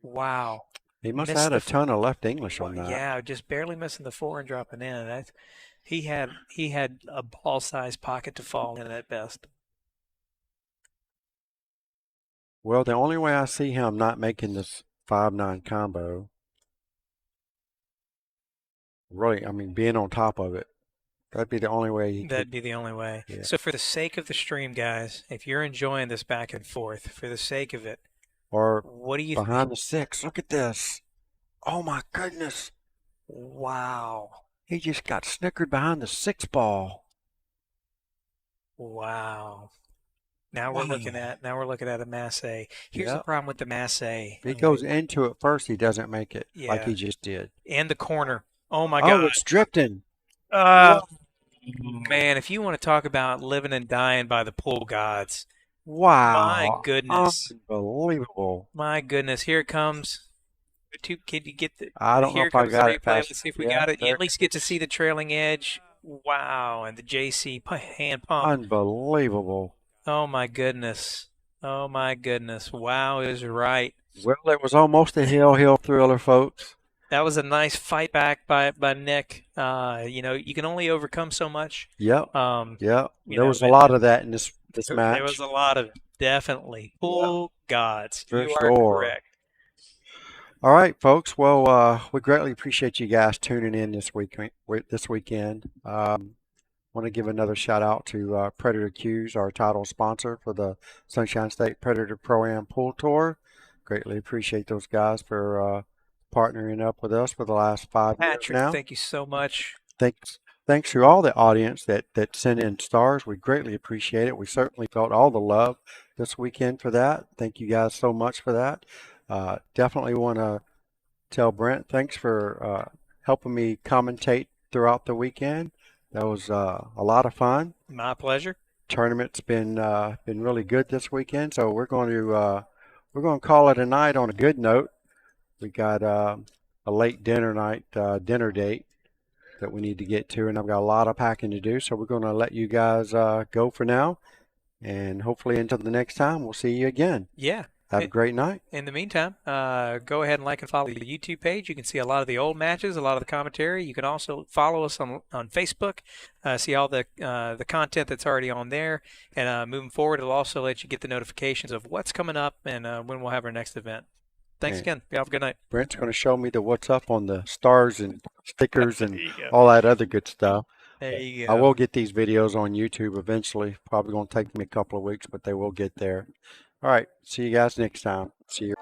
[SPEAKER 2] Wow.
[SPEAKER 1] He must have
[SPEAKER 2] Missed
[SPEAKER 1] had
[SPEAKER 2] the
[SPEAKER 1] a ton of left English on that.
[SPEAKER 2] yeah, just barely missing the 4 and dropping in. He had a ball-sized pocket to fall in at best.
[SPEAKER 1] Well, the only way I see him not making this 5-9 combo, really, I mean, being on top of it, that'd be the only way he could.
[SPEAKER 2] That'd be the only way.
[SPEAKER 1] Yeah.
[SPEAKER 2] So for the sake of the stream, guys, if you're enjoying this back and forth, for the sake of it,
[SPEAKER 1] Or
[SPEAKER 2] what do you think?
[SPEAKER 1] behind the 6. Look at this. Oh my goodness.
[SPEAKER 2] Wow.
[SPEAKER 1] He just got snickered behind the 6 ball.
[SPEAKER 2] Wow. Now we're
[SPEAKER 1] Wow.
[SPEAKER 2] looking at a Masse. Here's the
[SPEAKER 1] Yep.
[SPEAKER 2] problem with the Masse.
[SPEAKER 1] If he goes into it first, he doesn't make it like
[SPEAKER 2] Yeah.
[SPEAKER 1] he just did.
[SPEAKER 2] And the corner. Oh my
[SPEAKER 1] Oh,
[SPEAKER 2] God.
[SPEAKER 1] it's drifting.
[SPEAKER 2] Uh,
[SPEAKER 1] Whoa.
[SPEAKER 2] man, if you want to talk about living and dying by the pool gods, my
[SPEAKER 1] Wow.
[SPEAKER 2] goodness.
[SPEAKER 1] Unbelievable.
[SPEAKER 2] My goodness. Here it comes. Can you get
[SPEAKER 1] I don't know
[SPEAKER 2] here
[SPEAKER 1] if I
[SPEAKER 2] comes the
[SPEAKER 1] got it
[SPEAKER 2] replay.
[SPEAKER 1] fast.
[SPEAKER 2] Let's see if we
[SPEAKER 1] Yeah,
[SPEAKER 2] got it. You
[SPEAKER 1] there
[SPEAKER 2] at least get to see the trailing edge. Wow. And the JC hand pump.
[SPEAKER 1] unbelievable.
[SPEAKER 2] Oh my goodness. Oh my goodness. Wow is right.
[SPEAKER 1] Well, it was almost a hill thriller, folks.
[SPEAKER 2] That was a nice fight back by Nick. You can only overcome so much.
[SPEAKER 1] Yep.
[SPEAKER 2] Um,
[SPEAKER 1] Yep.
[SPEAKER 2] you
[SPEAKER 1] There
[SPEAKER 2] know,
[SPEAKER 1] was a lot of that in this
[SPEAKER 2] there was
[SPEAKER 1] match.
[SPEAKER 2] a lot of definitely
[SPEAKER 1] Yep.
[SPEAKER 2] pool gods.
[SPEAKER 1] For
[SPEAKER 2] You are
[SPEAKER 1] sure.
[SPEAKER 2] correct.
[SPEAKER 1] All right, folks. Well, we greatly appreciate you guys tuning in this weekend. Want to give another shout out to Predator Q's, our title sponsor for the Sunshine State Predator Pro-Am Pool Tour. Greatly appreciate those guys for partnering up with us for the last 5 years
[SPEAKER 2] Patrick,
[SPEAKER 1] now.
[SPEAKER 2] thank you so much.
[SPEAKER 1] Thanks to all the audience that sent in stars. We greatly appreciate it. We certainly felt all the love this weekend for that. Thank you guys so much for that. Definitely want to tell Brent thanks for helping me commentate throughout the weekend. That was a lot of fun.
[SPEAKER 2] My pleasure.
[SPEAKER 1] Tournament's been really good this weekend, so we're going to call it a night on a good note. We got a late dinner date that we need to get to, and I've got a lot of packing to do, so we're going to let you guys go for now, and hopefully until the next time, we'll see you again.
[SPEAKER 2] Yeah.
[SPEAKER 1] Have a great night.
[SPEAKER 2] In the meantime, go ahead and like and follow the YouTube page. You can see a lot of the old matches, a lot of the commentary. You can also follow us on Facebook, see all the content that's already on there. And moving forward, it'll also let you get the notifications of what's coming up and when we'll have our next event. Thanks
[SPEAKER 1] And
[SPEAKER 2] again. You have a good night.
[SPEAKER 1] Brent's going to show me the what's up on the stars and stickers
[SPEAKER 2] There
[SPEAKER 1] and
[SPEAKER 2] you go.
[SPEAKER 1] all that other good stuff.
[SPEAKER 2] There you
[SPEAKER 1] I
[SPEAKER 2] go.
[SPEAKER 1] will get these videos on YouTube eventually. Probably going to take me a couple of weeks, but they will get there. All right. See you guys next time. See you.